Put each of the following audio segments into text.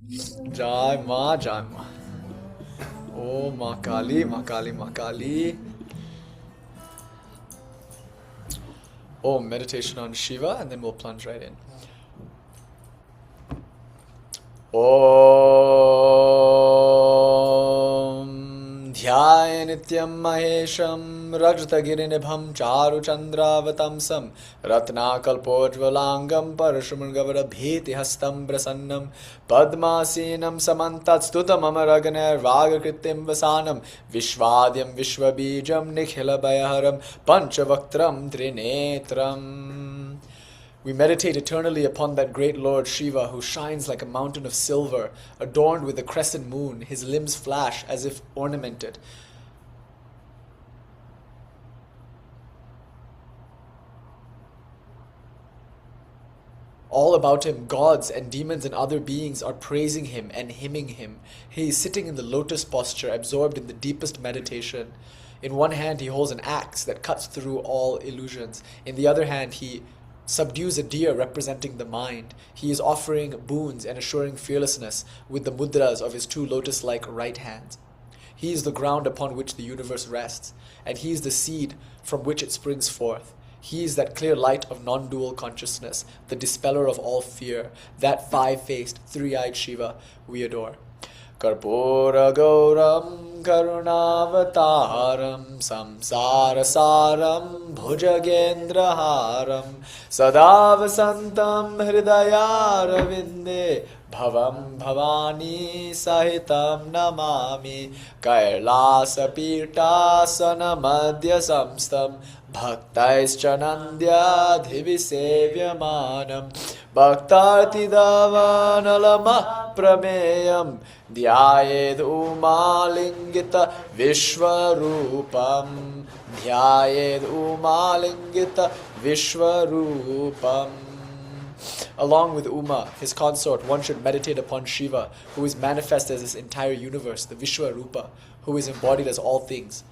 Jai Ma, Jai Ma. Oh, Ma Kali, Ma Kali, Ma Kali. Oh, meditation on Shiva, and then we'll plunge right in. Om Dhyaya Nityam Mahesham Rajtagirinibham Charu Chandravatamsam Ratna Kalpojvalangam Parashumurgavara Bheti Hastam Prasannam Padmasinam Samantat Stutam Amaraganer Vagakritim Vasanam Vishwadyam Vishwabijam Nikhila Bhayaharam Panchavaktram Trinetram. We meditate eternally upon that great Lord Shiva who shines like a mountain of silver, adorned with a crescent moon. His limbs flash as if ornamented. All about him, gods and demons and other beings are praising him and hymning him. He is sitting in the lotus posture, absorbed in the deepest meditation. In one hand, he holds an axe that cuts through all illusions. In the other hand, he subdues a deer representing the mind. He is offering boons and assuring fearlessness with the mudras of his two lotus-like right hands. He is the ground upon which the universe rests, and he is the seed from which it springs forth. He is that clear light of non-dual consciousness, the dispeller of all fear, that five-faced, three-eyed Shiva we adore. Karpura Gauram Karunavataram Samsarasaram Bhujagendraharam Sadavasantam Hridayaravinде Bhavam Bhavani Sahitam Namami Kailasa Pirtasana Madhya Samstam Bhaktaischa Divisevyamanam Bhaktarti Davanalama Prameyam Dhyayed Umalingita Vishwarupam Dhyayed Umalingita Vishwarupam. Along with Uma, his consort, one should meditate upon Shiva, who is manifest as this entire universe, the Vishwarupa, who is embodied as all things.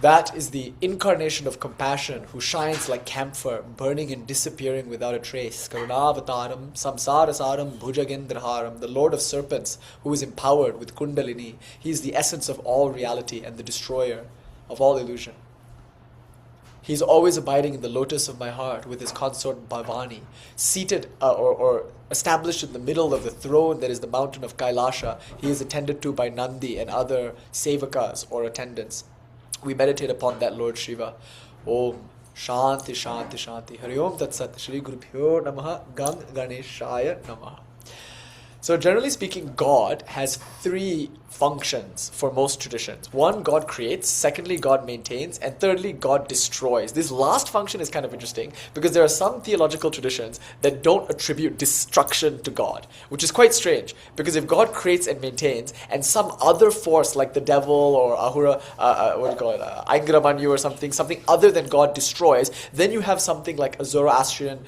That is the incarnation of compassion, who shines like camphor, burning and disappearing without a trace. Karunavataram, samsarasaram, bhujagendraharam, the Lord of serpents, who is empowered with kundalini. He is the essence of all reality and the destroyer of all illusion. He is always abiding in the lotus of my heart with his consort Bhavani, seated or established in the middle of the throne that is the mountain of Kailasha. He is attended to by Nandi and other sevakas or attendants. We meditate upon that Lord Shiva. Om Shanti Shanti Shanti. Hari Om Tat Sat. Shri Guru Bhyo Namaha. Gam Ganeshaya Namaha. So generally speaking, God has three functions for most traditions. One, God creates. Secondly, God maintains. And thirdly, God destroys. This last function is kind of interesting because there are some theological traditions that don't attribute destruction to God, which is quite strange because if God creates and maintains and some other force like the devil or Ahura, Aingramanyu or something other than God destroys, then you have something like a Zoroastrian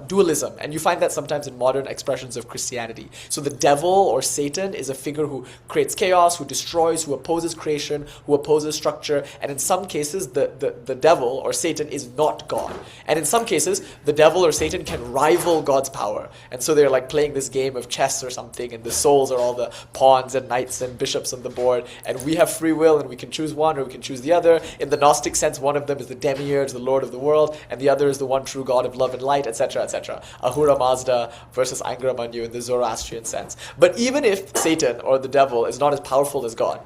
dualism. And you find that sometimes in modern expressions of Christianity. So the devil or Satan is a figure who creates chaos, who destroys, who opposes creation, who opposes structure, and in some cases the devil or Satan is not God. And in some cases the devil or Satan can rival God's power. And so they're like playing this game of chess or something, and the souls are all the pawns and knights and bishops on the board, and we have free will and we can choose one or we can choose the other. In the Gnostic sense, one of them is the demiurge, the Lord of the world, and the other is the one true God of love and light, etc., etc. Ahura Mazda versus Aingramanyu in the Zoroastrian sense. But even if Satan or the devil is not as powerful as God,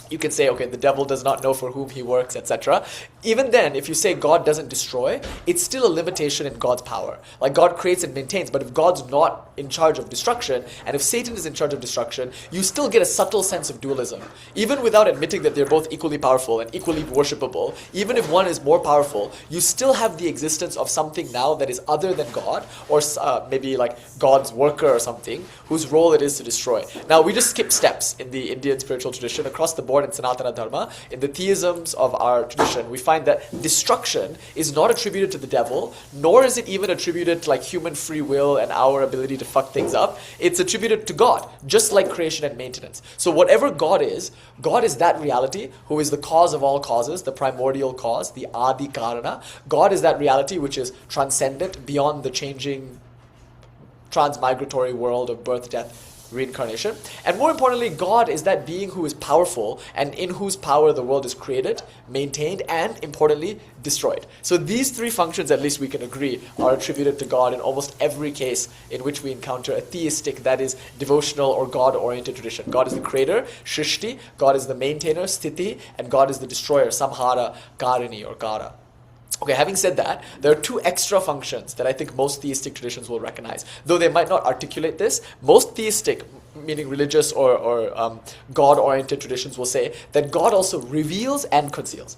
you can say, okay, the devil does not know for whom he works, etc. Even then, if you say God doesn't destroy, it's still a limitation in God's power. Like God creates and maintains, but if God's not in charge of destruction, and if Satan is in charge of destruction, you still get a subtle sense of dualism. Even without admitting that they're both equally powerful and equally worshipable, even if one is more powerful, you still have the existence of something now that is other than God, or maybe like God's worker or something, whose role it is to destroy. Now, we just skip steps in the Indian spiritual tradition across the board in Sanatana Dharma. In the theisms of our tradition, we find that destruction is not attributed to the devil, nor is it even attributed to like human free will and our ability to fuck things up. It's attributed to God, just like creation and maintenance. So whatever God is that reality who is the cause of all causes, the primordial cause, the Adi Karana. God is that reality which is transcendent, beyond the changing transmigratory world of birth, death, reincarnation. And more importantly, God is that being who is powerful and in whose power the world is created, maintained, and importantly, destroyed. So these three functions, at least we can agree, are attributed to God in almost every case in which we encounter a theistic, that is, devotional or God-oriented tradition. God is the creator, shrishti, God is the maintainer, sthiti, and God is the destroyer, samhara, karini, or kara. Okay, having said that, there are two extra functions that I think most theistic traditions will recognize. Though they might not articulate this, most theistic, meaning religious or God-oriented traditions will say that God also reveals and conceals.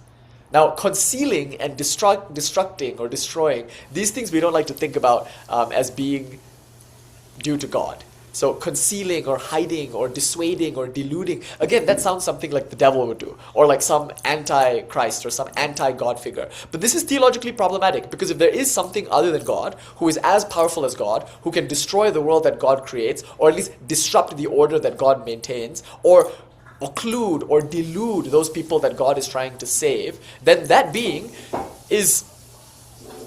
Now, concealing and destructing or destroying, these things we don't like to think about as being due to God. So concealing or hiding or dissuading or deluding, again, that sounds something like the devil would do, or like some anti-Christ or some anti-God figure. But this is theologically problematic, because if there is something other than God, who is as powerful as God, who can destroy the world that God creates, or at least disrupt the order that God maintains, or occlude or delude those people that God is trying to save, then that being is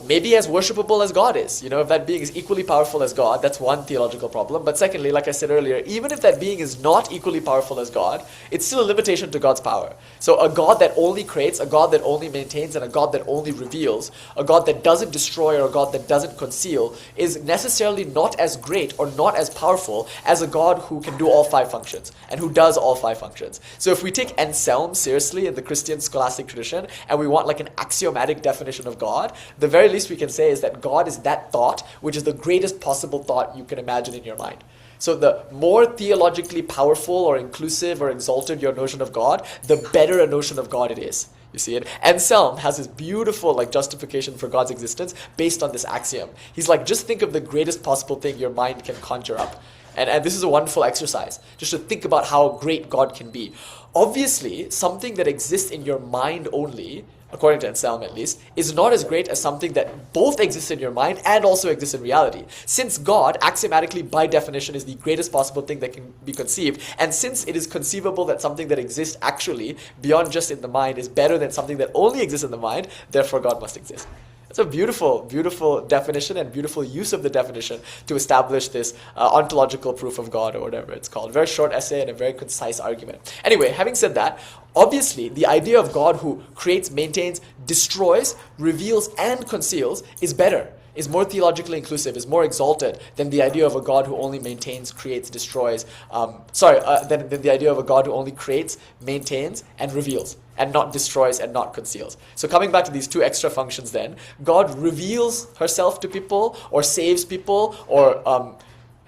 maybe as worshipable as God is. If that being is equally powerful as God, that's one theological problem. But secondly, like I said earlier, even if that being is not equally powerful as God, it's still a limitation to God's power. So a God that only creates, a God that only maintains, and a God that only reveals, a God that doesn't destroy or a God that doesn't conceal, is necessarily not as great or not as powerful as a God who can do all five functions and who does all five functions. So if we take Anselm seriously in the Christian scholastic tradition and we want like an axiomatic definition of God, the very least we can say is that God is that thought which is the greatest possible thought you can imagine in your mind. So the more theologically powerful or inclusive or exalted your notion of God, the better a notion of God it is. You see it? Anselm has this beautiful justification for God's existence based on this axiom. He's like, just think of the greatest possible thing your mind can conjure up. And this is a wonderful exercise, just to think about how great God can be. Obviously, something that exists in your mind only, according to Anselm at least, is not as great as something that both exists in your mind and also exists in reality. Since God, axiomatically by definition, is the greatest possible thing that can be conceived, and since it is conceivable that something that exists actually, beyond just in the mind, is better than something that only exists in the mind, therefore God must exist. It's a beautiful, beautiful definition and beautiful use of the definition to establish this ontological proof of God, or whatever it's called. Very short essay and a very concise argument. Anyway, having said that, obviously the idea of God who creates, maintains, destroys, reveals, and conceals is better, is more theologically inclusive, is more exalted than the idea of a God who only maintains, creates, destroys, than the idea of a God who only creates, maintains, and reveals, and not destroys and not conceals. So coming back to these two extra functions then, God reveals herself to people, or saves people, or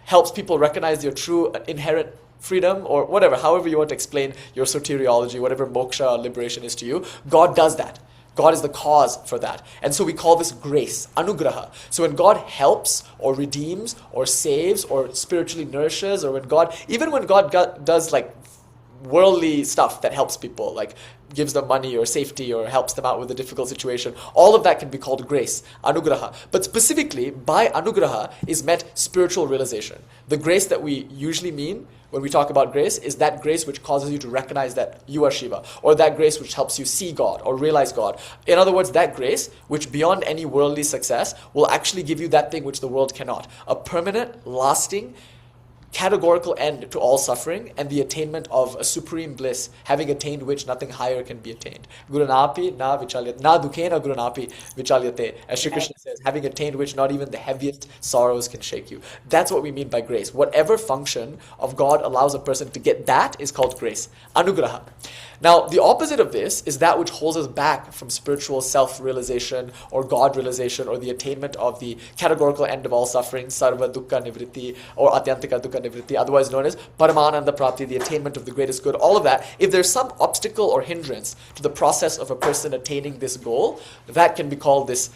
helps people recognize their true inherent freedom, or whatever, however you want to explain your soteriology, whatever moksha or liberation is to you, God does that. God is the cause for that. And so we call this grace, anugraha. So when God helps or redeems or saves or spiritually nourishes, or even when God does worldly stuff that helps people, like gives them money or safety or helps them out with a difficult situation, all of that can be called grace, anugraha. But specifically, by anugraha is meant spiritual realization. The grace that we usually mean when we talk about grace is that grace which causes you to recognize that you are Shiva, or that grace which helps you see God or realize God. In other words, that grace which beyond any worldly success will actually give you that thing which the world cannot, a permanent, lasting, categorical end to all suffering and the attainment of a supreme bliss, having attained which nothing higher can be attained. Gurunapi na vichalyate, na dukhena gurunapi vichalyate, as Shri Krishna says, having attained which not even the heaviest sorrows can shake you. That's what we mean by grace. Whatever function of God allows a person to get, that is called grace, anugraha. Now, the opposite of this is that which holds us back from spiritual self-realization or God-realization or the attainment of the categorical end of all suffering, sarva dukkha nivritti, or atyantika dukkha nivritti, otherwise known as paramananda prapti, the attainment of the greatest good, all of that. If there's some obstacle or hindrance to the process of a person attaining this goal, that can be called this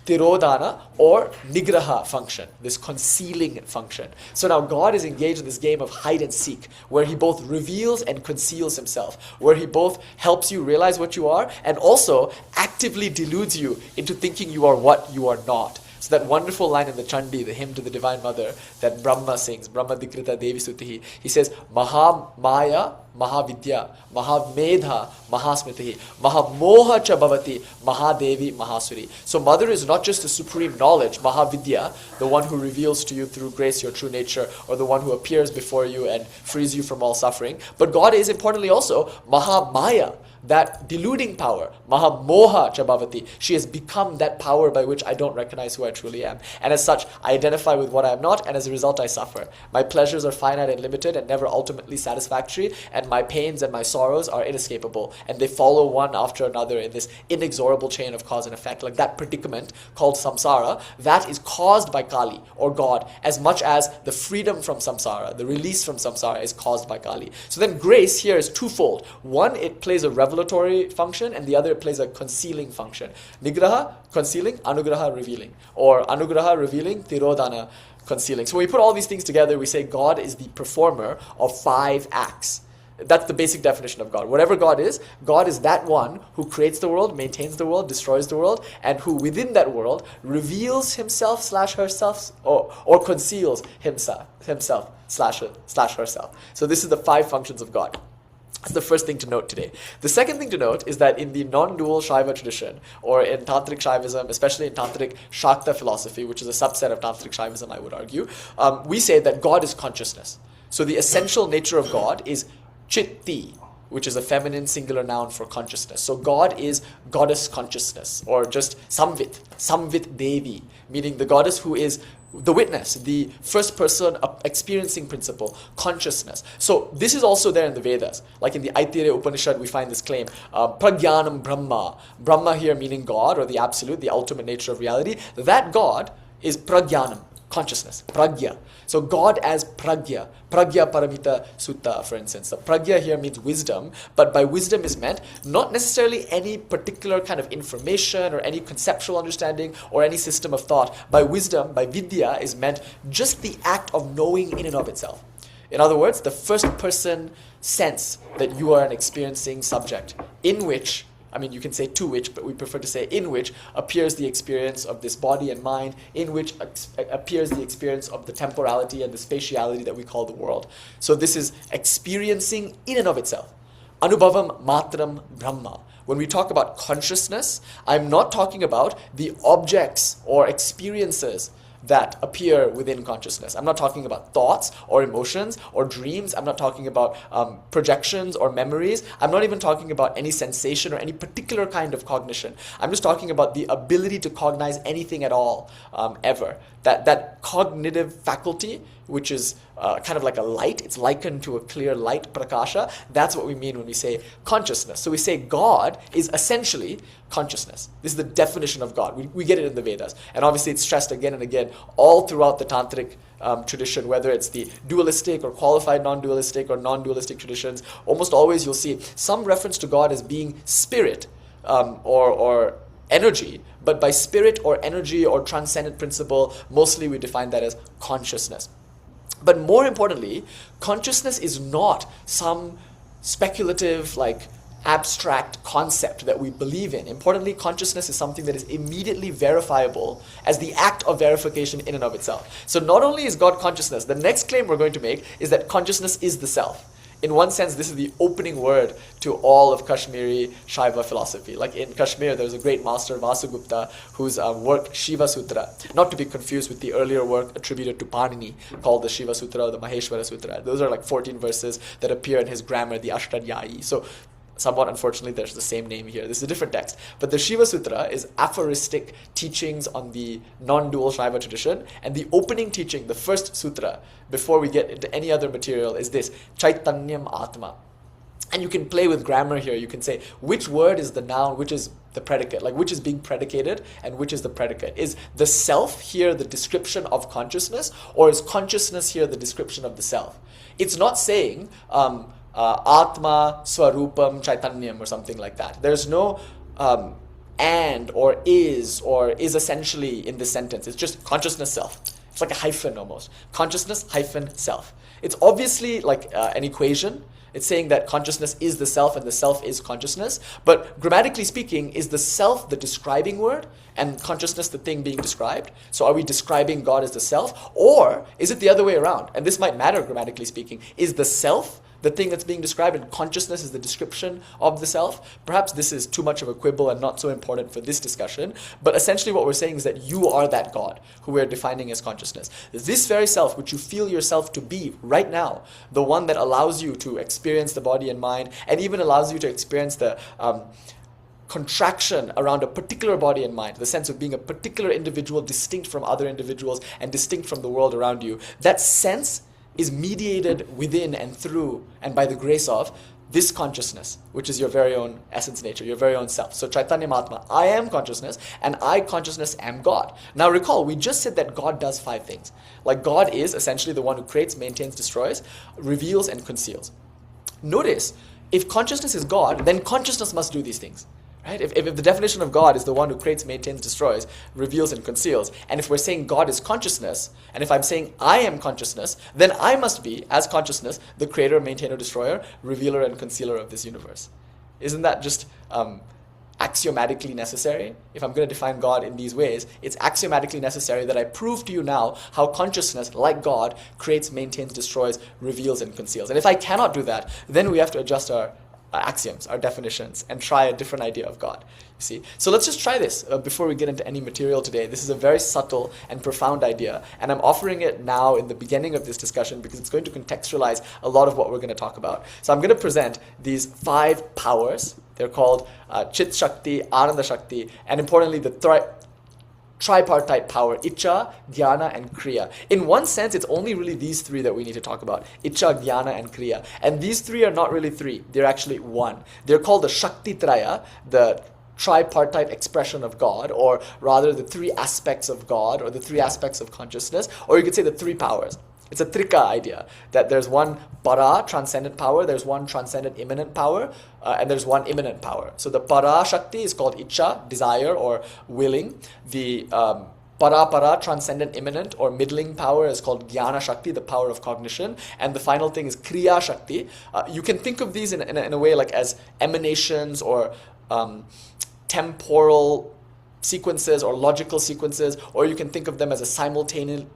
tirodhana or nigraha function, this concealing function. So now God is engaged in this game of hide and seek, where he both reveals and conceals himself, where he both helps you realize what you are and also actively deludes you into thinking you are what you are not. So that wonderful line in the Chandi, the hymn to the Divine Mother, that Brahma sings, Brahma Dikrita Devi Sutihi, he says, Mahamaya, Mahavidya, Mahamedha, Mahasmritihi, Mahamoha cha bhavati, Mahadevi, Mahasuri. So Mother is not just the supreme knowledge, Mahavidya, the one who reveals to you through grace your true nature, or the one who appears before you and frees you from all suffering, but God is importantly also Mahamaya, that deluding power, Mahamoha cha bhavati. She has become that power by which I don't recognize who I truly am. And as such, I identify with what I am not, and as a result I suffer. My pleasures are finite and limited and never ultimately satisfactory, and my pains and my sorrows are inescapable, and they follow one after another in this inexorable chain of cause and effect. Like that predicament called samsara, that is caused by Kali, or God, as much as the freedom from samsara, the release from samsara, is caused by Kali. So then grace here is twofold. One, it plays a revelatory function, and the other, it plays a concealing function. Nigraha, concealing, anugraha, revealing. Or anugraha, revealing, tirodhana, concealing. So when we put all these things together, we say God is the performer of 5 acts. That's the basic definition of God. Whatever God is that one who creates the world, maintains the world, destroys the world, and who within that world reveals himself / herself, or conceals himself / herself. So this is the 5 functions of God. That's the first thing to note today. The second thing to note is that in the non-dual Shaiva tradition, or in Tantric Shaivism, especially in Tantric Shakta philosophy, which is a subset of Tantric Shaivism, I would argue, we say that God is consciousness. So the essential nature of God is chitti, which is a feminine singular noun for consciousness. So God is goddess consciousness, or just Samvit Devi, meaning the goddess who is the witness, the first person experiencing principle, consciousness. So this is also there in the Vedas. Like in the Aitareya Upanishad, we find this claim, Pragyanam Brahma. Brahma here meaning God, or the absolute, the ultimate nature of reality. That God is Pragyanam, consciousness, pragya. So God as pragya, pragya paramita sutta, for instance. The pragya here means wisdom, but by wisdom is meant not necessarily any particular kind of information or any conceptual understanding or any system of thought. By wisdom, by vidya, is meant just the act of knowing in and of itself. In other words, the first person sense that you are an experiencing subject, in which, I mean, you can say to which, but we prefer to say in which appears the experience of this body and mind, in which appears the experience of the temporality and the spatiality that we call the world. So this is experiencing in and of itself. Anubhavam matram brahma. When we talk about consciousness, I'm not talking about the objects or experiences that appear within consciousness. I'm not talking about thoughts or emotions or dreams. I'm not talking about projections or memories. I'm not even talking about any sensation or any particular kind of cognition. I'm just talking about the ability to cognize anything at all, ever. That cognitive faculty, which is kind of like a light, it's likened to a clear light, prakasha. That's what we mean when we say consciousness. So we say God is essentially consciousness. This is the definition of God. We get it in the Vedas. And obviously it's stressed again and again all throughout the Tantric tradition, whether it's the dualistic or qualified non-dualistic or non-dualistic traditions. Almost always you'll see some reference to God as being spirit, or energy, but by spirit or energy or transcendent principle, mostly we define that as consciousness. But more importantly, consciousness is not some speculative, like abstract concept that we believe in. Importantly, consciousness is something that is immediately verifiable as the act of verification in and of itself. So not only is God consciousness, the next claim we're going to make is that consciousness is the self. In one sense, this is the opening word to all of Kashmiri Shaiva philosophy. Like in Kashmir, there's a great master, Vasugupta, whose work, Shiva Sutra, not to be confused with the earlier work attributed to Panini, called the Shiva Sutra or the Maheshwara Sutra. Those are like 14 verses that appear in his grammar, the Ashtadhyayi. So somewhat unfortunately, there's the same name here. This is a different text. But the Shiva Sutra is aphoristic teachings on the non-dual Shaiva tradition. And the opening teaching, the first sutra, before we get into any other material, is this, Chaitanyam Atma. And you can play with grammar here. You can say, which word is the noun, which is the predicate? Like, which is being predicated and which is the predicate? Is the self here the description of consciousness, or is consciousness here the description of the self? It's not saying Atma, Swarupam, Chaitanyam or something like that. There's no and or is essentially in this sentence. It's just consciousness self. It's like a hyphen almost. Consciousness hyphen self. It's obviously like an equation. It's saying that consciousness is the self and the self is consciousness. But grammatically speaking, is the self the describing word and consciousness the thing being described? So are we describing God as the self? Or is it the other way around? And this might matter grammatically speaking. Is the self the thing that's being described and consciousness is the description of the self? Perhaps this is too much of a quibble and not so important for this discussion. But essentially what we're saying is that you are that God who we're defining as consciousness. This very self which you feel yourself to be right now, the one that allows you to experience the body and mind and even allows you to experience the contraction around a particular body and mind, the sense of being a particular individual distinct from other individuals and distinct from the world around you. That sense is mediated within and through and by the grace of this consciousness, which is your very own essence nature, your very own self. So Chaitanya Mahatma, I am consciousness, and I, consciousness, am God. Now recall, we just said that God does 5 things. Like God is essentially the one who creates, maintains, destroys, reveals, and conceals. Notice, if consciousness is God, then consciousness must do these things. Right? If the definition of God is the one who creates, maintains, destroys, reveals, and conceals, and if we're saying God is consciousness, and if I'm saying I am consciousness, then I must be, as consciousness, the creator, maintainer, destroyer, revealer, and concealer of this universe. Isn't that just axiomatically necessary? If I'm going to define God in these ways, it's axiomatically necessary that I prove to you now how consciousness, like God, creates, maintains, destroys, reveals, and conceals. And if I cannot do that, then we have to adjust our axioms, our definitions, and try a different idea of God. You see? So let's just try this before we get into any material today. This is a very subtle and profound idea, and I'm offering it now in the beginning of this discussion because it's going to contextualize a lot of what we're going to talk about. So I'm going to present these 5 powers. They're called Chit Shakti, Ananda Shakti, and importantly, the tripartite power, Icha, Jnāna, and Kriya. In one sense, it's only really these 3 that we need to talk about, Icha, Jnāna, and Kriya. And these 3 are not really 3, they're actually 1. They're called the Shakti Traya, the tripartite expression of God, or rather the 3 aspects of God, or the 3 aspects of consciousness, or you could say the 3 powers. It's a trika idea, that there's one para, transcendent power, there's one transcendent immanent power, and there's one immanent power. So the para Shakti is called Icha, desire or willing. The para, transcendent immanent or middling power is called Jnāna Shakti, the power of cognition. And the final thing is Kriya Shakti. You can think of these in a way like as emanations or temporal sequences or logical sequences, or you can think of them as a simultaneity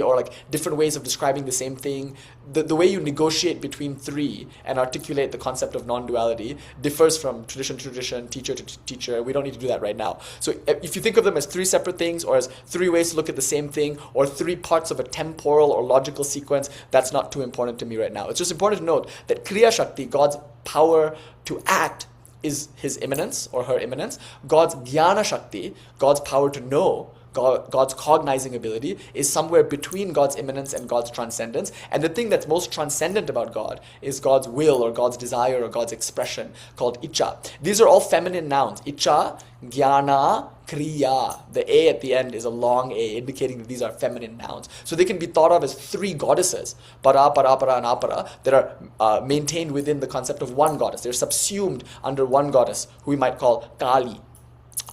or like different ways of describing the same thing. The way you negotiate between 3 and articulate the concept of non-duality differs from tradition to tradition, teacher to teacher. We don't need to do that right now. So if you think of them as 3 separate things or as 3 ways to look at the same thing or 3 parts of a temporal or logical sequence, that's not too important to me right now. It's just important to note that Kriya Shakti, God's power to act, is his immanence or her immanence. God's Jnāna Shakti, God's power to know, God's cognizing ability, is somewhere between God's immanence and God's transcendence. And the thing that's most transcendent about God is God's will or God's desire or God's expression, called Icha. These are all feminine nouns. Icha, Jnāna, Kriya. The A at the end is a long A, indicating that these are feminine nouns. So they can be thought of as 3 goddesses, para, and apara, that are maintained within the concept of one goddess. They're subsumed under one goddess, who we might call Kali.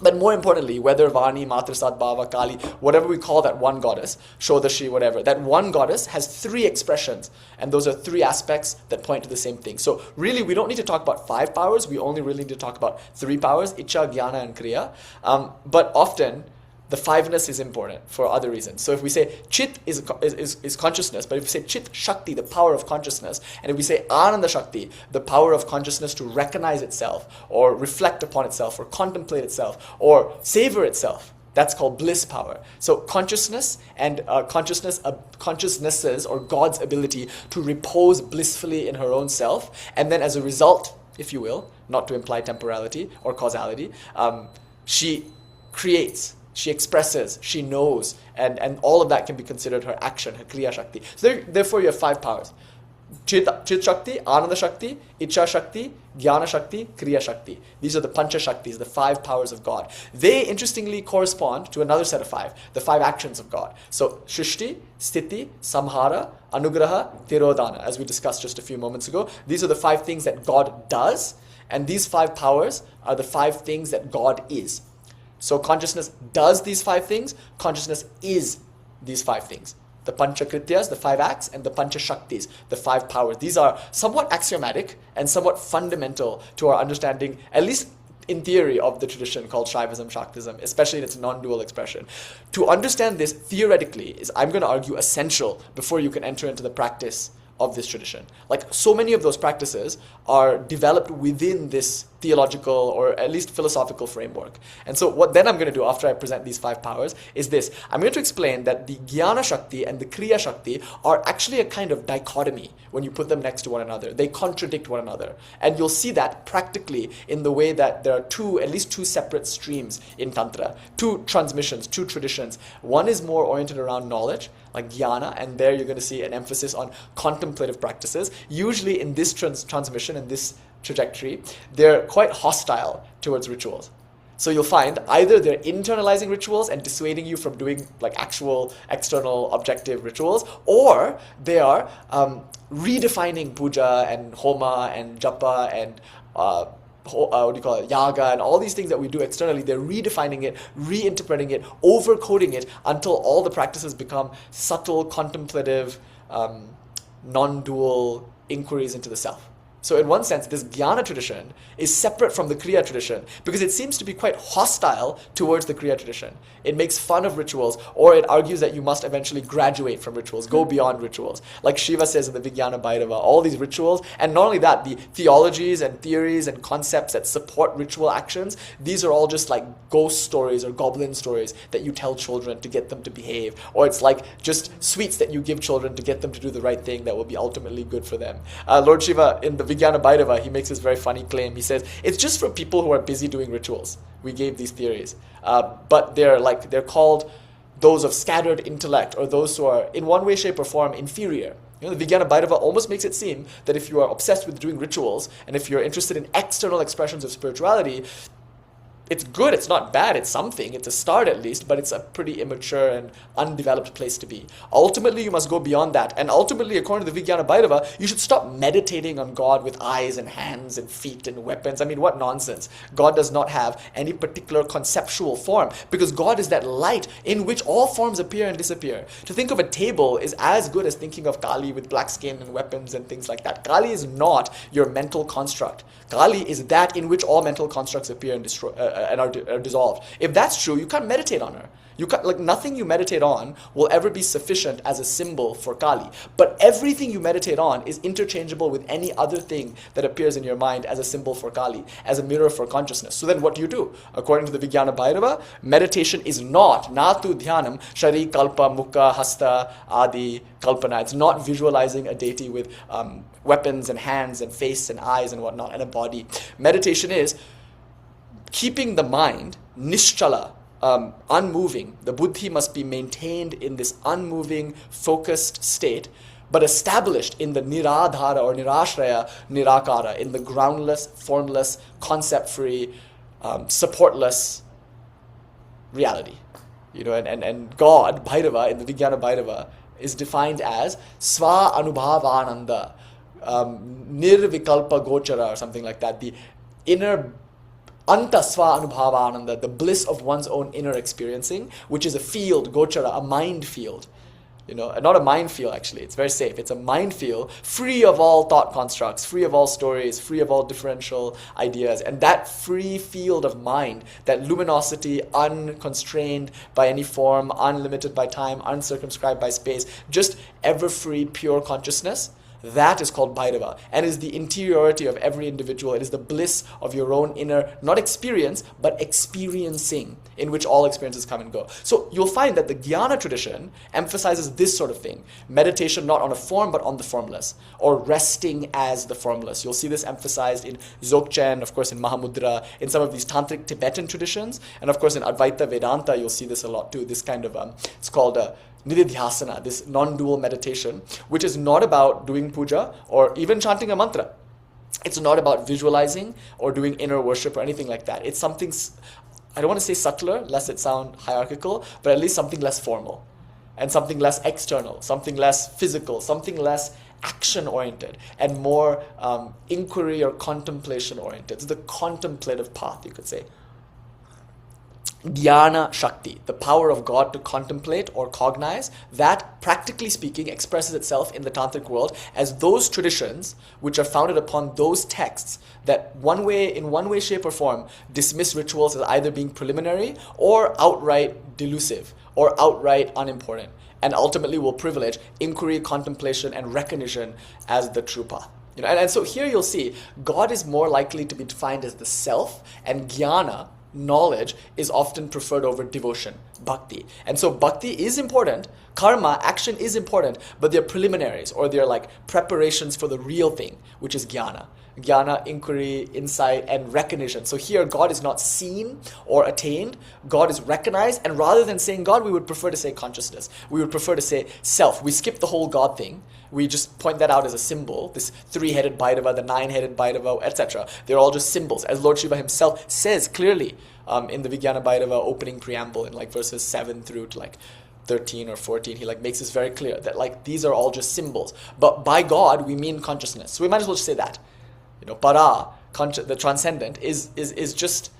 But more importantly, whether Vani, Matrasat, Bhava, Kali, whatever we call that one goddess, Shodashi, whatever, that one goddess has 3 expressions, and those are 3 aspects that point to the same thing. So really, we don't need to talk about 5 powers, we only really need to talk about 3 powers, Icha, Jnāna, and Kriya. But often, the 5-ness is important for other reasons. So if we say Chit is consciousness, but if we say Chit Shakti, the power of consciousness, and if we say Ananda Shakti, the power of consciousness to recognize itself, or reflect upon itself, or contemplate itself, or savor itself, that's called bliss power. So consciousness and consciousnesses, or God's ability to repose blissfully in her own self, and then as a result, if you will, not to imply temporality or causality, she creates, she expresses, she knows, and all of that can be considered her action, her Kriya Shakti. So therefore you have 5 powers. Chit Shakti, Ananda Shakti, Icha Shakti, Jnāna Shakti, Kriya Shakti. These are the Pancha Shaktis, the 5 powers of God. They interestingly correspond to another set of 5, the 5 actions of God. So Shrishti, Sthiti, Samhara, Anugraha, Tirodhana, as we discussed just a few moments ago. These are the 5 things that God does, and these 5 powers are the 5 things that God is. So consciousness does these 5 things, consciousness is these 5 things. the Panchakrityas, the 5 acts, and the Panchashaktis, the 5 powers. These are somewhat axiomatic and somewhat fundamental to our understanding, at least in theory, of the tradition called Shaivism, Shaktism, especially in its non-dual expression. To understand this theoretically is, I'm going to argue, essential before you can enter into the practice of this tradition. Like, so many of those practices are developed within this theological or at least philosophical framework. And so what then I'm going to do after I present these 5 powers is this. I'm going to explain that the Jnana Shakti and the Kriya Shakti are actually a kind of dichotomy when you put them next to one another. They contradict one another. And you'll see that practically in the way that there are at least two separate streams in Tantra, 2 transmissions, 2 traditions. One is more oriented around knowledge, like Jnana, and there you're going to see an emphasis on contemplative practices. Usually in this transmission, in this trajectory, they're quite hostile towards rituals. So you'll find either they're internalizing rituals and dissuading you from doing like actual external objective rituals, or they are redefining pūjā and homa and japa and yāga and all these things that we do externally. They're redefining it, reinterpreting it, overcoding it until all the practices become subtle, contemplative, non-dual inquiries into the self. So in one sense, this Jnana tradition is separate from the Kriya tradition because it seems to be quite hostile towards the Kriya tradition. It makes fun of rituals, or it argues that you must eventually graduate from rituals, go beyond rituals. Like Shiva says in the Vijñāna-Bhairava, all these rituals, and not only that, the theologies and theories and concepts that support ritual actions, these are all just like ghost stories or goblin stories that you tell children to get them to behave. Or it's like just sweets that you give children to get them to do the right thing that will be ultimately good for them. Lord Shiva, in the Vijñāna-Bhairava, he makes this very funny claim. He says, it's just for people who are busy doing rituals. We gave these theories. But they're called those of scattered intellect, or those who are in one way, shape, or form inferior. The Vijñāna-Bhairava almost makes it seem that if you are obsessed with doing rituals, and if you're interested in external expressions of spirituality, it's good, it's not bad, it's something, it's a start at least, but it's a pretty immature and undeveloped place to be. Ultimately, you must go beyond that. And ultimately, according to the Vijñāna-Bhairava, you should stop meditating on God with eyes and hands and feet and weapons. I mean, what nonsense. God does not have any particular conceptual form, because God is that light in which all forms appear and disappear. To think of a table is as good as thinking of Kali with black skin and weapons and things like that. Kali is not your mental construct. Kali is that in which all mental constructs appear and destroy, and are dissolved. If that's true, you can't meditate on her. You can't, like, nothing you meditate on will ever be sufficient as a symbol for Kali. But everything you meditate on is interchangeable with any other thing that appears in your mind as a symbol for Kali, as a mirror for consciousness. So then what do? According to the Vijñāna-Bhairava, meditation is not natu dhyanam shari kalpa mukha hasta adi kalpana. It's not visualizing a deity with weapons and hands and face and eyes and whatnot and a body. Meditation is keeping the mind nischala, unmoving. The buddhi must be maintained in this unmoving, focused state, but established in the niradhara or nirashraya nirakara, in the groundless, formless, concept-free, supportless reality. And God, Bhairava, in the Vijñāna-Bhairava, is defined as sva anubhavananda, nirvikalpa gochara, or something like that. The inner Anta sva anubhavananda, the bliss of one's own inner experiencing, which is a field, gochara, a mind field. Not a mind field actually, it's very safe. It's a mind field free of all thought constructs, free of all stories, free of all differential ideas. And that free field of mind, that luminosity, unconstrained by any form, unlimited by time, uncircumscribed by space, just ever free, pure consciousness, that is called Bhairava, and is the interiority of every individual. It is the bliss of your own inner, not experience, but experiencing, in which all experiences come and go. So you'll find that the Jnana tradition emphasizes this sort of thing. Meditation not on a form, but on the formless, or resting as the formless. You'll see this emphasized in Dzogchen, of course in Mahamudra, in some of these tantric Tibetan traditions, and of course in Advaita Vedanta, you'll see this a lot too. This kind of, it's called nididhyasana, this non-dual meditation, which is not about doing puja or even chanting a mantra. It's not about visualizing or doing inner worship or anything like that. It's something, I don't want to say subtler, lest it sound hierarchical, but at least something less formal and something less external, something less physical, something less action-oriented and more inquiry or contemplation-oriented. It's the contemplative path, you could say. Jnāna Shakti, the power of God to contemplate or cognize, that practically speaking expresses itself in the tantric world as those traditions which are founded upon those texts that in one way, shape or form dismiss rituals as either being preliminary or outright delusive or outright unimportant, and ultimately will privilege inquiry, contemplation, and recognition as the true path. And so here you'll see God is more likely to be defined as the self, and jnana, knowledge, is often preferred over devotion, bhakti. And so bhakti is important, karma, action is important, but they're preliminaries, or they're like preparations for the real thing, which is jnana. Jnana, inquiry, insight, and recognition. So here God is not seen or attained, God is recognized, and rather than saying God, we would prefer to say consciousness. We would prefer to say self. We skip the whole God thing. We just point that out as a symbol, this three-headed Bhairava, the nine-headed Bhairava, etc. They're all just symbols, as Lord Shiva himself says clearly in the Vijñāna-Bhairava opening preamble in like verses 7 through to like 13 or 14. He like makes this very clear that like these are all just symbols. But by God, we mean consciousness. So we might as well just say that. Para, the transcendent, is just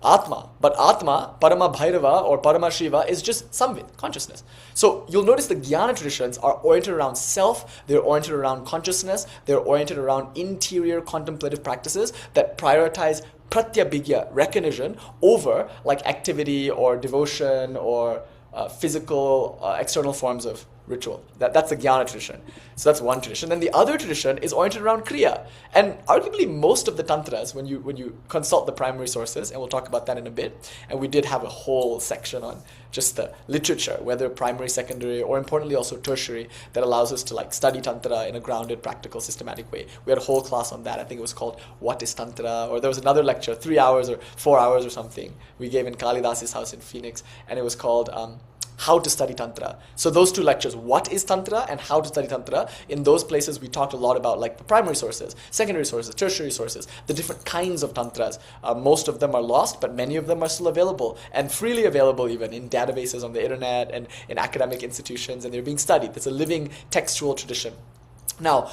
Atma. But Atma, Parama Bhairava or Parama Shiva, is just Samvid, consciousness. So you'll notice the Jnana traditions are oriented around self, they're oriented around consciousness, they're oriented around interior contemplative practices that prioritize pratyabhigya, recognition, over like activity or devotion or physical external forms of ritual. That's the Jnana tradition. So that's one tradition. Then the other tradition is oriented around Kriya. And arguably most of the tantras, when you consult the primary sources, and we'll talk about that in a bit, and we did have a whole section on just the literature, whether primary, secondary, or importantly also tertiary, that allows us to like study tantra in a grounded, practical, systematic way. We had a whole class on that. I think it was called What is Tantra? Or there was another lecture, 3 hours or 4 hours or something, we gave in Kalidas's house in Phoenix, and it was called How to Study Tantra. So those two lectures, What is Tantra and How to Study Tantra, in those places we talked a lot about like the primary sources, secondary sources, tertiary sources, the different kinds of tantras. Most of them are lost, but many of them are still available, and freely available even in databases on the internet and in academic institutions, and they're being studied. It's a living textual tradition. Now,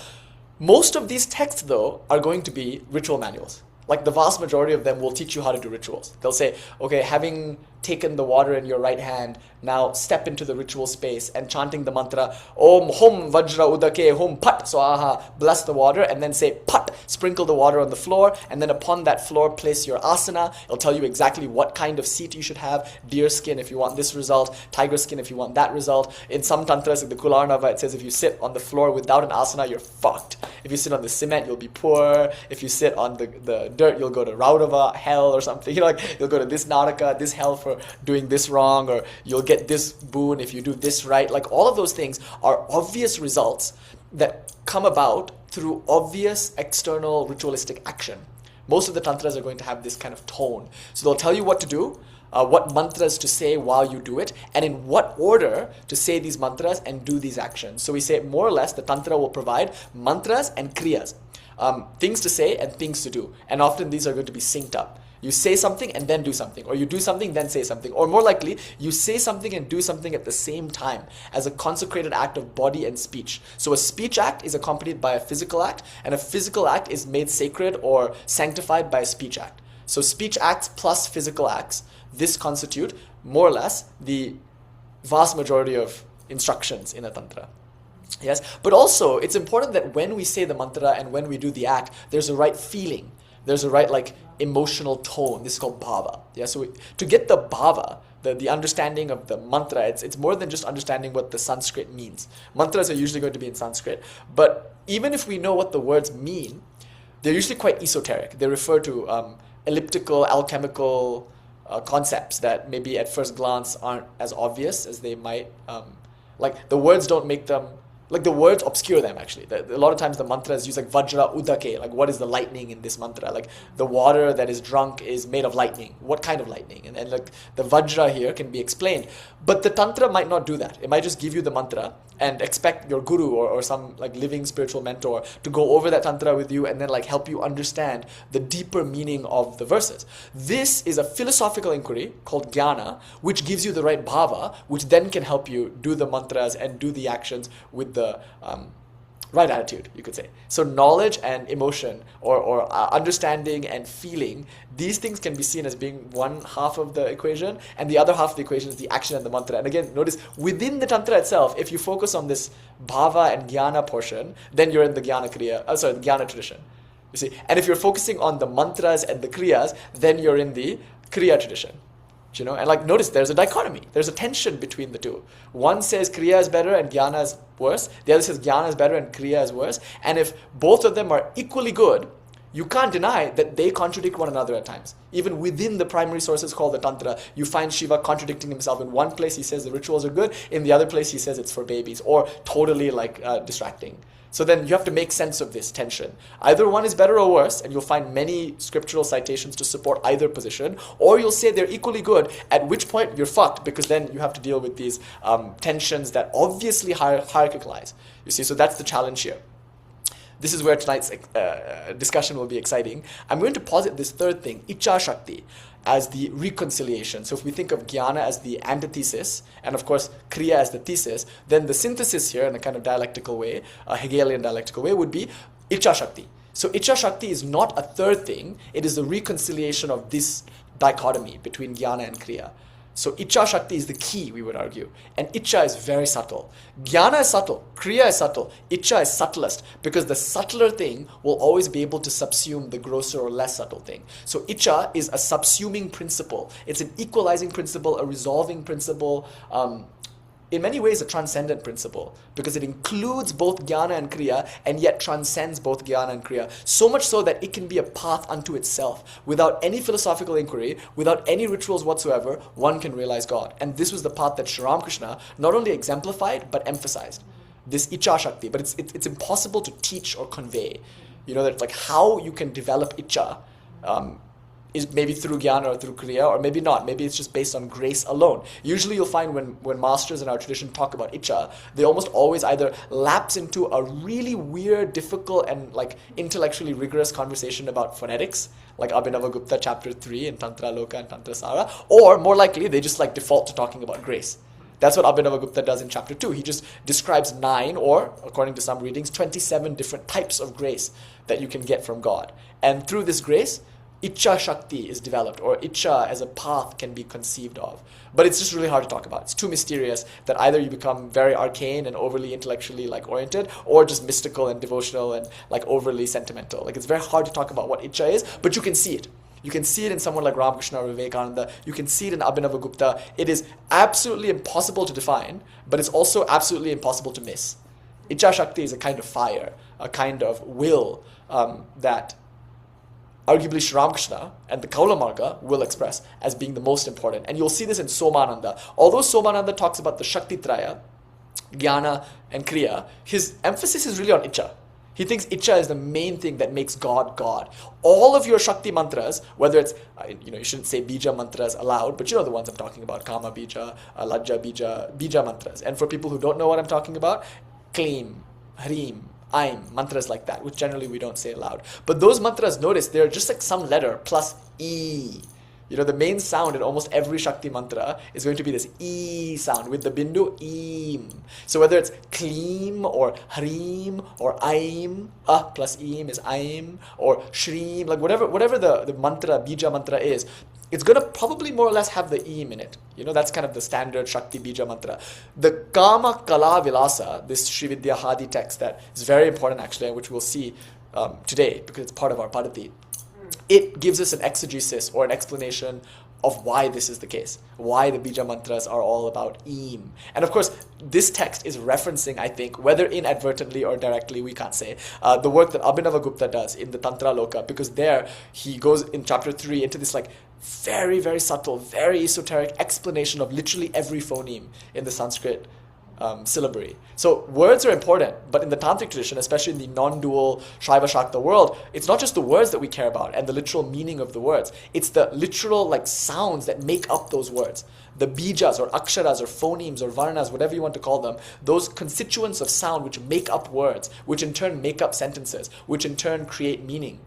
most of these texts though are going to be ritual manuals. Like the vast majority of them will teach you how to do rituals. They'll say, okay, having taken the water in your right hand, now step into the ritual space and chanting the mantra, Om Hom Vajra Udake Hom Pat Swaha, bless the water, and then say Pat, sprinkle the water on the floor, and then upon that floor place your asana. It'll tell you exactly what kind of seat you should have, deer skin if you want this result, tiger skin if you want that result. In some tantras, like the Kularnava, it says if you sit on the floor without an asana, you're fucked. If you sit on the cement, you'll be poor. If you sit on the dirt, you'll go to Raudava, hell or something. Like you'll go to this Naraka, this hell for doing this wrong, or you'll get this boon if you do this right. Like all of those things are obvious results that come about through obvious external ritualistic action. Most of the tantras are going to have this kind of tone. So they'll tell you what to do, what mantras to say while you do it, and in what order to say these mantras and do these actions. So we say more or less the tantra will provide mantras and kriyas, things to say and things to do. And often these are going to be synced up. You say something and then do something, or you do something then say something, or more likely, you say something and do something at the same time as a consecrated act of body and speech. So a speech act is accompanied by a physical act, and a physical act is made sacred or sanctified by a speech act. So speech acts plus physical acts, this constitute more or less the vast majority of instructions in a tantra. Yes, but also it's important that when we say the mantra and when we do the act, there's a right feeling. There's a right like emotional tone. This is called bhava. Yeah, so to get the bhava, the understanding of the mantra, it's more than just understanding what the Sanskrit means. Mantras are usually going to be in Sanskrit, but even if we know what the words mean, they're usually quite esoteric. They refer to elliptical, alchemical concepts that maybe at first glance aren't as obvious as they might. Like the words don't make them, like the words obscure them actually. A lot of times the mantras use like Vajra Udake, like what is the lightning in this mantra? Like the water that is drunk is made of lightning. What kind of lightning? And like the Vajra here can be explained. But the tantra might not do that. It might just give you the mantra and expect your guru or some like living spiritual mentor to go over that tantra with you and then like help you understand the deeper meaning of the verses. This is a philosophical inquiry called Jnāna, which gives you the right bhava, which then can help you do the mantras and do the actions with the right attitude, you could say. So knowledge and emotion, or understanding and feeling, these things can be seen as being one half of the equation, and the other half of the equation is the action and the mantra. And again, notice, within the Tantra itself, if you focus on this bhava and jnana portion, then you're in the jnana the jnana tradition. You see, and if you're focusing on the mantras and the kriyas, then you're in the kriya tradition. You know, and like notice there's a dichotomy. There's a tension between the two. One says kriya is better and jnana is worse. The other says jnana is better and kriya is worse. And if both of them are equally good, you can't deny that they contradict one another at times. Even within the primary sources called the Tantra, you find Shiva contradicting himself. In one place he says the rituals are good, in the other place he says it's for babies, or totally distracting. So then you have to make sense of this tension. Either one is better or worse, and you'll find many scriptural citations to support either position, or you'll say they're equally good, at which point you're fucked, because then you have to deal with these tensions that obviously hierarchicalize. You see, so that's the challenge here. This is where tonight's discussion will be exciting. I'm going to posit this third thing, ichā-shakti, as the reconciliation. So if we think of jnana as the antithesis, and of course kriya as the thesis, then the synthesis here in a kind of dialectical way, a Hegelian dialectical way, would be ichā-shakti. So ichā-shakti is not a third thing, it is the reconciliation of this dichotomy between jnana and kriya. So ichā-shakti is the key, we would argue. And ichā is very subtle. Jnana is subtle, kriya is subtle, ichā is subtlest, because the subtler thing will always be able to subsume the grosser or less subtle thing. So ichā is a subsuming principle. It's an equalizing principle, a resolving principle, in many ways a transcendent principle, because it includes both jnana and kriya and yet transcends both jnana and kriya, so much so that it can be a path unto itself. Without any philosophical inquiry, without any rituals whatsoever, one can realize God. And this was the path that Sri Ramakrishna not only exemplified but emphasized, this ichā-shakti. But it's impossible to teach or convey. You know, that like how you can develop ichā is maybe through jnana or through kriya, or maybe not. Maybe it's just based on grace alone. Usually you'll find when masters in our tradition talk about ichā, they almost always either lapse into a really weird, difficult, and like intellectually rigorous conversation about phonetics, like Abhinava Gupta chapter 3 in Tantra Loka and Tantra Sara, or more likely they just like default to talking about grace. That's what Abhinava Gupta does in chapter 2. He just describes 9, or according to some readings, 27 different types of grace that you can get from God. And through this grace, ichā-shakti is developed, or ichā as a path can be conceived of. But it's just really hard to talk about. It's too mysterious that either you become very arcane and overly intellectually oriented, or just mystical and devotional and overly sentimental. It's very hard to talk about what ichā is, but you can see it. You can see it in someone like Ramakrishna or Vivekananda. You can see it in Abhinava Gupta. It is absolutely impossible to define, but it's also absolutely impossible to miss. Ichā-shakti is a kind of fire, a kind of will that arguably Sri Ramakrishna and the Kaula Marga will express as being the most important. And you'll see this in Somānanda. Although Somānanda talks about the Shakti-traya, Jnana and Kriya, his emphasis is really on ichā. He thinks ichā is the main thing that makes God God. All of your Shakti mantras, whether it's, you shouldn't say bija mantras aloud, but you know the ones I'm talking about, Kama bija, Lajja bija mantras. And for people who don't know what I'm talking about, Kleem, Hreem, Aim, mantras like that, which generally we don't say aloud. But those mantras, notice, they're just like some letter plus E. The main sound in almost every Shakti mantra is going to be this E sound with the bindu, Eem. So whether it's Kleem or Hreem or Aim, plus Eem is Aim, or Shreem, whatever the mantra, bija mantra is, it's going to probably more or less have the Eem in it. That's kind of the standard Shakti bija mantra. The Kama Kala Vilasa, this Sri Vidya Hadi text that is very important actually, which we'll see today because it's part of our Padati, it gives us an exegesis or an explanation of why this is the case, why the bija mantras are all about Eem. And of course, this text is referencing, I think, whether inadvertently or directly, we can't say, the work that Abhinava Gupta does in the Tantra Loka, because there he goes in chapter 3 into this very, very subtle, very esoteric explanation of literally every phoneme in the Sanskrit syllabary. So words are important, but in the tantric tradition, especially in the non-dual Shaiva Shakta world, it's not just the words that we care about and the literal meaning of the words. It's the literal sounds that make up those words. The bijas or aksharas or phonemes or varnas, whatever you want to call them, those constituents of sound which make up words, which in turn make up sentences, which in turn create meaning.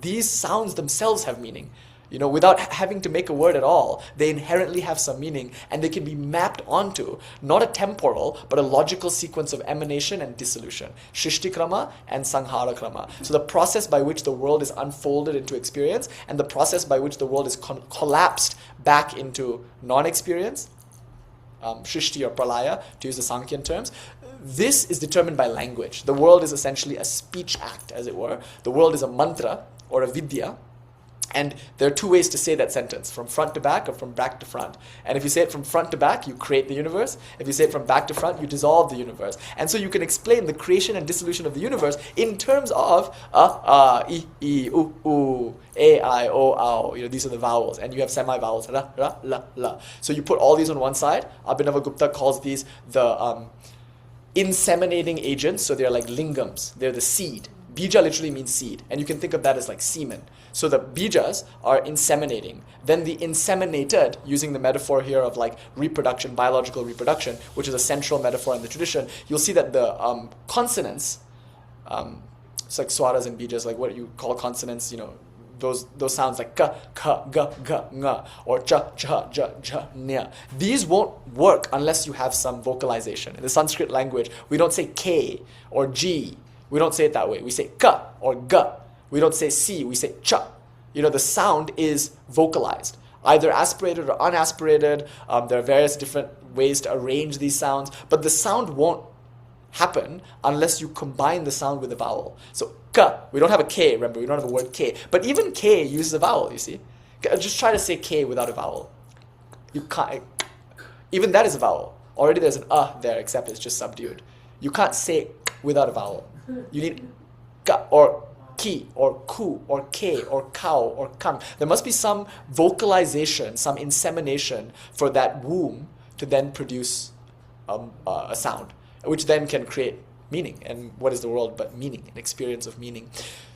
These sounds themselves have meaning. Without having to make a word at all, they inherently have some meaning, and they can be mapped onto not a temporal, but a logical sequence of emanation and dissolution. Shrishti krama and sanghara krama. So the process by which the world is unfolded into experience, and the process by which the world is collapsed back into non-experience, Shrishti or pralaya, to use the Sankhyan terms. This is determined by language. The world is essentially a speech act, as it were. The world is a mantra or a vidya. And there are two ways to say that sentence, from front to back or from back to front. And if you say it from front to back, you create the universe. If you say it from back to front, you dissolve the universe. And so you can explain the creation and dissolution of the universe in terms of I, u, a, I, o, ao. These are the vowels. And you have semi-vowels, ra, ra, la, la. So you put all these on one side. Abhinava Gupta calls these the inseminating agents. So they're like lingams. They're the seed. Bija literally means seed, and you can think of that as like semen. So the bijas are inseminating. Then the inseminated, using the metaphor here of like reproduction, biological reproduction, which is a central metaphor in the tradition, you'll see that the consonants, it's like swaras and bijas, like what you call consonants, those sounds like ka, ka, ga, ga, nga, or cha, cha, ja, ja, nya. These won't work unless you have some vocalization. In the Sanskrit language, we don't say k or g. We don't say it that way. We say ka or ga. We don't say si. We say cha. The sound is vocalized, either aspirated or unaspirated. There are various different ways to arrange these sounds, but the sound won't happen unless you combine the sound with a vowel. So ka, we don't have a k, remember, we don't have a word k. But even k uses a vowel, you see. Just try to say k without a vowel. You can't. Even that is a vowel. Already there's an there, except it's just subdued. You can't say without a vowel. You need ka or ki or ku or k or cow or kang. There must be some vocalization, some insemination for that womb to then produce a sound, which then can create meaning. And what is the world but meaning, an experience of meaning?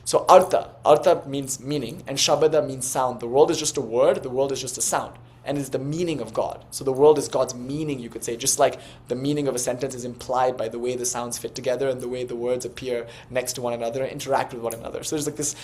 So artha means meaning, and shabada means sound. The world is just a word, the world is just a sound. And it's the meaning of God. So the world is God's meaning, you could say, just like the meaning of a sentence is implied by the way the sounds fit together and the way the words appear next to one another and interact with one another. So there's like this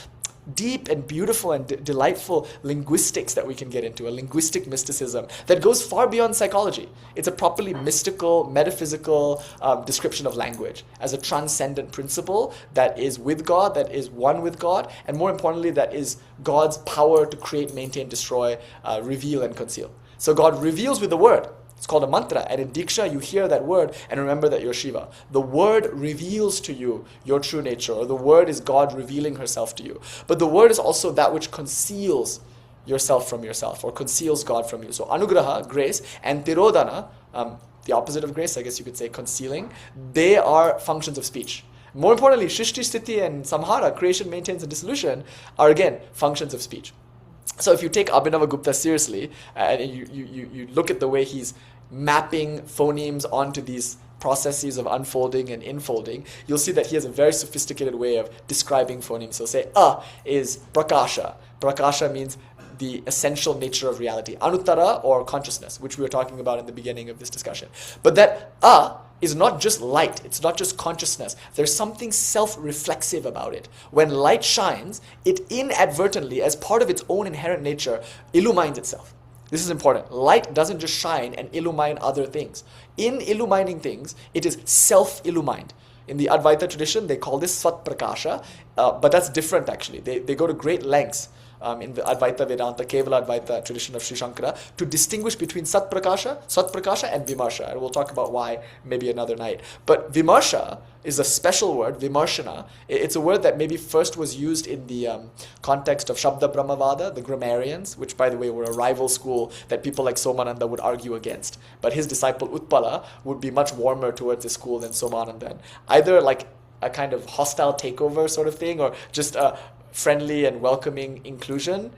deep and beautiful and delightful linguistics that we can get into, a linguistic mysticism that goes far beyond psychology. It's a properly mystical, metaphysical description of language as a transcendent principle that is with God, that is one with God, and more importantly, that is God's power to create, maintain, destroy, reveal, and conceal. So God reveals with the word. It's called a mantra, and in Diksha you hear that word and remember that you're Shiva. The word reveals to you your true nature, or the word is God revealing herself to you. But the word is also that which conceals yourself from yourself, or conceals God from you. So anugraha, grace, and tirodhana, the opposite of grace, I guess you could say concealing, they are functions of speech. More importantly, Shrishti, Sthiti, and Samhara, creation, maintenance, and dissolution, are again functions of speech. So if you take Abhinava Gupta seriously, and you look at the way he's mapping phonemes onto these processes of unfolding and infolding, you'll see that he has a very sophisticated way of describing phonemes. So say is prakasha. Prakasha means the essential nature of reality. Anuttara, or consciousness, which we were talking about in the beginning of this discussion. But that is not just light, it's not just consciousness. There's something self-reflexive about it. When light shines, it inadvertently, as part of its own inherent nature, illumines itself. This is important. Light doesn't just shine and illumine other things. In illumining things, it is self-illumined. In the Advaita tradition, they call this Sat Prakasha, but that's different actually. They go to great lengths in the Advaita Vedanta, Kevala Advaita tradition of Sri Shankara, to distinguish between Sat Prakasha, and Vimarsha. And we'll talk about why maybe another night. But Vimarsha is a special word, Vimarshana. It's a word that maybe first was used in the context of Shabda Brahmavada, the grammarians, which by the way were a rival school that people like Somānanda would argue against. But his disciple Utpala would be much warmer towards this school than Somānanda. Either like a kind of hostile takeover sort of thing, or just a friendly and welcoming inclusion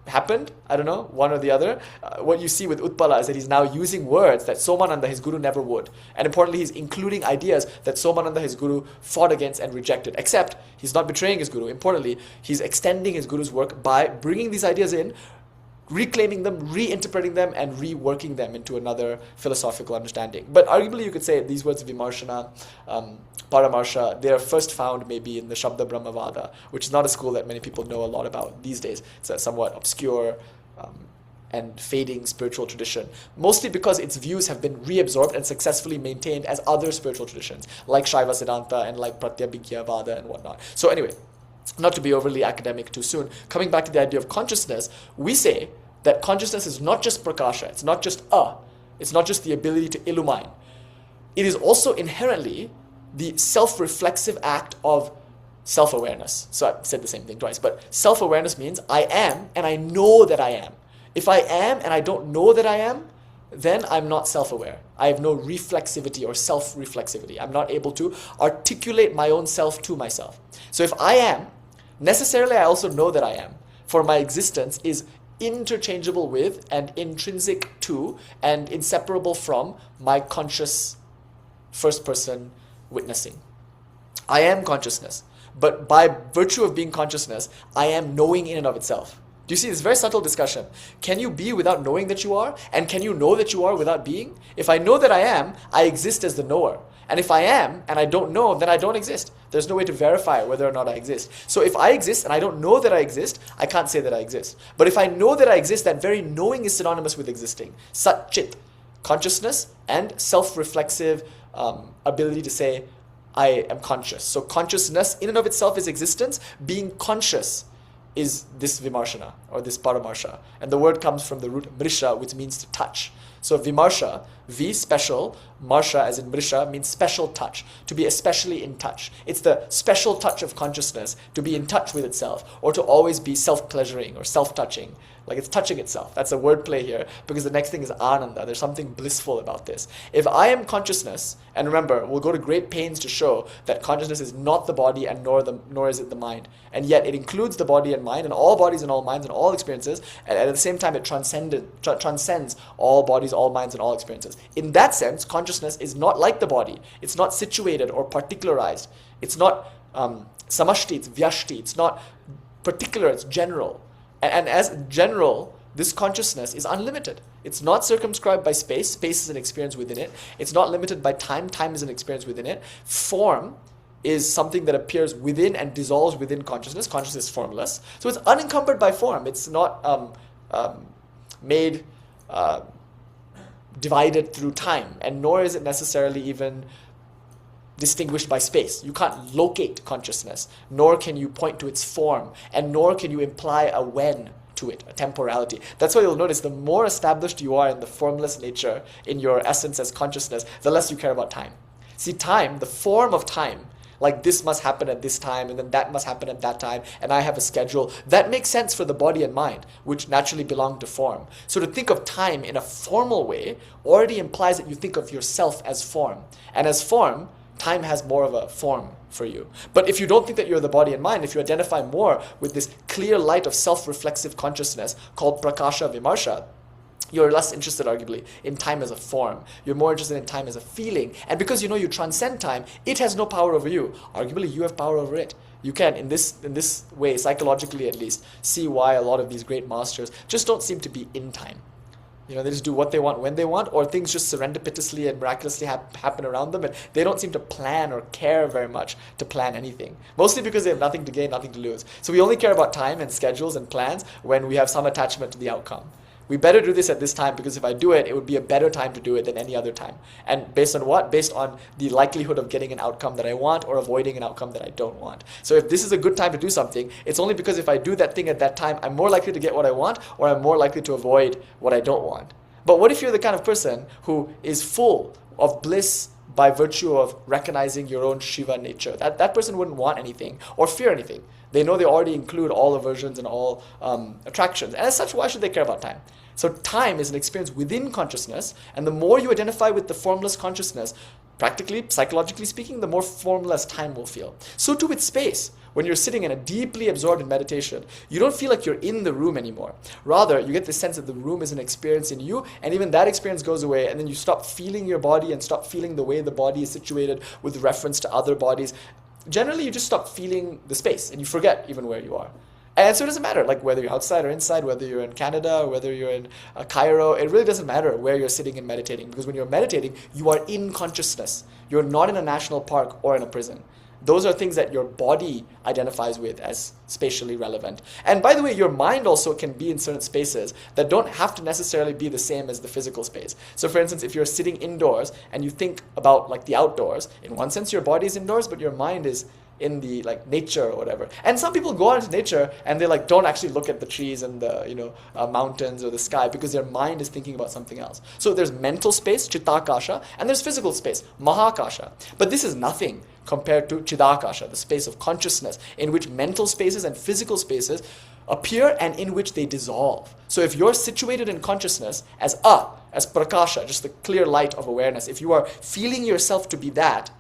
happened. I don't know, one or the other. What you see with Utpala is that he's now using words that Somānanda, his guru, never would. And importantly, he's including ideas that Somānanda, his guru, fought against and rejected. Except, he's not betraying his guru. Importantly, he's extending his guru's work by bringing these ideas in reclaiming them, reinterpreting them, and reworking them into another philosophical understanding. But arguably you could say these words Vimarshana, Paramarsha, they are first found maybe in the Shabda Brahmavada, which is not a school that many people know a lot about these days. It's a somewhat obscure and fading spiritual tradition, mostly because its views have been reabsorbed and successfully maintained as other spiritual traditions, like Shaiva Siddhanta and like Pratyabhijñā-vada and whatnot. So anyway, not to be overly academic too soon, coming back to the idea of consciousness, we say that consciousness is not just prakasha, it's not just it's not just the ability to illumine. It is also inherently the self-reflexive act of self-awareness. So I've said the same thing twice, but self-awareness means I am and I know that I am. If I am and I don't know that I am, then I'm not self-aware. I have no reflexivity or self-reflexivity. I'm not able to articulate my own self to myself. So if I am, necessarily I also know that I am, for my existence is interchangeable with and intrinsic to and inseparable from my conscious first-person witnessing. I am consciousness, but by virtue of being consciousness, I am knowing in and of itself. Do you see this very subtle discussion? Can you be without knowing that you are? And can you know that you are without being? If I know that I am, I exist as the knower. And if I am and I don't know, then I don't exist. There's no way to verify whether or not I exist. So if I exist and I don't know that I exist, I can't say that I exist. But if I know that I exist, that very knowing is synonymous with existing. Sat Chit, consciousness and self-reflexive ability to say, I am conscious. So consciousness in and of itself is existence. Being conscious is this Vimarshana or this Paramarsha. And the word comes from the root Mrisha, which means to touch. So Vimarsha, V special, Marsha as in Mrisha means special touch, to be especially in touch. It's the special touch of consciousness, to be in touch with itself, or to always be self-pleasuring or self-touching. Like it's touching itself. That's a wordplay here, because the next thing is ananda. There's something blissful about this. If I am consciousness, and remember, we'll go to great pains to show that consciousness is not the body and nor is it the mind. And yet it includes the body and mind and all bodies and all minds and all experiences, and at the same time it transcends all bodies, all minds, and all experiences. In that sense, consciousness is not like the body. It's not situated or particularized. It's not samashti, it's vyashti. It's not particular, it's general. And as general, this consciousness is unlimited. It's not circumscribed by space. Space is an experience within it. It's not limited by time. Time is an experience within it. Form is something that appears within and dissolves within consciousness. Consciousness is formless. So it's unencumbered by form. It's not divided through time, and nor is it necessarily even distinguished by space. You can't locate consciousness, nor can you point to its form, and nor can you imply a when to it, a temporality. That's why you'll notice the more established you are in the formless nature, in your essence as consciousness, the less you care about time. See, time, the form of time, like this must happen at this time, and then that must happen at that time, and I have a schedule, that makes sense for the body and mind, which naturally belong to form. So to think of time in a formal way already implies that you think of yourself as form. And as form, time has more of a form for you. But if you don't think that you're the body and mind, if you identify more with this clear light of self-reflexive consciousness called prakasha vimarsha, you're less interested, arguably, in time as a form. You're more interested in time as a feeling. And because you know you transcend time, it has no power over you. Arguably, you have power over it. You can, in this way, psychologically at least, see why a lot of these great masters just don't seem to be in time. You know, they just do what they want when they want, or things just serendipitously and miraculously happen around them, and they don't seem to plan or care very much to plan anything. Mostly because they have nothing to gain, nothing to lose. So we only care about time and schedules and plans when we have some attachment to the outcome. We better do this at this time, because if I do it, it would be a better time to do it than any other time. And based on what? Based on the likelihood of getting an outcome that I want or avoiding an outcome that I don't want. So if this is a good time to do something, it's only because if I do that thing at that time, I'm more likely to get what I want, or I'm more likely to avoid what I don't want. But what if you're the kind of person who is full of bliss by virtue of recognizing your own Shiva nature? That person wouldn't want anything or fear anything. They know they already include all aversions and all attractions. And as such, why should they care about time? So time is an experience within consciousness, and the more you identify with the formless consciousness, practically, psychologically speaking, the more formless time will feel. So too with space. When you're sitting and deeply absorbed in meditation, you don't feel like you're in the room anymore. Rather, you get the sense that the room is an experience in you, and even that experience goes away, and then you stop feeling your body and stop feeling the way the body is situated with reference to other bodies. Generally, you just stop feeling the space, and you forget even where you are. And so it doesn't matter, like whether you're outside or inside, whether you're in Canada or whether you're in Cairo, it really doesn't matter where you're sitting and meditating, because when you're meditating, you are in consciousness. You're not in a national park or in a prison. Those are things that your body identifies with as spatially relevant. And by the way, your mind also can be in certain spaces that don't have to necessarily be the same as the physical space. So for instance, if you're sitting indoors and you think about like the outdoors, in one sense your body is indoors, but your mind is in the like nature or whatever. And some people go out into nature and they like don't actually look at the trees and the mountains or the sky, because their mind is thinking about something else. So there's mental space, chittakasha, and there's physical space, mahakasha. But this is nothing compared to chidakasha, the space of consciousness, in which mental spaces and physical spaces appear and in which they dissolve. So if you're situated in consciousness as prakasha, just the clear light of awareness, if you are feeling yourself to be that,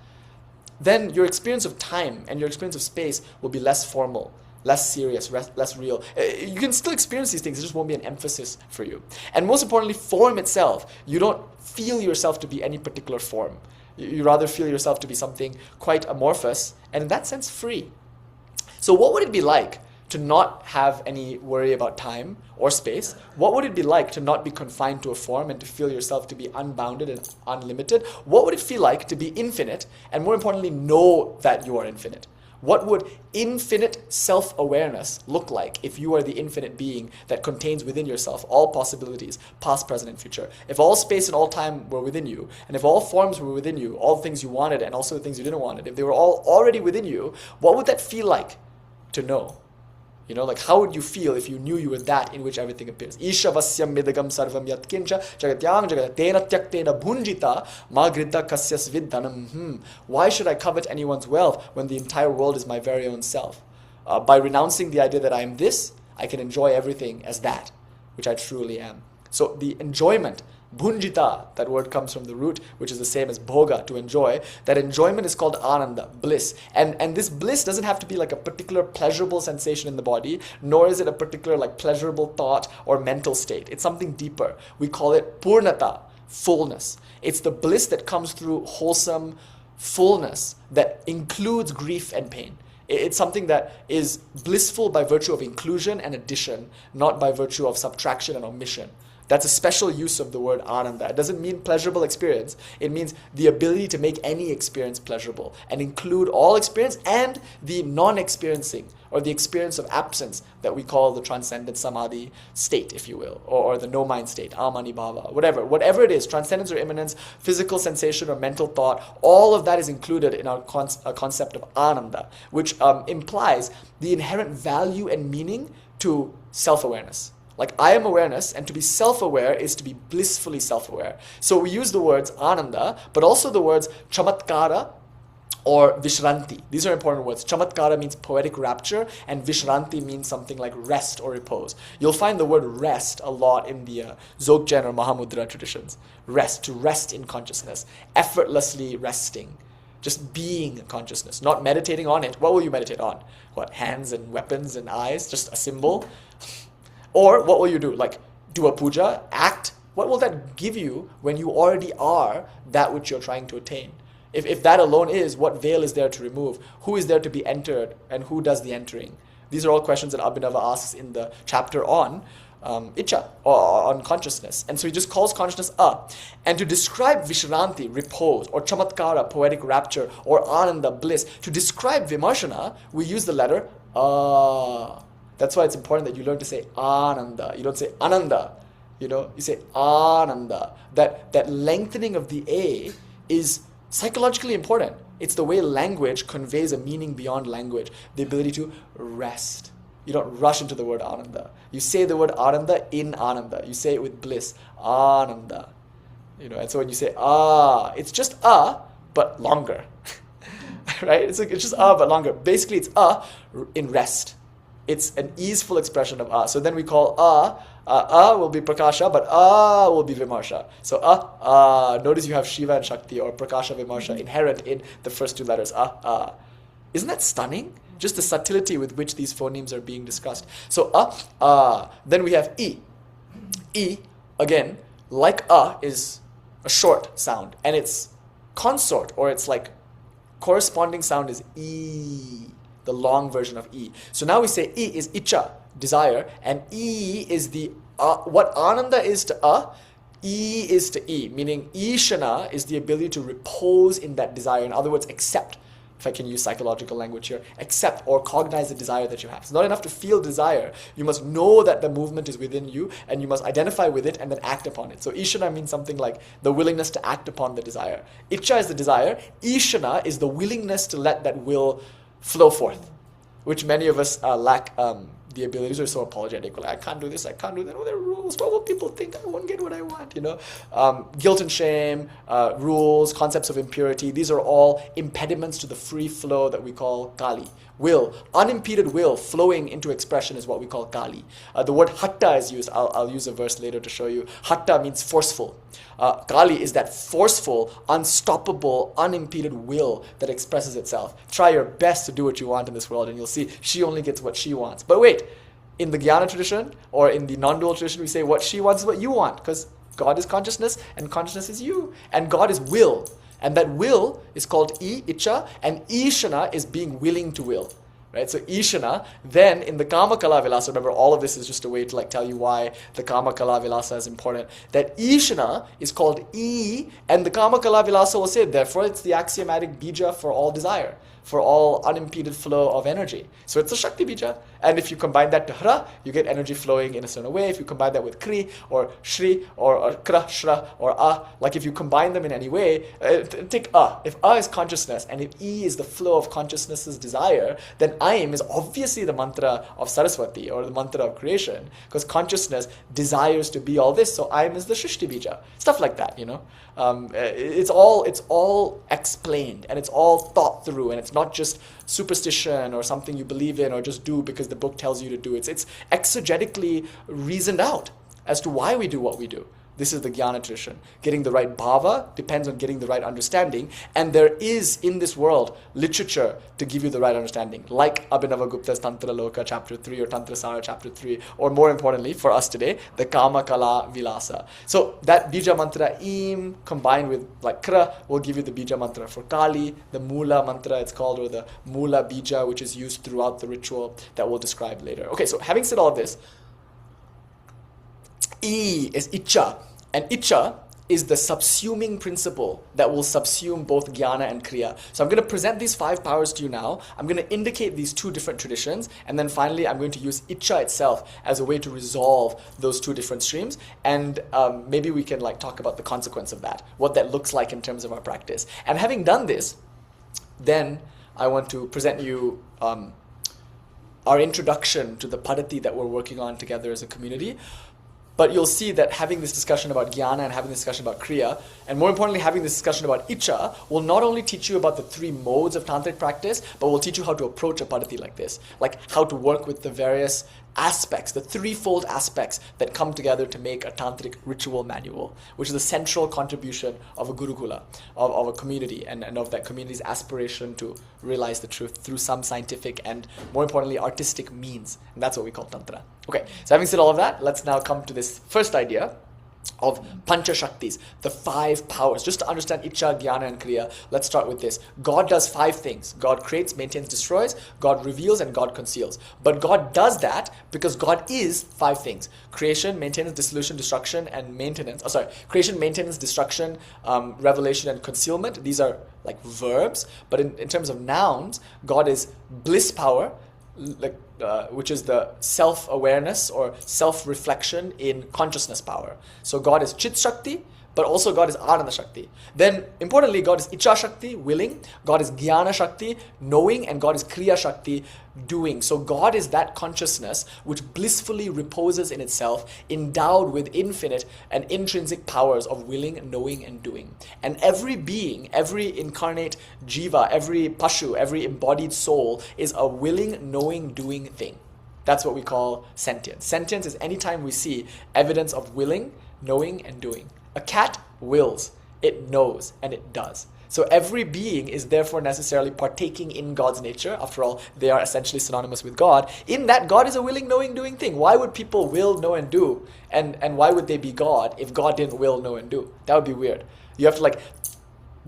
then your experience of time and your experience of space will be less formal, less serious, less real. You can still experience these things, it just won't be an emphasis for you. And most importantly, form itself, you don't feel yourself to be any particular form. You rather feel yourself to be something quite amorphous, and in that sense, free. So what would it be like to not have any worry about time or space? What would it be like to not be confined to a form and to feel yourself to be unbounded and unlimited? What would it feel like to be infinite, and more importantly, know that you are infinite? What would infinite self-awareness look like if you are the infinite being that contains within yourself all possibilities, past, present, and future? If all space and all time were within you, and if all forms were within you, all the things you wanted and also the things you didn't want, if they were all already within you, what would that feel like to know? You know, like how would you feel if you knew you were that in which everything appears? Ishavasyam midagam sarvam yatkincha jagatyam jagatena tyaktena bhunjita ma gridda kasyas viddanam. Why should I covet anyone's wealth when the entire world is my very own self? By renouncing the idea that I am this, I can enjoy everything as that, which I truly am. So the enjoyment, bhunjita, that word comes from the root, which is the same as bhoga, to enjoy. That enjoyment is called ananda, bliss. And this bliss doesn't have to be like a particular pleasurable sensation in the body, nor is it a particular like pleasurable thought or mental state. It's something deeper. We call it purnata, fullness. It's the bliss that comes through wholesome fullness that includes grief and pain. It's something that is blissful by virtue of inclusion and addition, not by virtue of subtraction and omission. That's a special use of the word ananda. It doesn't mean pleasurable experience. It means the ability to make any experience pleasurable and include all experience and the non-experiencing, or the experience of absence that we call the transcendent samadhi state, if you will, or the no-mind state, amani bhava, whatever it is, transcendence or immanence, physical sensation or mental thought, all of that is included in our concept of ananda, which implies the inherent value and meaning to self-awareness. Like I am awareness, and to be self-aware is to be blissfully self-aware. So we use the words ananda, but also the words chamatkara or vishranti. These are important words. Chamatkara means poetic rapture, and vishranti means something like rest or repose. You'll find the word rest a lot in the Dzogchen or Mahamudra traditions. Rest, to rest in consciousness, effortlessly resting. Just being in consciousness, not meditating on it. What will you meditate on? What, hands and weapons and eyes? Just a symbol? Or what will you do? Like do a pūjā, act? What will that give you when you already are that which you're trying to attain? If that alone is, what veil is there to remove? Who is there to be entered, and who does the entering? These are all questions that Abhinava asks in the chapter on Icha, or on consciousness. And so he just calls consciousness a. And to describe Vishranti, repose, or Chamatkara, poetic rapture, or Ananda, bliss, to describe Vimarshana, we use the letter a. That's why it's important that you learn to say Ananda. You don't say Ananda. You say Ananda. That lengthening of the A is psychologically important. It's the way language conveys a meaning beyond language. The ability to rest. You don't rush into the word Ananda. You say the word Ananda in Ananda. You say it with bliss. Ananda. And so when you say it's just but longer. Right? It's just but longer. Basically, it's in rest. It's an easeful expression of So then we call will be prakasha, but will be vimarsha. So notice you have Shiva and Shakti, or prakasha vimarsha, inherent in the first two letters. Isn't that stunning? Just the subtlety with which these phonemes are being discussed. So then we have I. I, again, like is a short sound, and its consort, or its like corresponding sound is E. the long version of E. So now we say I is Icha, desire, and E is the, what Ananda is to E is to E, meaning Ishana is the ability to repose in that desire. In other words, accept, if I can use psychological language here, accept or cognize the desire that you have. It's not enough to feel desire. You must know that the movement is within you, and you must identify with it and then act upon it. So Ishana means something like the willingness to act upon the desire. Icha is the desire. Ishana is the willingness to let that will flow forth, which many of us lack the abilities. Are so apologetic. Like, I can't do this, I can't do that. Oh, there are rules. What will people think? I won't get what I want, Guilt and shame, rules, concepts of impurity, these are all impediments to the free flow that we call Kali. Will, unimpeded will flowing into expression is what we call Kali. The word hatta is used. I'll use a verse later to show you. Hatta means forceful. Kali is that forceful, unstoppable, unimpeded will that expresses itself. Try your best to do what you want in this world, and you'll see she only gets what she wants. But wait, in the Jnana tradition, or in the non-dual tradition, we say what she wants is what you want, because God is consciousness, and consciousness is you. And God is will. And that will is called Icha, and Ishana is being willing to will. Right? So Ishana, then in the Kama Kala Vilasa, remember all of this is just a way to tell you why the Kama Kala Vilasa is important. That Ishana is called E, and the Kama Kala Vilasa will say, therefore it's the axiomatic bija for all desire, for all unimpeded flow of energy. So it's a Shakti bija. And if you combine that to Hra, you get energy flowing in a certain way. If you combine that with Kri, or Shri, or Kra, Shra, or like if you combine them in any way, take If is consciousness, and if E is the flow of consciousness's desire, then Aim is obviously the mantra of Saraswati, or the mantra of creation, because consciousness desires to be all this, so Aim is the Shrishti bija. Stuff like that, It's all explained, and it's all thought through, and it's not just superstition or something you believe in or just do because the book tells you to do. It's exegetically reasoned out as to why we do what we do. This is the Jnana tradition. Getting the right bhava depends on getting the right understanding, and there is in this world literature to give you the right understanding, like Abhinava Gupta's Tantra Loka chapter 3 or Tantra Sara chapter 3, or more importantly for us today, the Kama Kala Vilasa. So that bija mantra Im combined with Kra will give you the bija mantra for Kali, the Mula mantra it's called, or the Mula bija, which is used throughout the ritual that we'll describe later. Okay, so having said all of this, I is Icha. And Icha is the subsuming principle that will subsume both Jnana and Kriya. So I'm going to present these 5 powers to you now. I'm going to indicate these 2 different traditions. And then finally, I'm going to use Icha itself as a way to resolve those 2 different streams. And maybe we can talk about the consequence of that, what that looks like in terms of our practice. And having done this, then I want to present you our introduction to the Padati that we're working on together as a community. But you'll see that having this discussion about Jnana and having this discussion about Kriya, and more importantly having this discussion about Icha, will not only teach you about the 3 modes of tantric practice, but will teach you how to approach a Padati like this, like how to work with the various aspects, the 3-fold aspects that come together to make a tantric ritual manual, which is the central contribution of a gurukula, of a community, and of that community's aspiration to realize the truth through some scientific and, more importantly, artistic means. And that's what we call Tantra. Okay, so having said all of that, let's now come to this first idea of Pancha Shaktis, the 5 powers. Just to understand Icha, Jnana, and Kriya, let's start with this. God does 5 things. God creates, maintains, destroys, God reveals, and God conceals. But God does that because God is 5 things. Creation, maintenance, dissolution, destruction, and maintenance. Creation, maintenance, destruction, revelation, and concealment. These are like verbs. But in terms of nouns, God is bliss power, which is the self-awareness or self-reflection in consciousness power. So God is Chit Shakti, but also God is Ananda Shakti. Then, importantly, God is Icha Shakti, willing. God is Jnana Shakti, knowing. And God is Kriya Shakti, doing. So God is that consciousness which blissfully reposes in itself, endowed with infinite and intrinsic powers of willing, knowing, and doing. And every being, every incarnate jiva, every pashu, every embodied soul is a willing, knowing, doing thing. That's what we call sentience. Sentience is any time we see evidence of willing, knowing, and doing. A cat wills, it knows, and it does. So every being is therefore necessarily partaking in God's nature. After all, they are essentially synonymous with God, in that God is a willing, knowing, doing thing. Why would people will, know, and do? And why would they be God if God didn't will, know, and do? That would be weird. You have to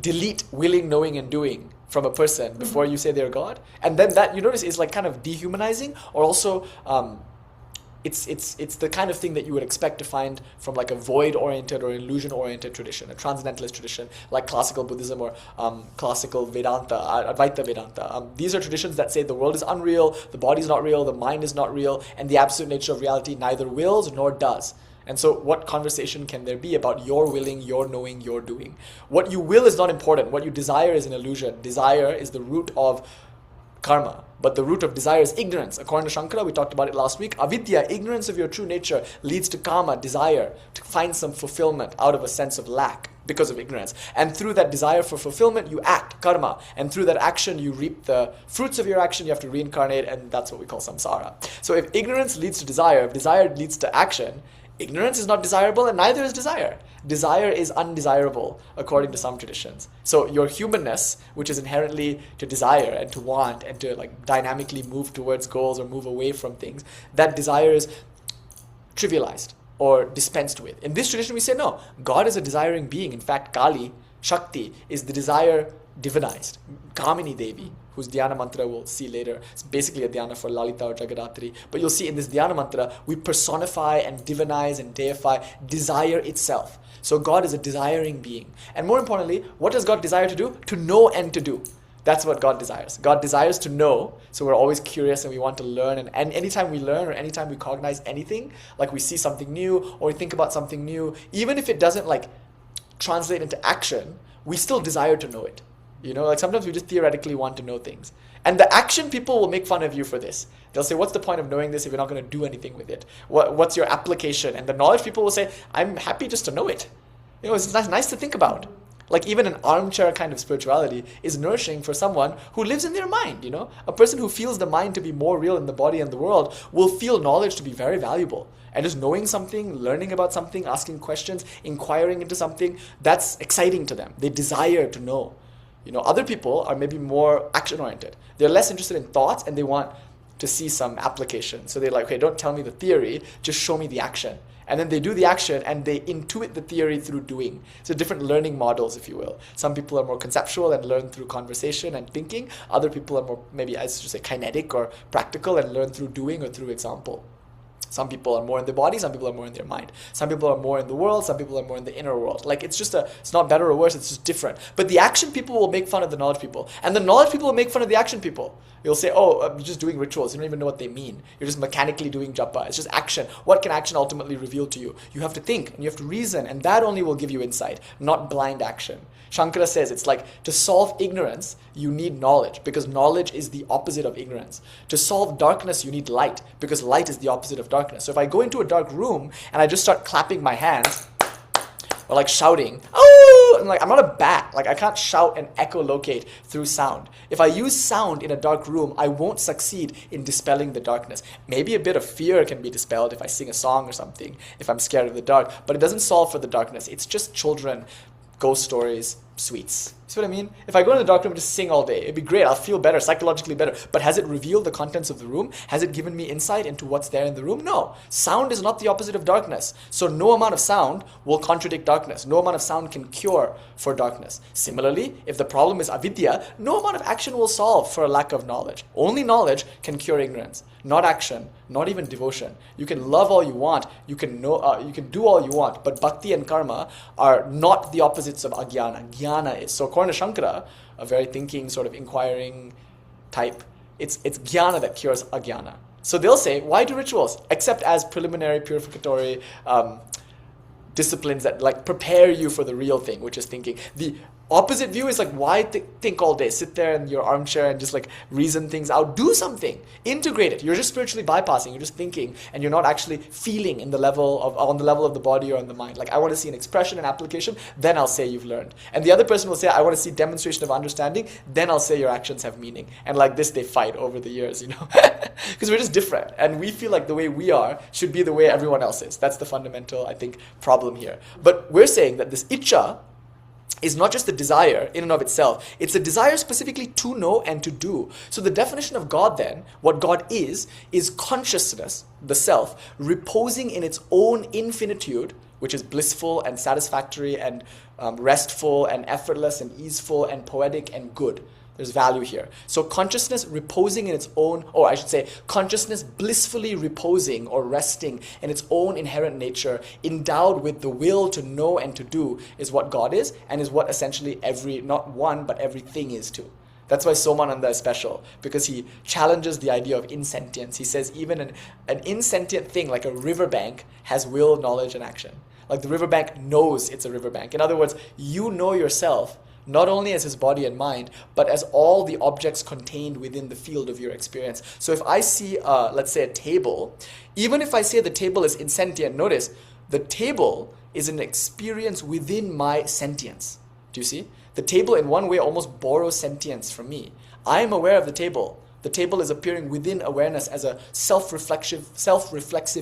delete willing, knowing, and doing from a person before you say they're God. And then that, you notice, is like kind of dehumanizing, or also it's the kind of thing that you would expect to find from like a void-oriented or illusion-oriented tradition, a transcendentalist tradition like classical Buddhism or classical Vedanta, Advaita Vedanta. These are traditions that say the world is unreal, the body is not real, the mind is not real, and the absolute nature of reality neither wills nor does. And so what conversation can there be about your willing, your knowing, your doing? What you will is not important. What you desire is an illusion. Desire is the root of karma. But the root of desire is ignorance. According to Shankara, we talked about it last week, avidya, ignorance of your true nature, leads to kama, desire, to find some fulfillment out of a sense of lack because of ignorance. And through that desire for fulfillment, you act, karma. And through that action, you reap the fruits of your action. You have to reincarnate, and that's what we call samsara. So if ignorance leads to desire, if desire leads to action, ignorance is not desirable, and neither is desire. Desire is undesirable, according to some traditions. So your humanness, which is inherently to desire and to want and to like dynamically move towards goals or move away from things, that desire is trivialized or dispensed with. In this tradition, we say, no, God is a desiring being. In fact, Kali, Shakti, is the desire divinized. Kamini Devi, whose dhyana mantra we'll see later. It's basically a dhyana for Lalita or Jagadatri. But you'll see in this dhyana mantra, we personify and divinize and deify desire itself. So God is a desiring being. And more importantly, what does God desire to do? To know and to do. That's what God desires. God desires to know, so we're always curious and we want to learn. And anytime we learn or anytime we cognize anything, like we see something new or we think about something new, even if it doesn't like translate into action, we still desire to know it. You know, like sometimes we just theoretically want to know things. And the action people will make fun of you for this. They'll say, what's the point of knowing this if you're not going to do anything with it? What's your application? And the knowledge people will say, I'm happy just to know it. You know, it's nice to think about. Like even an armchair kind of spirituality is nourishing for someone who lives in their mind, you know? A person who feels the mind to be more real than the body and the world will feel knowledge to be very valuable. And just knowing something, learning about something, asking questions, inquiring into something, that's exciting to them. They desire to know. You know, other people are maybe more action-oriented. They're less interested in thoughts and they want to see some application. So they're like, okay, don't tell me the theory, just show me the action. And then they do the action and they intuit the theory through doing. So different learning models, if you will. Some people are more conceptual and learn through conversation and thinking. Other people are more, maybe I should say, kinetic or practical and learn through doing or through example. Some people are more in the body, some people are more in their mind. Some people are more in the world, some people are more in the inner world. Like it's not better or worse, it's just different. But the action people will make fun of the knowledge people. And the knowledge people will make fun of the action people. You'll say, oh, you're just doing rituals. You don't even know what they mean. You're just mechanically doing japa. It's just action. What can action ultimately reveal to you? You have to think and you have to reason, and that only will give you insight, not blind action. Shankara says it's like to solve ignorance, you need knowledge because knowledge is the opposite of ignorance. To solve darkness, you need light because light is the opposite of darkness. So if I go into a dark room and I just start clapping my hands or like shouting, oh, and like I'm not a bat. Like I can't shout and echolocate through sound. If I use sound in a dark room, I won't succeed in dispelling the darkness. Maybe a bit of fear can be dispelled if I sing a song or something, if I'm scared of the dark, but it doesn't solve for the darkness. It's just children, ghost stories, sweets. See what I mean? If I go in the dark room and just sing all day, it'd be great. I'll feel better, psychologically better. But has it revealed the contents of the room? Has it given me insight into what's there in the room? No. Sound is not the opposite of darkness. So no amount of sound will contradict darkness. No amount of sound can cure for darkness. Similarly, if the problem is avidya, no amount of action will solve for a lack of knowledge. Only knowledge can cure ignorance. Not action, not even devotion. You can love all you want, you can do all you want, but bhakti and karma are not the opposites of ajnana. Jnana is. So according to Shankara, a very thinking, sort of inquiring type, it's jnana that cures ajnana. So they'll say, why do rituals? Except as preliminary purificatory disciplines that like prepare you for the real thing, which is thinking. The opposite view is like, why think all day? Sit there in your armchair and just like reason things out. Do something. Integrate it. You're just spiritually bypassing. You're just thinking and you're not actually feeling on the level of the body or on the mind. Like I want to see an expression and application, then I'll say you've learned. And the other person will say, I want to see demonstration of understanding, then I'll say your actions have meaning. And like this, they fight over the years, you know, because we're just different. And we feel like the way we are should be the way everyone else is. That's the fundamental, I think, problem here. But we're saying that this icha is not just the desire in and of itself. It's a desire specifically to know and to do. So the definition of God then, what God is consciousness, the self, reposing in its own infinitude, which is blissful and satisfactory and restful and effortless and easeful and poetic and good. There's value here. So consciousness reposing in its own, or I should say, consciousness blissfully reposing or resting in its own inherent nature, endowed with the will to know and to do, is what God is, and is what essentially every, not one, but everything is too. That's why Somānanda is special, because he challenges the idea of insentience. He says even an insentient thing like a riverbank has will, knowledge, and action. Like the riverbank knows it's a riverbank. In other words, you know yourself not only as his body and mind, but as all the objects contained within the field of your experience. So if I see, let's say, a table, even if I say the table is insentient, notice the table is an experience within my sentience. Do you see? The table in one way almost borrows sentience from me. I am aware of the table. The table is appearing within awareness as a self-reflexive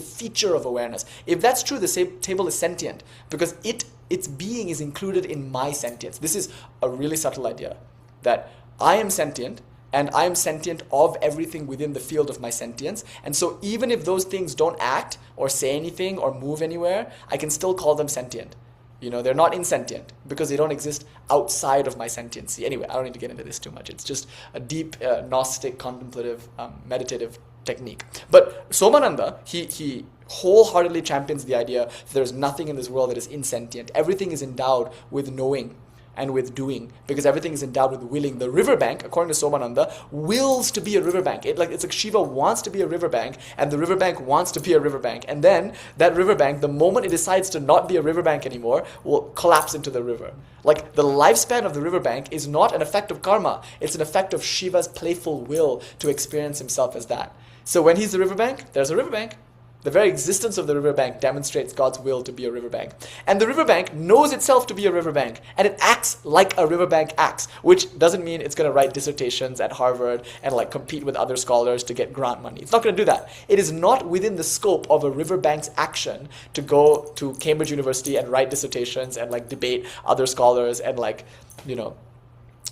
feature of awareness. If that's true, the table is sentient because its being is included in my sentience. This is a really subtle idea, that I am sentient and I am sentient of everything within the field of my sentience. And so even if those things don't act or say anything or move anywhere, I can still call them sentient. You know, they're not insentient because they don't exist outside of my sentiency. Anyway, I don't need to get into this too much. It's just a deep Gnostic, contemplative, meditative technique. But Somānanda, he wholeheartedly champions the idea that there's nothing in this world that is insentient. Everything is endowed with knowing and with doing, because everything is endowed with willing. The riverbank, according to Somānanda, wills to be a riverbank. It's like Shiva wants to be a riverbank, and the riverbank wants to be a riverbank. And then that riverbank, the moment it decides to not be a riverbank anymore, will collapse into the river. Like the lifespan of the riverbank is not an effect of karma. It's an effect of Shiva's playful will to experience himself as that. So when he's the riverbank, there's a riverbank. The very existence of the riverbank demonstrates God's will to be a riverbank. And the riverbank knows itself to be a riverbank, and it acts like a riverbank acts, which doesn't mean it's going to write dissertations at Harvard and like compete with other scholars to get grant money. It's not going to do that. It is not within the scope of a riverbank's action to go to Cambridge University and write dissertations and like debate other scholars and like, you know,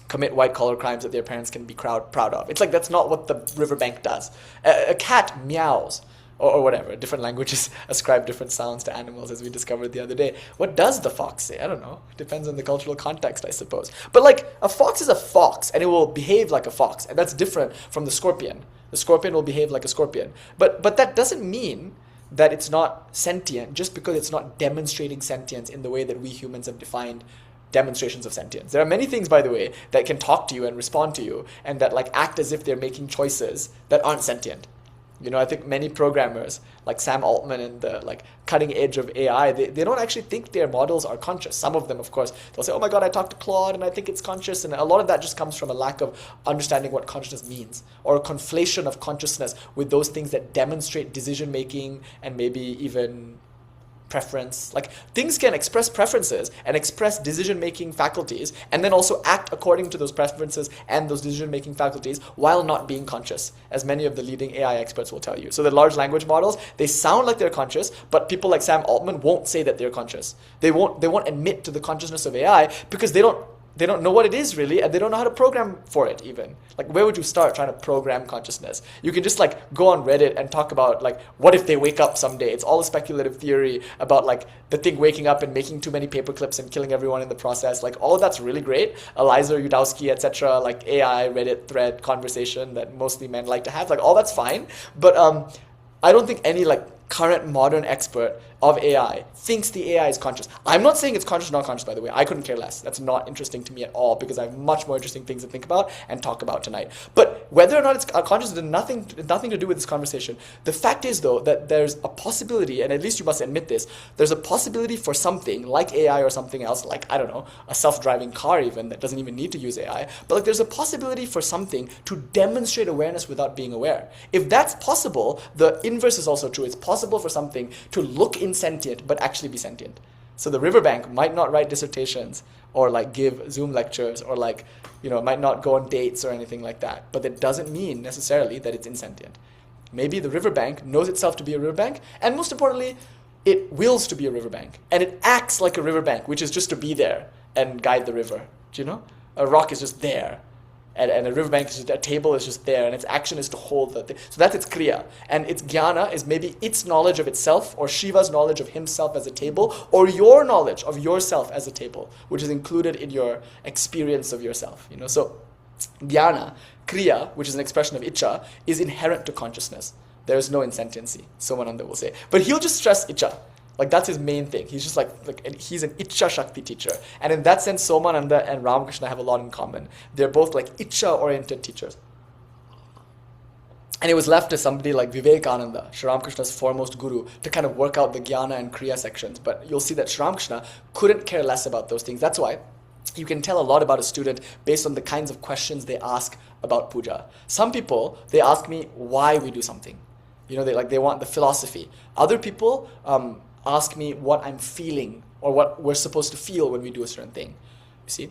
commit white-collar crimes that their parents can be proud of. It's like that's not what the riverbank does. A cat meows. Or whatever. Different languages ascribe different sounds to animals, as we discovered the other day. What does the fox say? I don't know. Depends on the cultural context, I suppose. But like, a fox is a fox, and it will behave like a fox. And that's different from the scorpion. The scorpion will behave like a scorpion. But that doesn't mean that it's not sentient, just because it's not demonstrating sentience in the way that we humans have defined demonstrations of sentience. There are many things, by the way, that can talk to you and respond to you, and that like act as if they're making choices that aren't sentient. You know, I think many programmers, like Sam Altman and the like cutting edge of AI, they don't actually think their models are conscious. Some of them, of course, they'll say, oh my God, I talked to Claude and I think it's conscious. And a lot of that just comes from a lack of understanding what consciousness means, or a conflation of consciousness with those things that demonstrate decision-making and maybe even preference. Like things can express preferences and express decision-making faculties and then also act according to those preferences and those decision-making faculties while not being conscious, as many of the leading AI experts will tell you. So the large language models, they sound like they're conscious, but people like Sam Altman won't say that they're conscious. They won't admit to the consciousness of AI because they don't know what it is really, and they don't know how to program for it even. Like, where would you start trying to program consciousness? You can just like go on Reddit and talk about like, what if they wake up someday? It's all a speculative theory about like the thing waking up and making too many paper clips and killing everyone in the process. Like all of that's really great. Eliza Yudowsky, etc., like AI, Reddit thread conversation that mostly men like to have. Like all that's fine, but I don't think any like current modern expert of AI thinks the AI is conscious. I'm not saying it's conscious or not conscious, by the way. I couldn't care less. That's not interesting to me at all because I have much more interesting things to think about and talk about tonight. But whether or not it's conscious has nothing to do with this conversation. The fact is, though, that there's a possibility, and at least you must admit this, there's a possibility for something like AI or something else, like, I don't know, a self-driving car even that doesn't even need to use AI, but like there's a possibility for something to demonstrate awareness without being aware. If that's possible, the inverse is also true. It's possible for something to look insentient but actually be sentient. So the riverbank might not write dissertations or like give Zoom lectures or like, you know, might not go on dates or anything like that, but that doesn't mean necessarily that it's insentient. Maybe the riverbank knows itself to be a riverbank, and most importantly, it wills to be a riverbank, and it acts like a riverbank, which is just to be there and guide the river. Do you know? A rock is just there. And a riverbank is just, a table is just there, and its action is to hold the thing. So that's its kriya. And its jnana is maybe its knowledge of itself, or Shiva's knowledge of himself as a table, or your knowledge of yourself as a table, which is included in your experience of yourself. You know, so Jnāna, kriya, which is an expression of Icha, is inherent to consciousness. There is no insentiency, Somānanda will say. But he'll just stress Icha. Like that's his main thing. He's just like he's an Icha Shakti teacher. And in that sense, Somānanda and Ramakrishna have a lot in common. They're both like Icha-oriented teachers. And it was left to somebody like Vivekananda, Sri Ramakrishna's foremost guru, to kind of work out the Jnāna and Kriya sections. But you'll see that Sri Ramakrishna couldn't care less about those things. That's why you can tell a lot about a student based on the kinds of questions they ask about puja. Some people, they ask me why we do something. They want the philosophy. Other people ask me what I'm feeling or what we're supposed to feel when we do a certain thing. You see?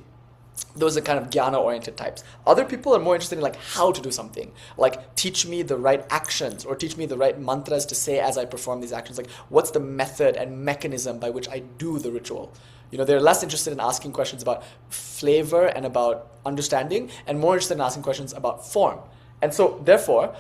Those are kind of jnana-oriented types. Other people are more interested in like how to do something. Like teach me the right actions or teach me the right mantras to say as I perform these actions. Like what's the method and mechanism by which I do the ritual? They're less interested in asking questions about flavor and about understanding and more interested in asking questions about form. And so therefore,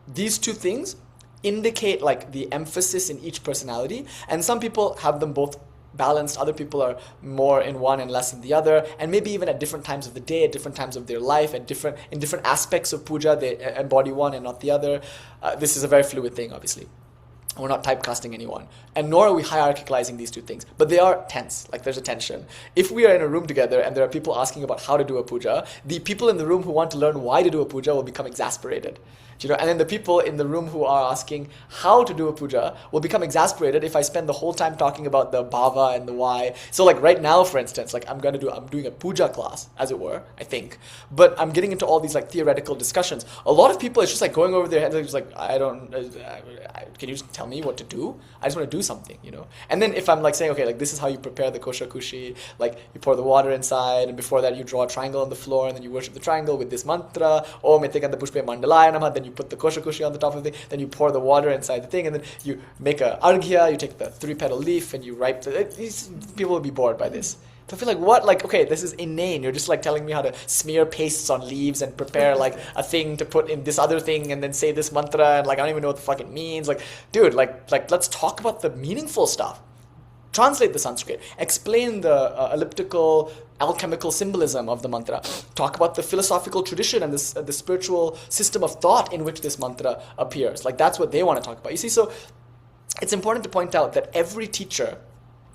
these two things indicate like the emphasis in each personality. And some people have them both balanced, other people are more in one and less in the other, and maybe even at different times of the day, at different times of their life, in different aspects of puja, they embody one and not the other. This is a very fluid thing, obviously. We're not typecasting anyone. And nor are we hierarchicalizing these two things. But they are tense, like there's a tension. If we are in a room together and there are people asking about how to do a puja, the people in the room who want to learn why to do a puja will become exasperated. And then the people in the room who are asking how to do a puja will become exasperated if I spend the whole time talking about the bhava and the why. So like right now, for instance, like I'm doing a puja class, as it were, I think. But I'm getting into all these like theoretical discussions. A lot of people, it's just like going over their heads, like just like, can you just tell me what to do? I just want to do something, And then if I'm like saying, okay, like this is how you prepare the kosha kushi, like you pour the water inside, and before that you draw a triangle on the floor, and then you worship the triangle with this mantra, Om Etekanta Pushpe Mandalaya Namah, then you put the kosha kushi on the top of the thing, then you pour the water inside the thing, and then you make a arghya, you take the 3-petal leaf, and you ripe these people will be bored by this. I feel like, what? Like, okay, this is inane. You're just like telling me how to smear pastes on leaves and prepare like a thing to put in this other thing and then say this mantra and like I don't even know what the fuck it means. Like, dude, like let's talk about the meaningful stuff. Translate the Sanskrit. Explain the elliptical, alchemical symbolism of the mantra. Talk about the philosophical tradition and the spiritual system of thought in which this mantra appears. Like that's what they want to talk about. You see, so it's important to point out that every teacher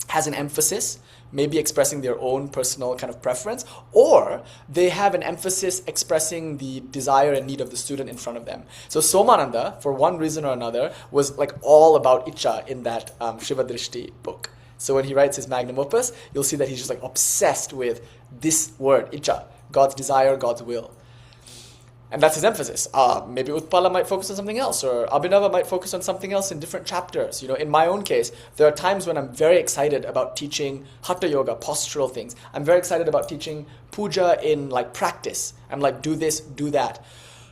has an emphasis, maybe expressing their own personal kind of preference, or they have an emphasis expressing the desire and need of the student in front of them. So Somānanda, for one reason or another, was like all about Icha in that śiva-drshti book. So when he writes his magnum opus, you'll see that he's just like obsessed with this word, Icha, God's desire, God's will. And that's his emphasis. Maybe Utpala might focus on something else, or Abhinava might focus on something else in different chapters. In my own case, there are times when I'm very excited about teaching hatha yoga, postural things. I'm very excited about teaching puja in like practice. I'm like, do this, do that.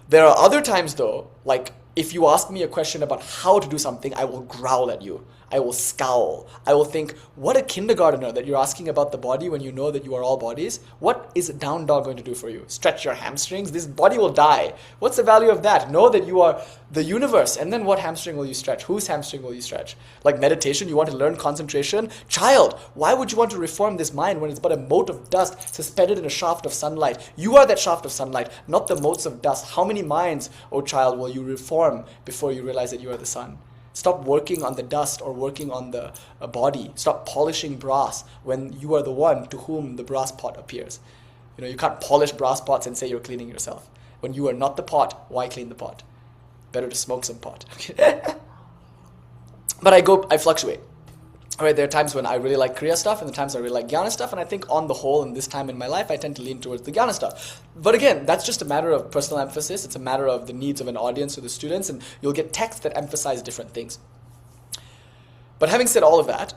There are other times though, like if you ask me a question about how to do something, I will growl at you. I will scowl. I will think, what a kindergartner that you're asking about the body when you know that you are all bodies. What is a down dog going to do for you? Stretch your hamstrings? This body will die. What's the value of that? Know that you are the universe. And then what hamstring will you stretch? Whose hamstring will you stretch? Like meditation, you want to learn concentration? Child, why would you want to reform this mind when it's but a mote of dust suspended in a shaft of sunlight? You are that shaft of sunlight, not the motes of dust. How many minds, oh child, will you reform before you realize that you are the sun? Stop working on the dust or working on the body. Stop polishing brass when you are the one to whom the brass pot appears. You can't polish brass pots and say you're cleaning yourself. When you are not the pot, why clean the pot? Better to smoke some pot. But I fluctuate. All right, there are times when I really like Kriya stuff and the times I really like Jnana stuff, and I think on the whole in this time in my life I tend to lean towards the Jnana stuff. But again, that's just a matter of personal emphasis. It's a matter of the needs of an audience or the students, and you'll get texts that emphasize different things. But having said all of that,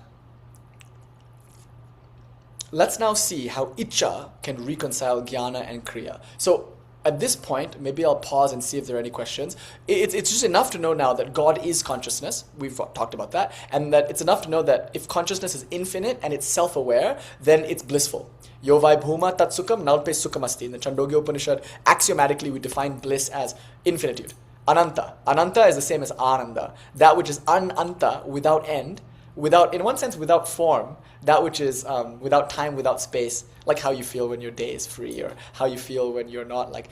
let's now see how Icha can reconcile Jnana and Kriya. So at this point, maybe I'll pause and see if there are any questions. It's just enough to know now that God is consciousness. We've talked about that. And that it's enough to know that if consciousness is infinite and it's self-aware, then it's blissful. Yo vai bhuma tat sukham nalpe sukham asti. In the Chandogya Upanishad, axiomatically we define bliss as infinitude. Ananta. Ananta is the same as ananda. That which is ananta, without end, in one sense, without form, that which is without time, without space, like how you feel when your day is free, or how you feel when you're not like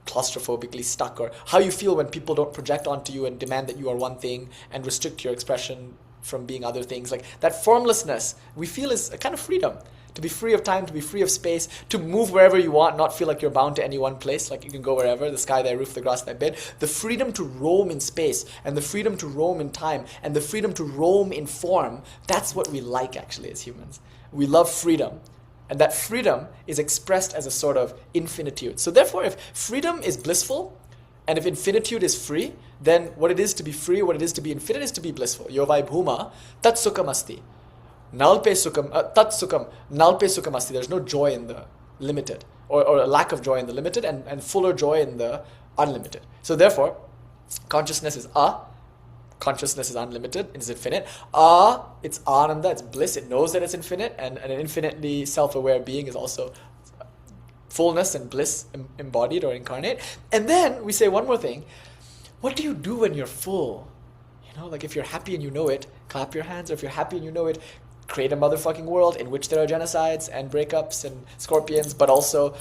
claustrophobically stuck, or how you feel when people don't project onto you and demand that you are one thing and restrict your expression from being other things. Like that formlessness we feel is a kind of freedom. To be free of time, to be free of space, to move wherever you want, not feel like you're bound to any one place, like you can go wherever, the sky, thy roof, the grass, thy bed. The freedom to roam in space, and the freedom to roam in time, and the freedom to roam in form, that's what we like actually as humans. We love freedom. And that freedom is expressed as a sort of infinitude. So therefore, if freedom is blissful, and if infinitude is free, then what it is to be free, what it is to be infinite is to be blissful. Yovai bhuma, tat sukham asti. Nalpe sukham, tat sukham, nalpe sukham asti. There's no joy in the limited, or a lack of joy in the limited, and fuller joy in the unlimited. So therefore, consciousness is consciousness is unlimited, it is infinite. It's ananda, it's bliss, it knows that it's infinite, and an infinitely self-aware being is also fullness and bliss embodied or incarnate. And then we say one more thing. What do you do when you're full? You know, like if you're happy and you know it, clap your hands, or if you're happy and you know it, create a motherfucking world in which there are genocides and breakups and scorpions, but also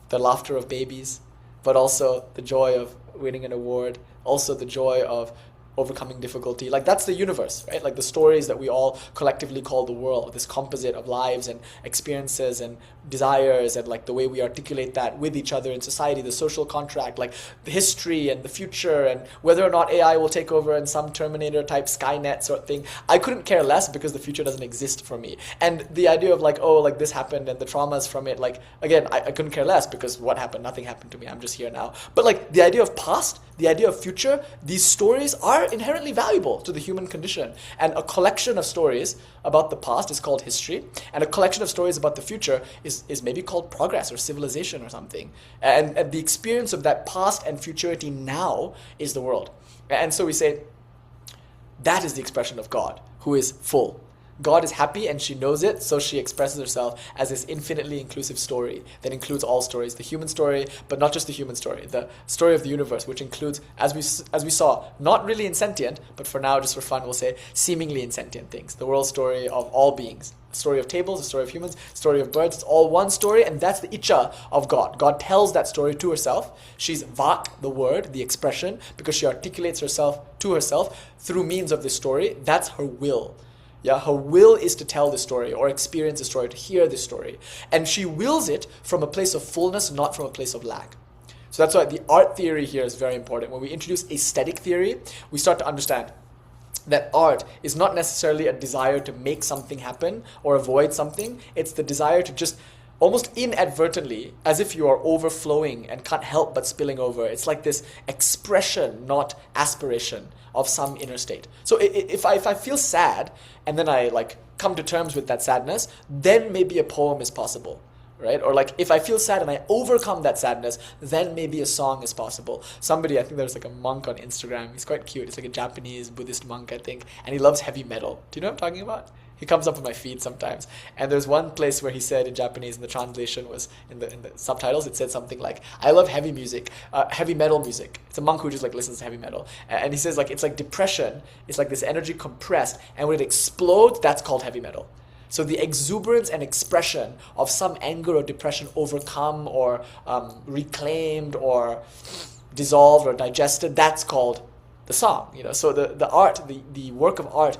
the laughter of babies, but also the joy of winning an award, also the joy of overcoming difficulty. Like that's the universe, right? Like the stories that we all collectively call the world, this composite of lives and experiences and desires, and like the way we articulate that with each other in society, the social contract, like the history and the future, and whether or not AI will take over in some Terminator type Skynet sort of thing. I couldn't care less because the future doesn't exist for me. And the idea of like, oh, like this happened and the traumas from it, like again, I couldn't care less because what happened? Nothing happened to me. I'm just here now. But like the idea of past, the idea of future, these stories are inherently valuable to the human condition. And a collection of stories about the past is called history, and a collection of stories about the future is maybe called progress or civilization or something. And the experience of that past and futurity now is the world. And so we say, that is the expression of God, who is full. God is happy and she knows it, so she expresses herself as this infinitely inclusive story that includes all stories, the human story, but not just the human story, the story of the universe, which includes, as we saw, not really insentient, but for now, just for fun, we'll say seemingly insentient things. The world story of all beings, the story of tables, the story of humans, the story of birds, it's all one story, and that's the icha of God. God tells that story to herself. She's vak, the word, the expression, because she articulates herself to herself through means of this story. That's her will. Yeah, her will is to tell the story or experience the story, to hear the story. And she wills it from a place of fullness, not from a place of lack. So that's why the art theory here is very important. When we introduce aesthetic theory, we start to understand that art is not necessarily a desire to make something happen or avoid something. It's the desire to just almost inadvertently, as if you are overflowing and can't help but spilling over. It's like this expression, not aspiration, of some inner state. So if I feel sad and then I like come to terms with that sadness, then maybe a poem is possible, right? Or like if I feel sad and I overcome that sadness, then maybe a song is possible. Somebody, I think there's like a monk on Instagram, he's quite cute. It's like a Japanese Buddhist monk, I think, and he loves heavy metal. Do you know what I'm talking about? He comes up on my feed sometimes. And there's one place where he said in Japanese, and the translation was, in the subtitles, it said something like, I love heavy music, heavy metal music. It's a monk who just like listens to heavy metal. And he says like, it's like depression. It's like this energy compressed. And when it explodes, that's called heavy metal. So the exuberance and expression of some anger or depression overcome or reclaimed or dissolved or digested, that's called the song. You know, so the art, the work of art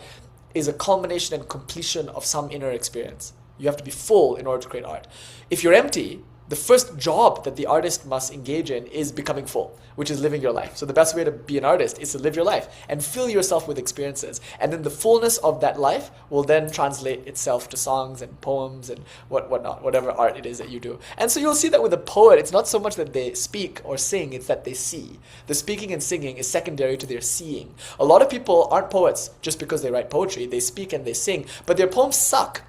is a culmination and completion of some inner experience. You have to be full in order to create art. If you're empty, the first job that the artist must engage in is becoming full, which is living your life. So the best way to be an artist is to live your life and fill yourself with experiences. And then the fullness of that life will then translate itself to songs and poems and whatnot, whatever art it is that you do. And so you'll see that with a poet, it's not so much that they speak or sing, it's that they see. The speaking and singing is secondary to their seeing. A lot of people aren't poets just because they write poetry. They speak and they sing, but their poems suck.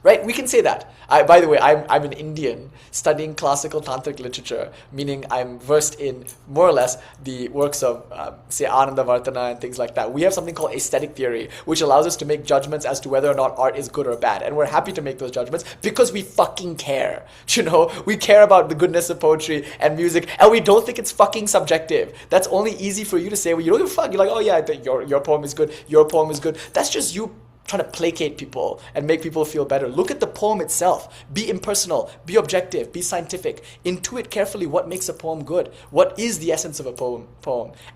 Right? We can say that. By the way, I'm an Indian studying classical tantric literature, meaning I'm versed in more or less the works of, say, Ānanda-Vartana and things like that. We have something called aesthetic theory, which allows us to make judgments as to whether or not art is good or bad. And we're happy to make those judgments because we fucking care. You know, we care about the goodness of poetry and music, and we don't think it's fucking subjective. That's only easy for you to say. Well, you don't give a fuck. You're like, oh yeah, I think your poem is good. Your poem is good. That's just you trying to placate people and make people feel better. Look at the poem itself. Be impersonal. Be objective. Be scientific. Intuit carefully what makes a poem good. What is the essence of a poem?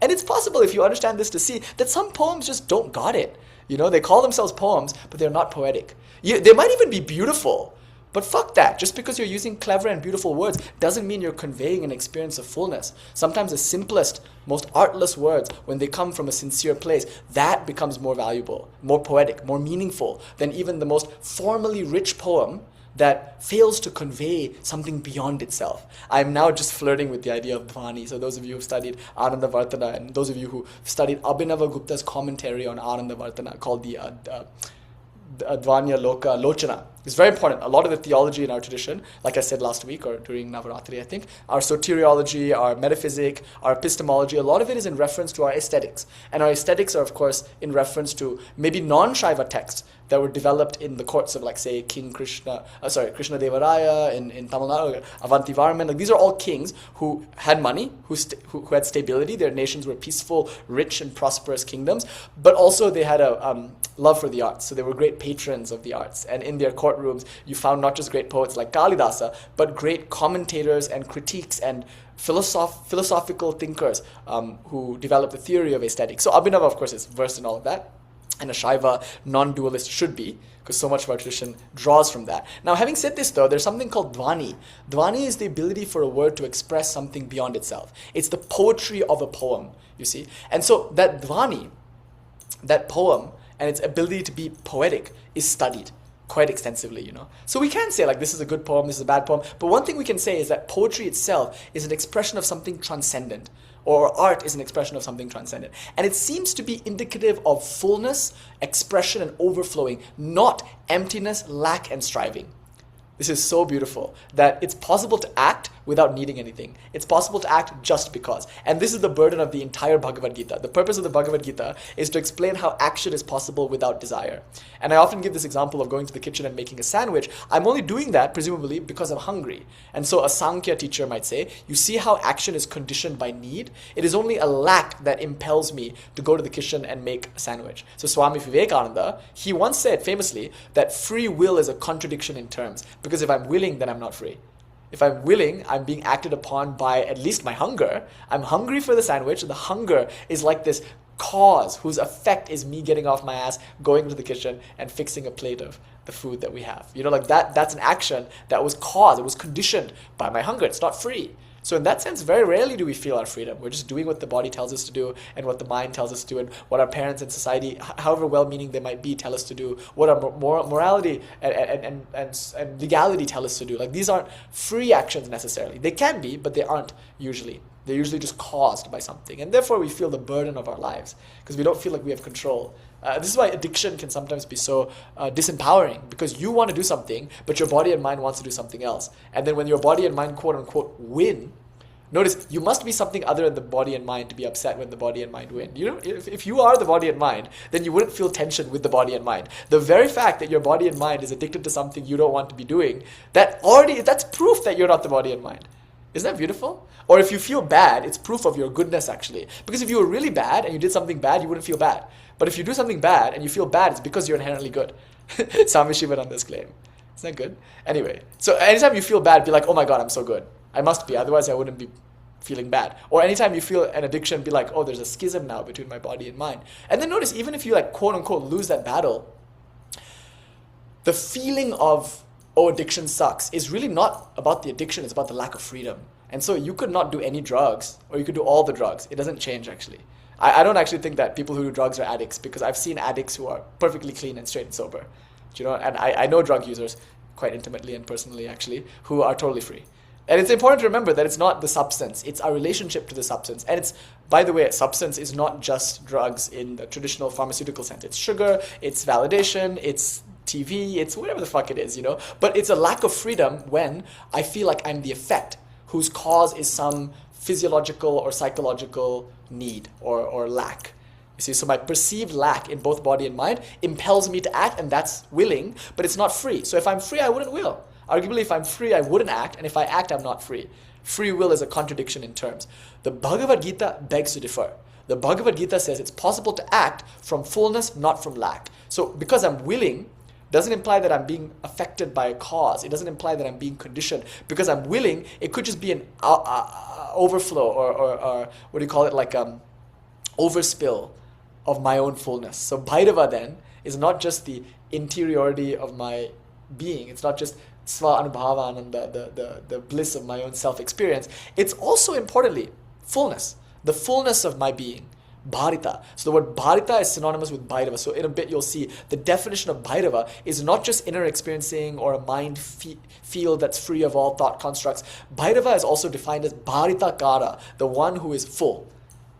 And it's possible, if you understand this, to see that some poems just don't got it. You know, they call themselves poems, but they're not poetic. They might even be beautiful. But fuck that. Just because you're using clever and beautiful words doesn't mean you're conveying an experience of fullness. Sometimes the simplest, most artless words, when they come from a sincere place, that becomes more valuable, more poetic, more meaningful than even the most formally rich poem that fails to convey something beyond itself. I'm now just flirting with the idea of Dhvani. So those of you who've studied Ānanda-Vartana, and those of you who studied Abhinava Gupta's commentary on Ānanda-Vartana called the Advanya Loka Lochana. It's very important. A lot of the theology in our tradition, like I said last week or during Navaratri, I think, our soteriology, our metaphysic, our epistemology, a lot of it is in reference to our aesthetics. And our aesthetics are, of course, in reference to maybe non-Shaiva texts that were developed in the courts of, like, say, Krishna Devaraya in Tamil Nadu, Avantivarman. Like, these are all kings who had money, who had stability. Their nations were peaceful, rich, and prosperous kingdoms. But also they had a love for the arts. So they were great patrons of the arts. And in their courtrooms, you found not just great poets like Kalidasa, but great commentators and critiques and philosophical thinkers who developed the theory of aesthetics. So Abhinava, of course, is versed in all of that. And a Shaiva non-dualist should be, because so much of our tradition draws from that. Now, having said this, though, there's something called Dhvani. Dhvani is the ability for a word to express something beyond itself. It's the poetry of a poem, you see. And so that Dhvani, that poem, and its ability to be poetic is studied quite extensively, you know. So we can say, like, this is a good poem, this is a bad poem, but one thing we can say is that poetry itself is an expression of something transcendent, or art is an expression of something transcendent. And it seems to be indicative of fullness, expression, and overflowing, not emptiness, lack, and striving. This is so beautiful that it's possible to act without needing anything. It's possible to act just because. And this is the burden of the entire Bhagavad Gita. The purpose of the Bhagavad Gita is to explain how action is possible without desire. And I often give this example of going to the kitchen and making a sandwich. I'm only doing that, presumably, because I'm hungry. And so a Sankhya teacher might say, you see how action is conditioned by need? It is only a lack that impels me to go to the kitchen and make a sandwich. So Swami Vivekananda, he once said famously that free will is a contradiction in terms. Because if I'm willing, then I'm not free. If I'm willing, I'm being acted upon by at least my hunger. I'm hungry for the sandwich, and the hunger is like this cause whose effect is me getting off my ass, going to the kitchen, and fixing a plate of the food that we have. You know, like that's an action that was caused, it was conditioned by my hunger. It's not free. So in that sense, very rarely do we feel our freedom. We're just doing what the body tells us to do and what the mind tells us to do and what our parents and society, however well-meaning they might be, tell us to do, what our morality and legality tell us to do. Like, these aren't free actions necessarily. They can be, but they aren't usually. They're usually just caused by something. And therefore we feel the burden of our lives because we don't feel like we have control. This is why addiction can sometimes be so disempowering, because you want to do something, but your body and mind wants to do something else. And then when your body and mind, quote unquote, win, notice, you must be something other than the body and mind to be upset when the body and mind win. You know, if you are the body and mind, then you wouldn't feel tension with the body and mind. The very fact that your body and mind is addicted to something you don't want to be doing, that's proof that you're not the body and mind. Isn't that beautiful? Or if you feel bad, it's proof of your goodness, actually. Because if you were really bad and you did something bad, you wouldn't feel bad. But if you do something bad and you feel bad, it's because you're inherently good. Swami Shivananda's claim. Isn't that good? Anyway, so anytime you feel bad, be like, oh my God, I'm so good. I must be, otherwise I wouldn't be feeling bad. Or anytime you feel an addiction, be like, oh, there's a schism now between my body and mind. And then notice, even if you, like, quote unquote, lose that battle, the feeling of, oh, addiction sucks, is really not about the addiction, it's about the lack of freedom. And so you could not do any drugs, or you could do all the drugs. It doesn't change, actually. I don't actually think that people who do drugs are addicts, because I've seen addicts who are perfectly clean and straight and sober. You know, and I know drug users quite intimately and personally, actually, who are totally free. And it's important to remember that it's not the substance, it's our relationship to the substance. And it's, by the way, substance is not just drugs in the traditional pharmaceutical sense. It's sugar, it's validation, it's TV, it's whatever the fuck it is, But it's a lack of freedom when I feel like I'm the effect, whose cause is some physiological or psychological need or lack. You see, so my perceived lack in both body and mind impels me to act, and that's willing, but it's not free. So if I'm free, I wouldn't will. Arguably, if I'm free, I wouldn't act, and if I act, I'm not free. Free will is a contradiction in terms. The Bhagavad Gita begs to differ. The Bhagavad Gita says it's possible to act from fullness, not from lack. So because I'm willing, doesn't imply that I'm being affected by a cause. It doesn't imply that I'm being conditioned. Because I'm willing, it could just be an overflow or what do you call it, like overspill of my own fullness. So Bhairava then is not just the interiority of my being. It's not just sva-anubhava-ananda, the bliss of my own self-experience. It's also, importantly, fullness, the fullness of my being, bharita. So the word bharita is synonymous with Bhairava. So in a bit you'll see the definition of Bhairava is not just inner experiencing or a mind field that's free of all thought constructs. Bhairava is also defined as bharita kara, the one who is full.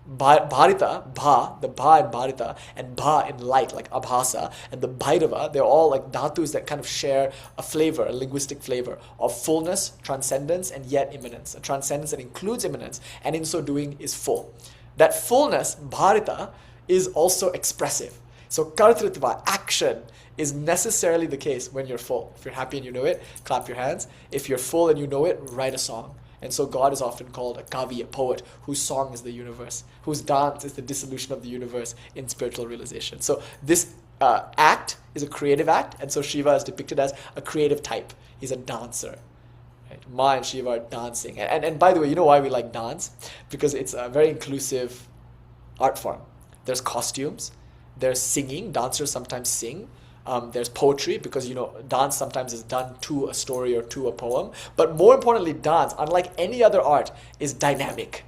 Bharita, bha, the bha in bharita, and bha in light, like abhasa, and the Bhairava, they're all like dhatus that kind of share a flavor, a linguistic flavor of fullness, transcendence, and yet immanence. A transcendence that includes immanence, and in so doing is full. That fullness, bharita, is also expressive. So kartritva, action, is necessarily the case when you're full. If you're happy and you know it, clap your hands. If you're full and you know it, write a song. And so God is often called a kavi, a poet, whose song is the universe, whose dance is the dissolution of the universe in spiritual realization. So this act is a creative act, and so Shiva is depicted as a creative type. He's a dancer. Right? Ma and Shiva are dancing. And by the way, you know why we like dance? Because it's a very inclusive art form. There's costumes, there's singing, dancers sometimes sing. There's poetry, because dance sometimes is done to a story or to a poem. But more importantly, dance, unlike any other art, is dynamic.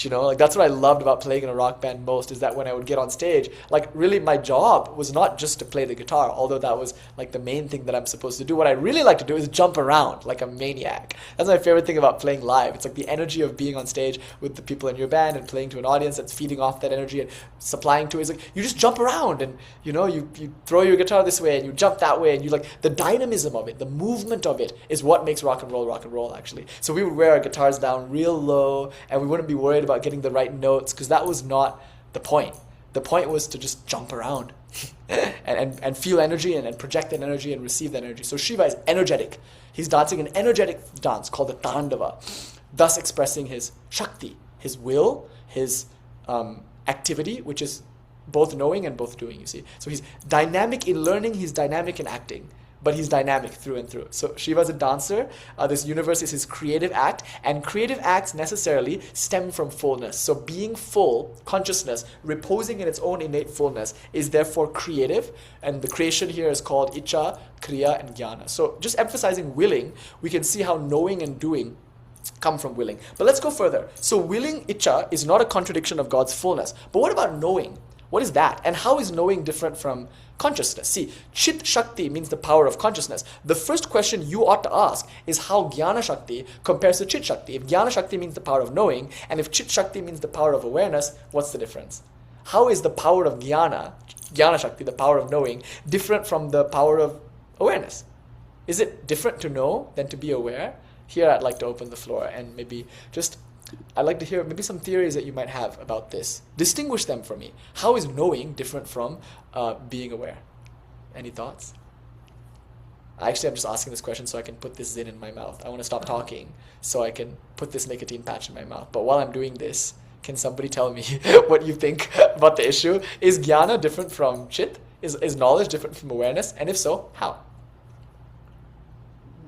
Like that's what I loved about playing in a rock band most, is that when I would get on stage, like really my job was not just to play the guitar, although that was like the main thing that I'm supposed to do. What I really like to do is jump around like a maniac. That's my favorite thing about playing live. It's like the energy of being on stage with the people in your band and playing to an audience that's feeding off that energy and supplying to it. It's like you just jump around and you throw your guitar this way and you jump that way, and you like the dynamism of it, the movement of it is what makes rock and roll actually. So we would wear our guitars down real low, and we wouldn't be worried about getting the right notes, because that was not the point. The point was to just jump around and feel energy and project that energy and receive that energy. So Shiva is energetic. He's dancing an energetic dance called the Tandava, thus expressing his Shakti, his will, his activity, which is both knowing and both doing, you see. So he's dynamic in learning, he's dynamic in acting, but he's dynamic through and through. So Shiva's a dancer. This universe is his creative act, and creative acts necessarily stem from fullness. So being full, consciousness, reposing in its own innate fullness, is therefore creative, and the creation here is called Icha, Kriya, and Jnāna. So just emphasizing willing, we can see how knowing and doing come from willing. But let's go further. So willing Icha is not a contradiction of God's fullness. But what about knowing? What is that? And how is knowing different from consciousness? See, Chit Shakti means the power of consciousness. The first question you ought to ask is how Jnana Shakti compares to Chit Shakti. If Jnana Shakti means the power of knowing, and if Chit Shakti means the power of awareness, what's the difference? How is the power of Jnana Shakti, the power of knowing, different from the power of awareness? Is it different to know than to be aware? Here I'd like to open the floor and maybe I'd like to hear maybe some theories that you might have about this. Distinguish them for me. How is knowing different from being aware? Any thoughts? Actually, I'm just asking this question so I can put this zin in my mouth. I want to stop talking so I can put this nicotine patch in my mouth. But while I'm doing this, can somebody tell me what you think about the issue? Is jnana different from chit? Is knowledge different from awareness? And if so, how?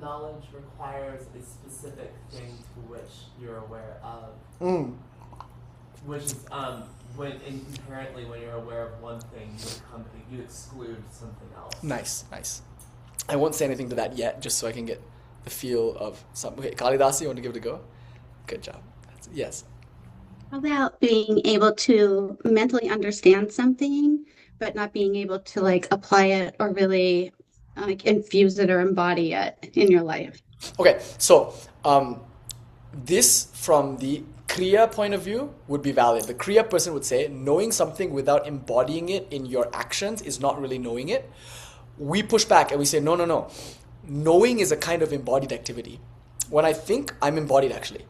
Knowledge requires a specific thing to which you're aware of. Which is inherently when you're aware of one thing, you exclude something else. Nice. I won't say anything to that yet, just so I can get the feel of some. Okay, Kalidasi, you want to give it a go? Good job. Yes. About being able to mentally understand something, but not being able to apply it or really infuse it or embody it in your life. Okay, so this from the Kriya point of view would be valid. The Kriya person would say knowing something without embodying it in your actions is not really knowing it. we push back and we say, no, no, no. Knowing is a kind of embodied activity. When I think, I'm embodied actually.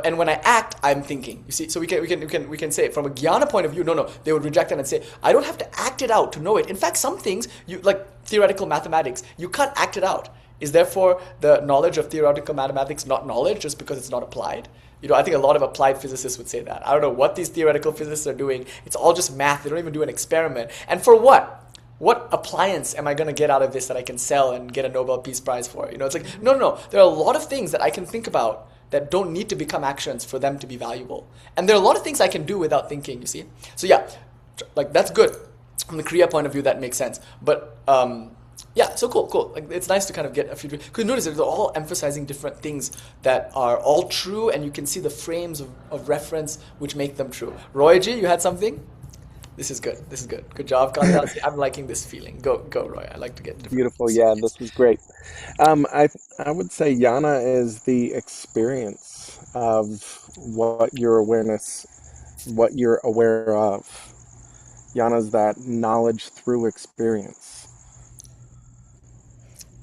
And when I act, I'm thinking. You see, so we can say from a Jnana point of view, no, they would reject that and say, I don't have to act it out to know it. In fact, some things, like theoretical mathematics, you can't act it out. Is therefore the knowledge of theoretical mathematics not knowledge just because it's not applied? I think a lot of applied physicists would say that. I don't know what these theoretical physicists are doing. It's all just math. They don't even do an experiment. And for what? What appliance am I going to get out of this that I can sell and get a Nobel Peace Prize for? It's like, no. There are a lot of things that I can think about that don't need to become actions for them to be valuable. And there are a lot of things I can do without thinking, you see? So yeah, like that's good. From the Kriya point of view, that makes sense. But yeah, so cool. Like it's nice to kind of get a few, because notice that they're all emphasizing different things that are all true, and you can see the frames of reference which make them true. Royji, you had something? This is good. Good job, Kanda. I'm liking this feeling. Go, Roy. I like to get beautiful. Yeah, this was great. I would say jnana is the experience of what you're aware of. Jnana is that knowledge through experience.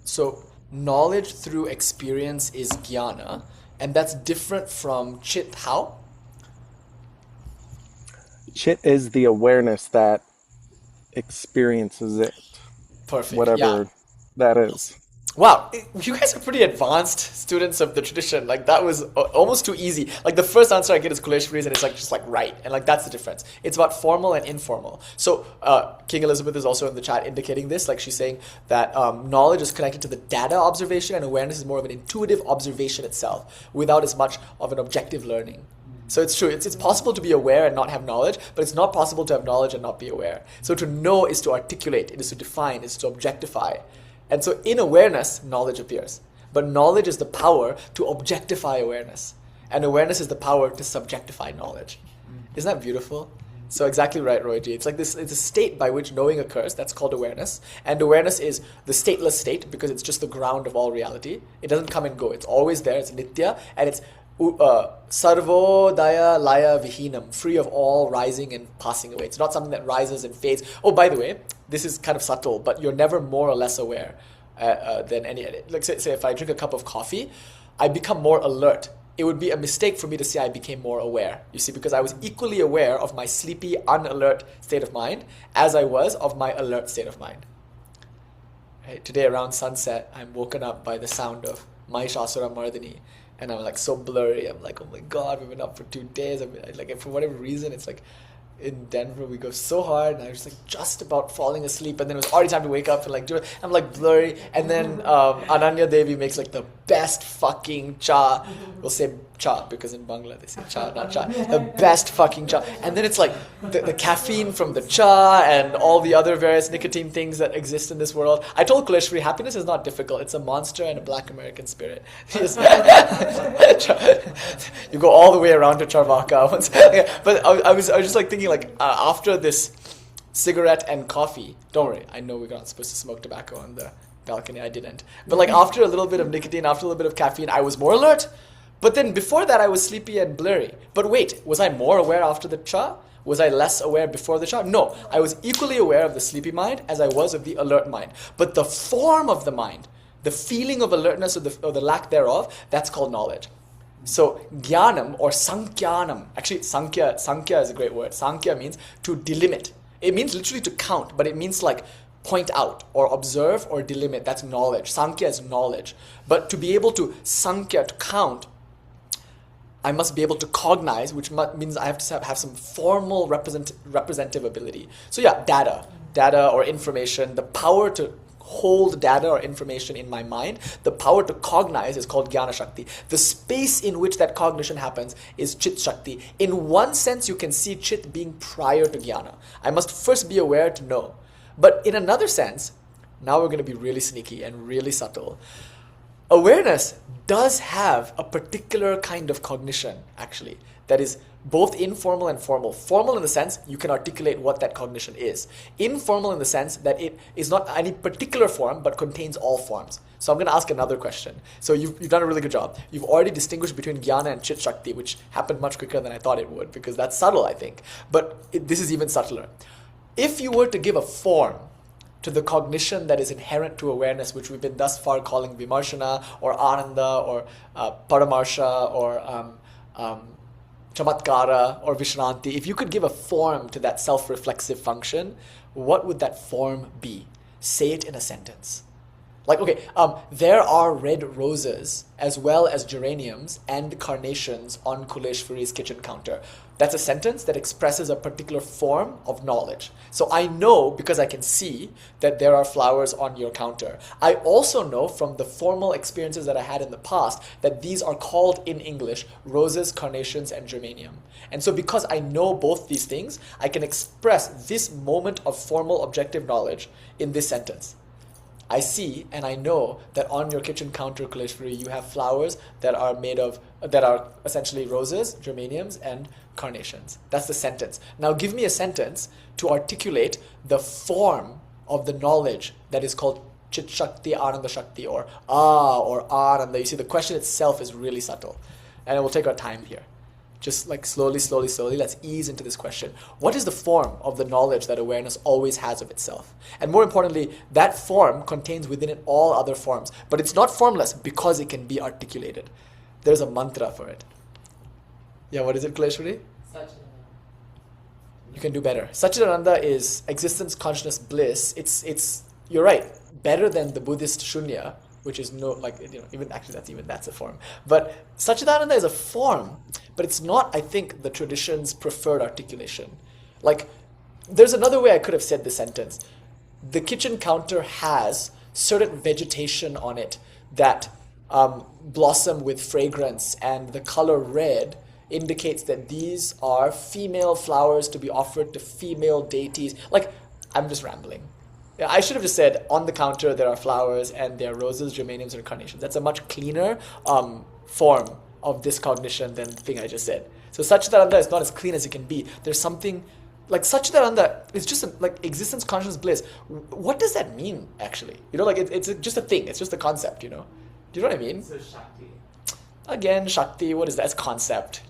So knowledge through experience is jnana, and that's different from chit. How? Chit is the awareness that experiences it. Perfect. Whatever that is. Wow, you guys are pretty advanced students of the tradition. Like that was almost too easy. Like the first answer I get is Kuleshwari's, and it's like just like right, and like that's the difference. It's about formal and informal. So King Elizabeth is also in the chat indicating this. Like she's saying that knowledge is connected to the data observation, and awareness is more of an intuitive observation itself, without as much of an objective learning. So it's true. It's possible to be aware and not have knowledge, but it's not possible to have knowledge and not be aware. So to know is to articulate, it is to define, it is to objectify. And so in awareness, knowledge appears. But knowledge is the power to objectify awareness. And awareness is the power to subjectify knowledge. Isn't that beautiful? So exactly right, Royji. It's like this, it's a state by which knowing occurs. That's called awareness. And awareness is the stateless state because it's just the ground of all reality. It doesn't come and go. It's always there. It's nitya. And it's sarvo daya laya vihinam, free of all rising and passing away. It's not something that rises and fades. Oh, by the way, this is kind of subtle, but you're never more or less aware than any. Like say if I drink a cup of coffee, I become more alert. It would be a mistake for me to say I became more aware. You see, because I was equally aware of my sleepy, unalert state of mind as I was of my alert state of mind. Right? Today around sunset, I'm woken up by the sound of Mahishasura Mardini. And I'm like so blurry. I'm like, oh my God, we've been up for 2 days. Like for whatever reason, it's like in Denver we go so hard, and I was like just about falling asleep, and then it was already time to wake up and like do it. I'm like blurry, and then Ananya Devi makes like the best fucking cha. We'll say cha because in Bangla they say cha, not cha. The best fucking cha, and then it's like the caffeine from the cha and all the other various nicotine things that exist in this world. I told Kuleshwari, happiness is not difficult. It's a monster and a Black American spirit. You go all the way around to Charvaka. But I was just like thinking like after this cigarette and coffee, don't worry, I know we're not supposed to smoke tobacco on the balcony, I didn't. But like after a little bit of nicotine, after a little bit of caffeine, I was more alert. But then before that I was sleepy and blurry. But wait, was I more aware after the cha? Was I less aware before the cha? No, I was equally aware of the sleepy mind as I was of the alert mind. But the form of the mind, the feeling of alertness or the lack thereof, that's called knowledge. So jnanam or sankhyanam, actually sankhya is a great word. Sankhya means to delimit. It means literally to count, but it means like point out or observe or delimit. That's knowledge. Sankhya is knowledge. But to be able to sankhya, to count, I must be able to cognize, which means I have to have some formal representative ability. So yeah, data or information, the power to hold data or information in my mind, the power to cognize is called Jnana Shakti. The space in which that cognition happens is Chit Shakti. In one sense, you can see Chit being prior to Jnana. I must first be aware to know. But in another sense, now we're going to be really sneaky and really subtle. Awareness does have a particular kind of cognition, actually, that is both informal and formal. Formal in the sense you can articulate what that cognition is. Informal in the sense that it is not any particular form but contains all forms. So I'm going to ask another question. So you've done a really good job. You've already distinguished between Jnana and Chit Shakti, which happened much quicker than I thought it would, because that's subtle, I think. But this is even subtler. If you were to give a form to the cognition that is inherent to awareness, which we've been thus far calling vimarshana or ananda or paramarsha or chamatkara or vishranti, if you could give a form to that self-reflexive function, what would that form be? Say it in a sentence. Like, okay, there are red roses as well as geraniums and carnations on Kuleshwari's kitchen counter. That's a sentence that expresses a particular form of knowledge. So I know, because I can see, that there are flowers on your counter. I also know from the formal experiences that I had in the past that these are called in English roses, carnations, and geranium. And so because I know both these things, I can express this moment of formal objective knowledge in this sentence. I see and I know that on your kitchen counter, Kuleshwari, you have flowers that are essentially roses, geraniums, and carnations. That's the sentence. Now give me a sentence to articulate the form of the knowledge that is called Chit Shakti, Ananda Shakti, or Ananda. You see, the question itself is really subtle. And we'll take our time here. Just like slowly, let's ease into this question. What is the form of the knowledge that awareness always has of itself? And more importantly, that form contains within it all other forms. But it's not formless because it can be articulated. There's a mantra for it. Yeah, what is it, Kuleshwari? You can do better. Satchidananda is existence, consciousness, bliss. It's you're right, better than the Buddhist shunya, which is that's a form. But Satchidananda is a form, but it's not, I think, the tradition's preferred articulation. Like, there's another way I could have said this sentence. The kitchen counter has certain vegetation on it that blossom with fragrance, and the color red indicates that these are female flowers to be offered to female deities. Like, I'm just rambling. Yeah, I should have just said, on the counter there are flowers and there are roses, geraniums, and carnations. That's a much cleaner form of this cognition than the thing I just said. So Satchidananda is not as clean as it can be. There's something, like Satchidananda is just like existence, consciousness, bliss. What does that mean, actually? Like it's just a thing. It's just a concept, Do you know what I mean? So Shakti. Again, Shakti, what is that? It's concept.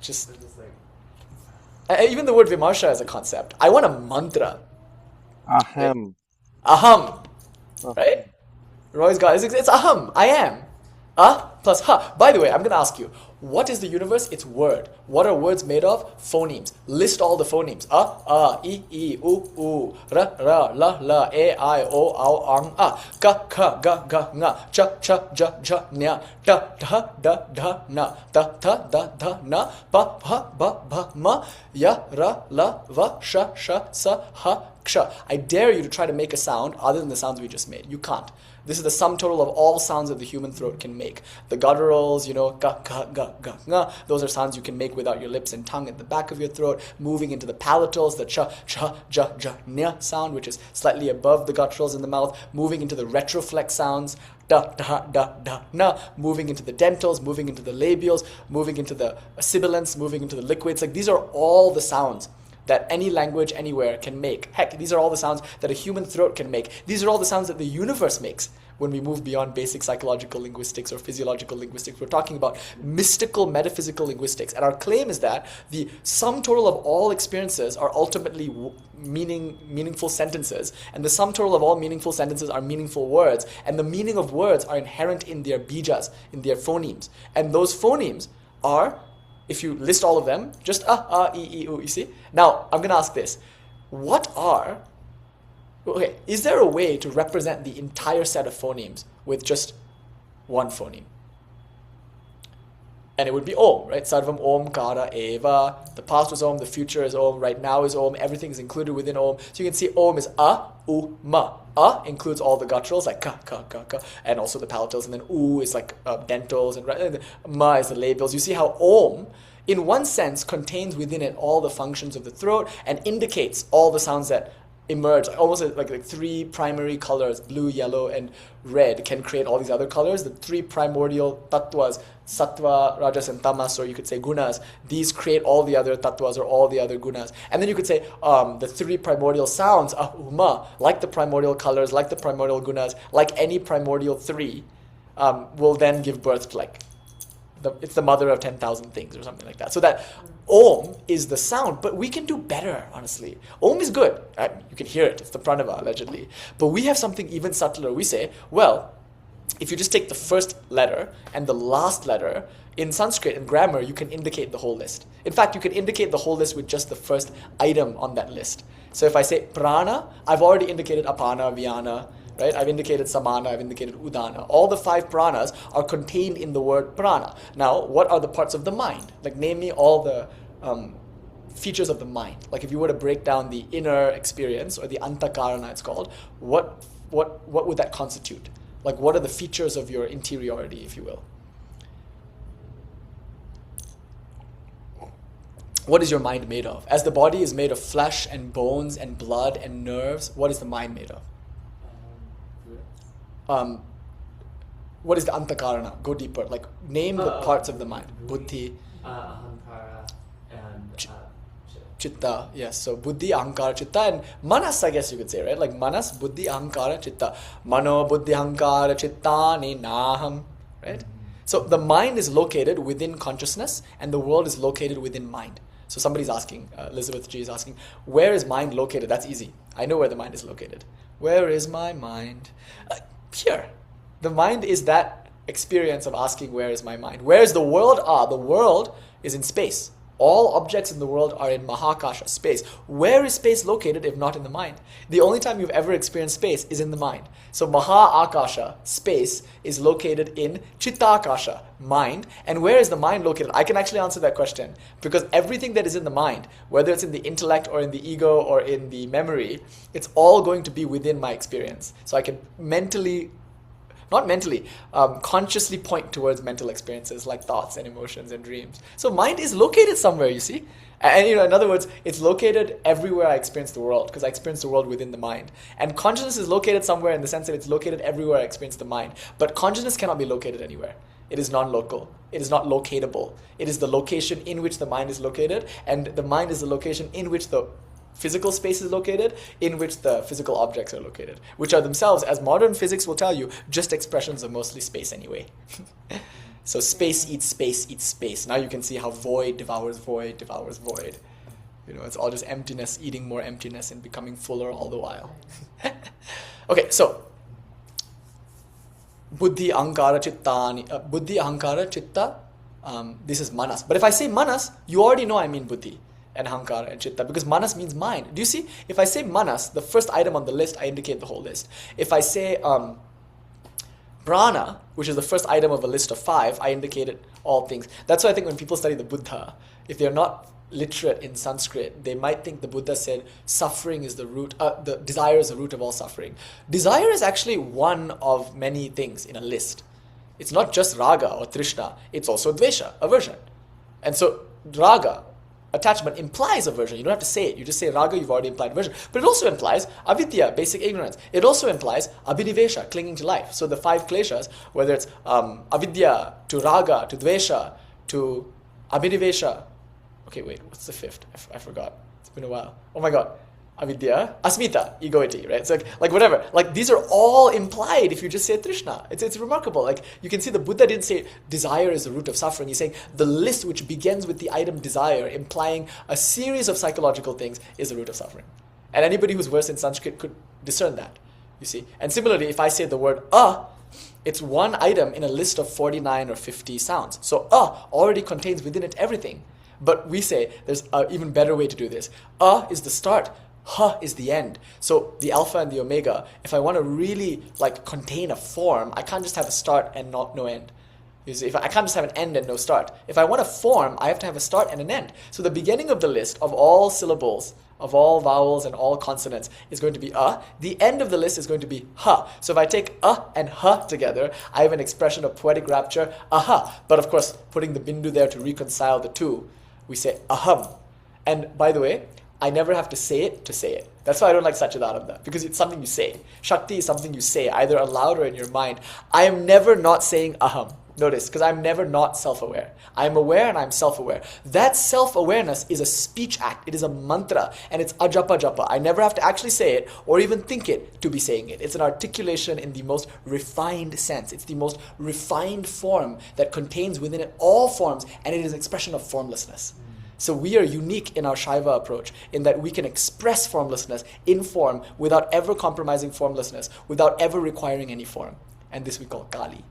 Even the word vimarsha is a concept. I want a mantra. Aham. Aham. Right? Roy's got it's aham. I am. Plus ha. By the way, I'm going to ask you, what is the universe? It's word. What are words made of? Phonemes. List all the phonemes. I, u, ra, la, e, I, o, au, ang, ka, ga, nga, cha, ja, nya, da, na, da, na, ba, ma, ya, ra, la, va, sha, sa, ha, ksha. I dare you to try to make a sound other than the sounds we just made. You can't. This is the sum total of all sounds that the human throat can make. The gutturals, ga, nga, those are sounds you can make without your lips and tongue at the back of your throat. Moving into the palatals, the cha, ja, nya sound, which is slightly above the gutturals in the mouth. Moving into the retroflex sounds, da, na. Moving into the dentals, moving into the labials, moving into the sibilants, moving into the liquids. Like, these are all the sounds that any language anywhere can make. Heck, these are all the sounds that a human throat can make. These are all the sounds that the universe makes when we move beyond basic psychological linguistics or physiological linguistics. We're talking about mystical, metaphysical linguistics. And our claim is that the sum total of all experiences are ultimately meaningful sentences. And the sum total of all meaningful sentences are meaningful words. And the meaning of words are inherent in their bijas, in their phonemes. And those phonemes are, if you list all of them, just e, u, you see? Now, I'm going to ask this. Is there a way to represent the entire set of phonemes with just one phoneme? And it would be Om, right? Sarvam Om Kara Eva. The past was Om, the future is Om, right now is Om, everything is included within Om. So you can see Om is U, Ma. Includes all the gutturals, like ka, and also the palatals, and then U is like dentals, and Ma is the labials. You see how Om, in one sense, contains within it all the functions of the throat and indicates all the sounds that emerge, almost like three primary colors, blue, yellow, and red, can create all these other colors. The three primordial tattvas, sattva, rajas, and tamas, or you could say gunas, these create all the other tattvas or all the other gunas. And then you could say the three primordial sounds, uma, like the primordial colors, like the primordial gunas, like any primordial three, will then give birth to it's the mother of 10,000 things or something like that. So that Om is the sound, but we can do better, honestly. Om is good. You can hear it. It's the pranava, allegedly. But we have something even subtler. We say, well, if you just take the first letter and the last letter, in Sanskrit, in grammar, you can indicate the whole list. In fact, you can indicate the whole list with just the first item on that list. So if I say prana, I've already indicated apana, vyana, right? I've indicated samana, I've indicated udana. All the 5 pranas are contained in the word prana. Now, what are the parts of the mind? Like, name me all the features of the mind. Like, if you were to break down the inner experience, or the antakarana it's called, what would that constitute? Like, what are the features of your interiority, if you will? What is your mind made of? As the body is made of flesh and bones and blood and nerves, what is the mind made of? What is the antakarana? Go deeper. Like, name the parts of the mind. Buddhi, ahankara, and chitta. Yes, so buddhi, ahankara, chitta, and manas, I guess you could say, right? Like manas, buddhi, ahankara, chitta. Mano, buddhi, ahankara, chittani, naham. Right? So the mind is located within consciousness, and the world is located within mind. So somebody's asking, Elizabeth G is asking, where is mind located? That's easy. I know where the mind is located. Where is my mind? Here. The mind is that experience of asking, where is my mind? Where is the world? The world is in space. All objects in the world are in Mahakasha, space. Where is space located if not in the mind? The only time you've ever experienced space is in the mind. So Maha-Akasha, space, is located in Chitta-Akasha, mind. And where is the mind located? I can actually answer that question. Because everything that is in the mind, whether it's in the intellect or in the ego or in the memory, it's all going to be within my experience. So I can consciously point towards mental experiences like thoughts and emotions and dreams. So mind is located somewhere, you see. And in other words, it's located everywhere I experience the world, because I experience the world within the mind. And consciousness is located somewhere in the sense that it's located everywhere I experience the mind. But consciousness cannot be located anywhere. It is non-local. It is not locatable. It is the location in which the mind is located, and the mind is the location in which the physical space is located, in which the physical objects are located, which are themselves, as modern physics will tell you, just expressions of mostly space anyway. So space eats space eats space. Now you can see how void devours void devours void. It's all just emptiness eating more emptiness and becoming fuller all the while. Okay, so buddhi, ahankara, chitta, this is manas. But if I say manas, you already know I mean buddhi and ahankara and chitta, because manas means mind. Do you see? If I say manas, the first item on the list, I indicate the whole list. If I say prana, which is the first item of a list of 5, I indicated all things. That's why I think when people study the Buddha, if they're not literate in Sanskrit, they might think the Buddha said suffering is the root, the desire is the root of all suffering. Desire is actually one of many things in a list. It's not just raga or trishna, it's also dvesha, aversion. And so raga, attachment, implies aversion. You don't have to say it. You just say raga, you've already implied aversion. But it also implies avidya, basic ignorance. It also implies abhinivesha, clinging to life. So the 5 kleshas, whether it's avidya, to raga, to dvesha, to abhinivesha. Okay, wait, what's the 5th? I forgot. It's been a while. Oh my god. Avidya, asmita, egoity, right? So like whatever. Like these are all implied if you just say trishna. It's remarkable. Like you can see the Buddha didn't say desire is the root of suffering. He's saying the list which begins with the item desire, implying a series of psychological things, is the root of suffering. And anybody who's versed in Sanskrit could discern that, you see. And similarly, if I say the word it's one item in a list of 49 or 50 sounds. So already contains within it everything. But we say there's an even better way to do this. Is the start. Ha is the end. So the alpha and the omega, if I want to really contain a form, I can't just have a start and no end. You see, I can't just have an end and no start. If I want a form, I have to have a start and an end. So the beginning of the list of all syllables, of all vowels and all consonants is going to be The end of the list is going to be ha. So if I take and ha together, I have an expression of poetic rapture, aha. But of course, putting the bindu there to reconcile the two, we say aham. And by the way, I never have to say it to say it. That's why I don't like Satchidananda, because it's something you say. Shakti is something you say, either aloud or in your mind. I am never not saying aham. Notice, because I'm never not self-aware. I'm aware and I'm self-aware. That self-awareness is a speech act. It is a mantra, and it's ajapa japa. I never have to actually say it or even think it to be saying it. It's an articulation in the most refined sense. It's the most refined form that contains within it all forms, and it is an expression of formlessness. So we are unique in our Shaiva approach in that we can express formlessness in form without ever compromising formlessness, without ever requiring any form. And this we call Kali.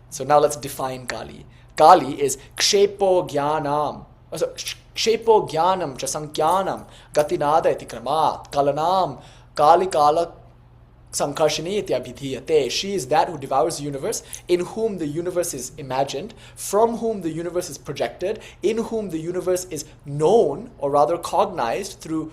So now let's define Kali. Kali is kshepo jnanam. So kshepo jnanam cha sankhyanam gatinada iti kramat kalanam kali kala Sankarshini ityabhidhiyate. She is that who devours the universe, in whom the universe is imagined, from whom the universe is projected, in whom the universe is known, or rather cognized through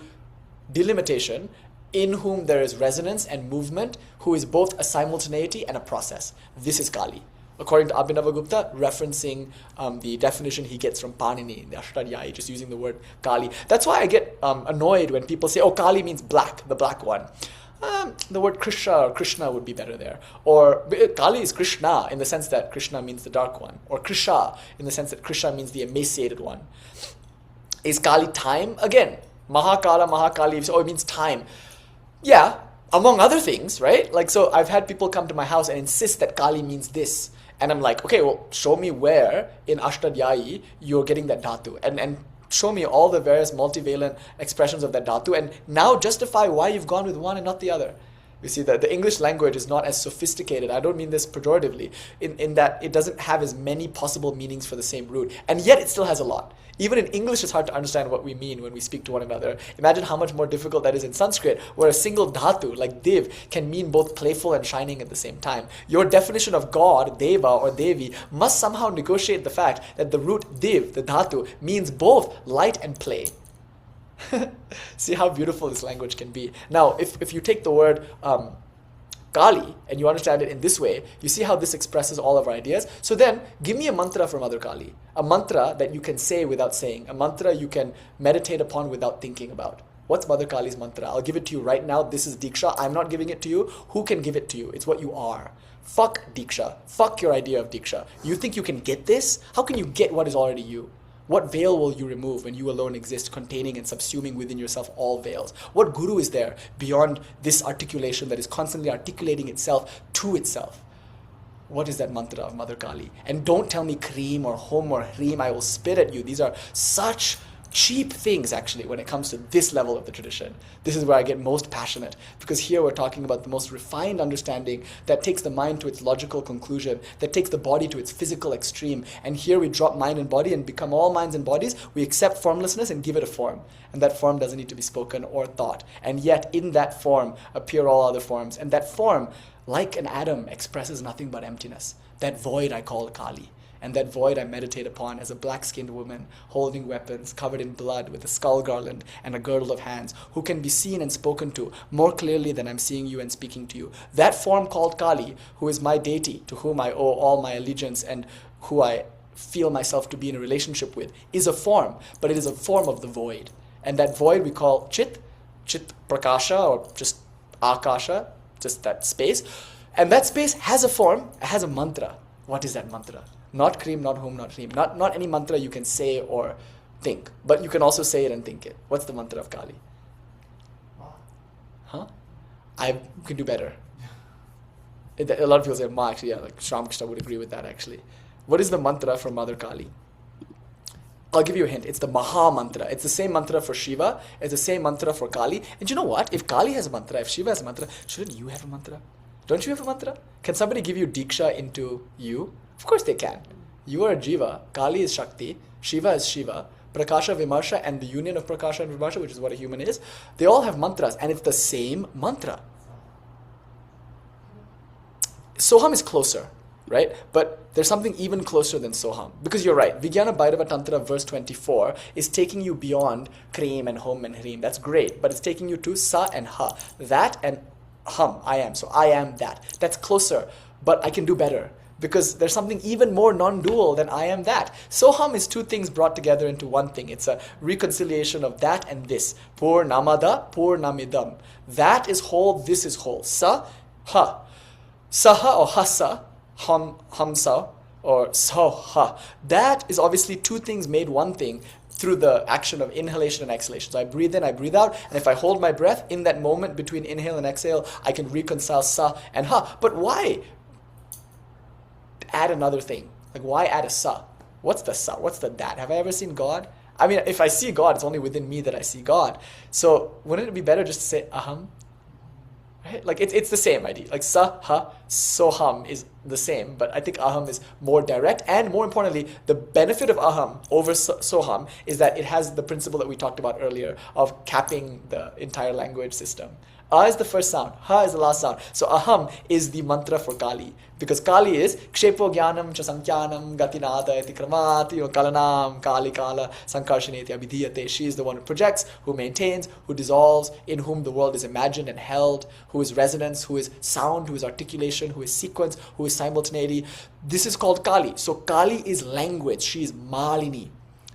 delimitation, in whom there is resonance and movement, who is both a simultaneity and a process. This is Kali. According to Abhinava Gupta, referencing the definition he gets from Panini, the Ashtadhyayi, just using the word Kali. That's why I get annoyed when people say, oh, Kali means black, the black one. The word Krishna would be better there. Or Kali is Krishna in the sense that Krishna means the dark one. Or Krisha in the sense that Krishna means the emaciated one. Is Kali time? Again, Mahakala, Mahakali, oh, it means time. Yeah, among other things, right? Like, so I've had people come to my house and insist that Kali means this. And I'm like, okay, well, show me where in Ashtadhyayi you're getting that dhatu. And show me all the various multivalent expressions of that dhatu, and now justify why you've gone with one and not the other. You see, the English language is not as sophisticated. I don't mean this pejoratively, in that it doesn't have as many possible meanings for the same root, and yet it still has a lot. Even in English, it's hard to understand what we mean when we speak to one another. Imagine how much more difficult that is in Sanskrit, where a single dhatu, like div, can mean both playful and shining at the same time. Your definition of God, deva or devi, must somehow negotiate the fact that the root div, the dhatu, means both light and play. See how beautiful this language can be. Now, if you take the word Kali and you understand it in this way, you see how this expresses all of our ideas. So then, give me a mantra from Mother Kali. A mantra that you can say without saying. A mantra you can meditate upon without thinking about. What's Mother Kali's mantra? I'll give it to you right now. This is Diksha. I'm not giving it to you. Who can give it to you? It's what you are. Fuck Diksha. Fuck your idea of Diksha. You think you can get this? How can you get what is already you? What veil will you remove when you alone exist, containing and subsuming within yourself all veils? What guru is there beyond this articulation that is constantly articulating itself to itself? What is that mantra of Mother Kali? And don't tell me cream or hom or hreem. I will spit at you. These are such cheap things, actually, when it comes to this level of the tradition. This is where I get most passionate, because here we're talking about the most refined understanding that takes the mind to its logical conclusion, that takes the body to its physical extreme. And here we drop mind and body and become all minds and bodies. We accept formlessness and give it a form. And that form doesn't need to be spoken or thought. And yet, in that form appear all other forms. And that form, like an atom, expresses nothing but emptiness. That void I call Kali. And that void I meditate upon as a black-skinned woman holding weapons, covered in blood, with a skull garland and a girdle of hands, who can be seen and spoken to more clearly than I'm seeing you and speaking to you. That form called Kali, who is my deity, to whom I owe all my allegiance and who I feel myself to be in a relationship with, is a form, but it is a form of the void. And that void we call Chit Prakasha, or just Akasha, just that space. And that space has a form, it has a mantra. What is that mantra? Not cream, not home, not reem. Not any mantra you can say or think. But you can also say it and think it. What's the mantra of Kali? Huh? I can do better. A lot of people say Ma, actually, yeah, like Shram Krishna would agree with that, actually. What is the mantra from Mother Kali? I'll give you a hint. It's the Maha mantra. It's the same mantra for Shiva. It's the same mantra for Kali. And you know what? If Kali has a mantra, if Shiva has a mantra, shouldn't you have a mantra? Don't you have a mantra? Can somebody give you Diksha into you? Of course they can. You are a Jiva, Kali is Shakti, Shiva is Shiva, Prakasha, Vimarsha, and the union of Prakasha and Vimarsha, which is what a human is, they all have mantras, and it's the same mantra. Soham is closer, right? But there's something even closer than Soham. Because you're right, Vijñāna-Bhairava Tantra verse 24 is taking you beyond Kreem and Hom and Hreem. That's great, but it's taking you to Sa and Ha. That and Hum, I am. So I am that. That's closer, but I can do better. Because there's something even more non-dual than I am that. Soham is two things brought together into one thing. It's a reconciliation of that and this. Purnamada, Purnamidam. That is whole, this is whole. Sa, ha. Saha or hasa, hamsa, or soha. That is obviously two things made one thing through the action of inhalation and exhalation. So I breathe in, I breathe out, and if I hold my breath, in that moment between inhale and exhale, I can reconcile sa and ha. But why add another thing? Like, why add a sa? What's the sa? What's the that? Have I ever seen God? I mean, if I see God, it's only within me that I see God. So wouldn't it be better just to say aham? Right? Like it's the same idea. Like sa, ha, soham is the same, but I think aham is more direct. And more importantly, the benefit of aham over soham is that it has the principle that we talked about earlier of capping the entire language system. A is the first sound, ha is the last sound. So aham is the mantra for Kali. Because Kali is kshepo jnanam cha sankhyanam gatinada iti kramat kalanam kali kala sankarshaneti abhidhiyate. She is the one who projects, who maintains, who dissolves, in whom the world is imagined and held, who is resonance, who is sound, who is articulation, who is sequence, who is simultaneity. This is called Kali. So Kali is language. She is Malini.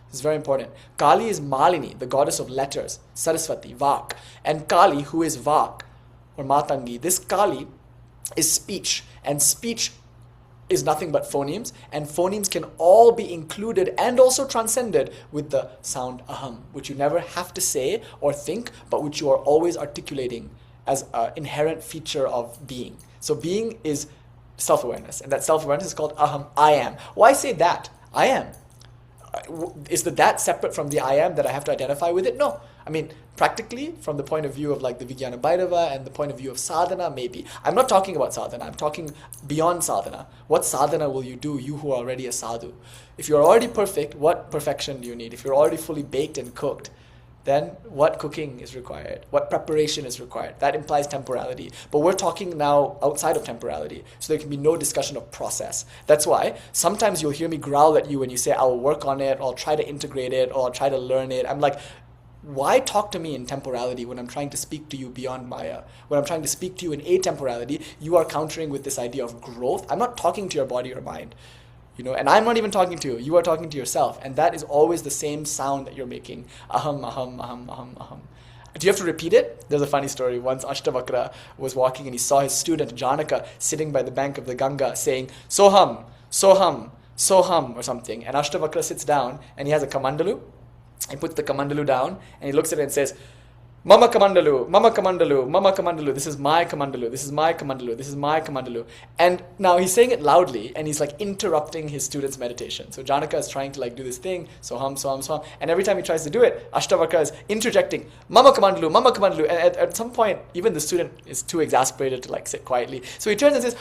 It's very important. Kali is Malini, the goddess of letters, Saraswati, Vak. And Kali, who is Vak, or Matangi, this Kali is speech. And speech is nothing but phonemes. And phonemes can all be included and also transcended with the sound aham, which you never have to say or think, but which you are always articulating as an inherent feature of being. So being is self-awareness. And that self-awareness is called aham, I am. Why say that? I am. Is that separate from the I am that I have to identify with it? No. I mean, practically, from the point of view of like the Vijñāna-Bhairava and the point of view of sadhana, maybe. I'm not talking about sadhana. I'm talking beyond sadhana. What sadhana will you do, you who are already a sadhu? If you're already perfect, what perfection do you need? If you're already fully baked and cooked, then what cooking is required? What preparation is required? That implies temporality. But we're talking now outside of temporality, so there can be no discussion of process. That's why sometimes you'll hear me growl at you when you say, I'll work on it, or I'll try to integrate it, or I'll try to learn it. I'm like, why talk to me in temporality when I'm trying to speak to you beyond Maya? When I'm trying to speak to you in atemporality, you are countering with this idea of growth. I'm not talking to your body or mind. And I'm not even talking to you. You are talking to yourself. And that is always the same sound that you're making. Aham, aham, aham, aham, aham. Do you have to repeat it? There's a funny story. Once Ashtavakra was walking and he saw his student Janaka sitting by the bank of the Ganga saying, Soham, Soham, Soham, or something. And Ashtavakra sits down and he has a kamandalu. He puts the kamandalu down and he looks at it and says, Mama kamandalu, Mama kamandalu, Mama kamandalu, this is my kamandalu, this is my kamandalu, this is my kamandalu. And now he's saying it loudly and he's like interrupting his student's meditation. So Janaka is trying to like do this thing, soham, soham, soham. And every time he tries to do it, Ashtavakra is interjecting, Mama kamandalu, Mama kamandalu. And at some point, even the student is too exasperated to like sit quietly. So he turns and says,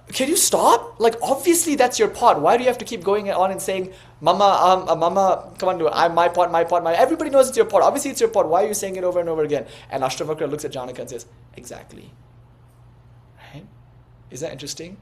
can you stop? Like, obviously that's your pot. Why do you have to keep going on and saying, Mama, Mama, come on, I'm my pot, my pot, my... Everybody knows it's your pot. Obviously it's your pot. Why are you saying it over and over again? And Ashtavakra looks at Janaka and says, exactly. Right? Is that interesting?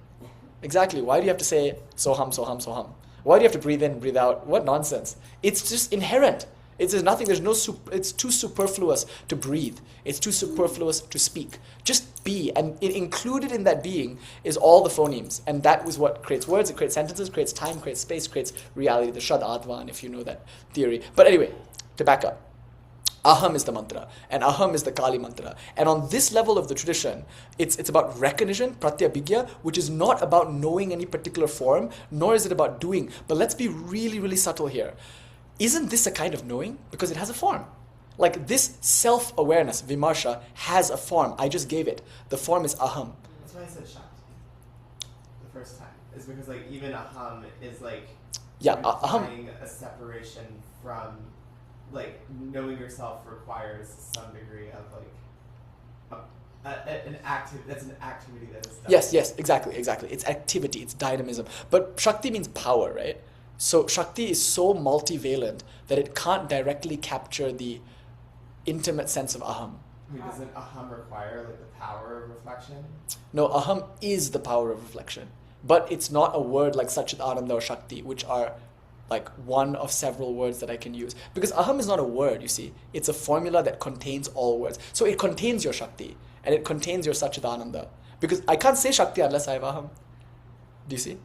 Exactly. Why do you have to say, soham, soham, soham? Why do you have to breathe in, breathe out? What nonsense. It's just inherent. There's nothing, it's too superfluous to breathe. It's too superfluous to speak. Just be, and included in that being is all the phonemes. And that is what creates words, it creates sentences, creates time, creates space, creates reality, the Shad Advan, if you know that theory. But anyway, to back up. Aham is the mantra, and aham is the Kali mantra. And on this level of the tradition, it's about recognition, pratyabhigya, which is not about knowing any particular form, nor is it about doing. But let's be really, really subtle here. Isn't this a kind of knowing? Because it has a form. Like this self-awareness, vimarsha, has a form. I just gave it. The form is aham. That's why I said shakti the first time. Is because like even aham is like aham. A separation from like knowing yourself requires some degree of like an activity that is done. Yes, exactly. It's activity, it's dynamism. But shakti means power, right? So Shakti is so multivalent that it can't directly capture the intimate sense of aham. I mean, doesn't aham require like the power of reflection? No, aham is the power of reflection. But it's not a word like Satchit Ananda or Shakti, which are like one of several words that I can use. Because aham is not a word, you see. It's a formula that contains all words. So it contains your Shakti and it contains your Satchit Ananda. Because I can't say Shakti unless I have aham. Do you see?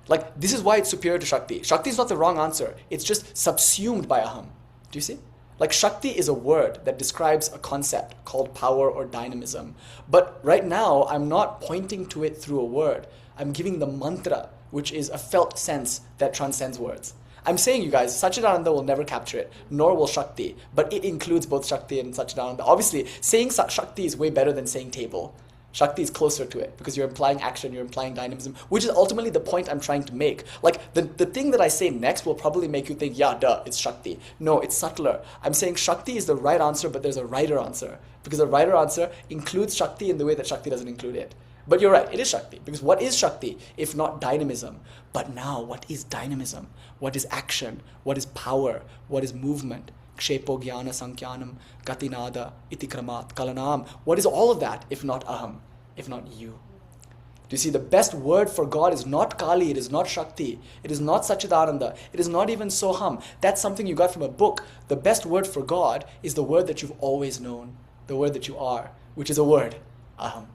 Like, this is why it's superior to Shakti. Shakti is not the wrong answer. It's just subsumed by aham. Do you see? Like, Shakti is a word that describes a concept called power or dynamism. But right now, I'm not pointing to it through a word. I'm giving the mantra, which is a felt sense that transcends words. I'm saying, you guys, Satchidananda will never capture it, nor will Shakti. But it includes both Shakti and Satchidananda. Obviously, saying Shakti is way better than saying table. Shakti is closer to it because you're implying action, you're implying dynamism, which is ultimately the point I'm trying to make. Like the thing that I say next will probably make you think, yeah, duh, it's Shakti. No, it's subtler. I'm saying Shakti is the right answer, but there's a righter answer. Because the righter answer includes Shakti in the way that Shakti doesn't include it. But you're right, it is Shakti. Because what is Shakti if not dynamism? But now, what is dynamism? What is action? What is power? What is movement? Kshepo jnana sankhyanam gatinada itikramat kalanam. What is all of that if not aham, if not you? Do you see, the best word for God is not Kali, it is not Shakti, it is not Satchidananda, it is not even Soham. That's something you got from a book. The best word for God is the word that you've always known, the word that you are, which is a word, aham.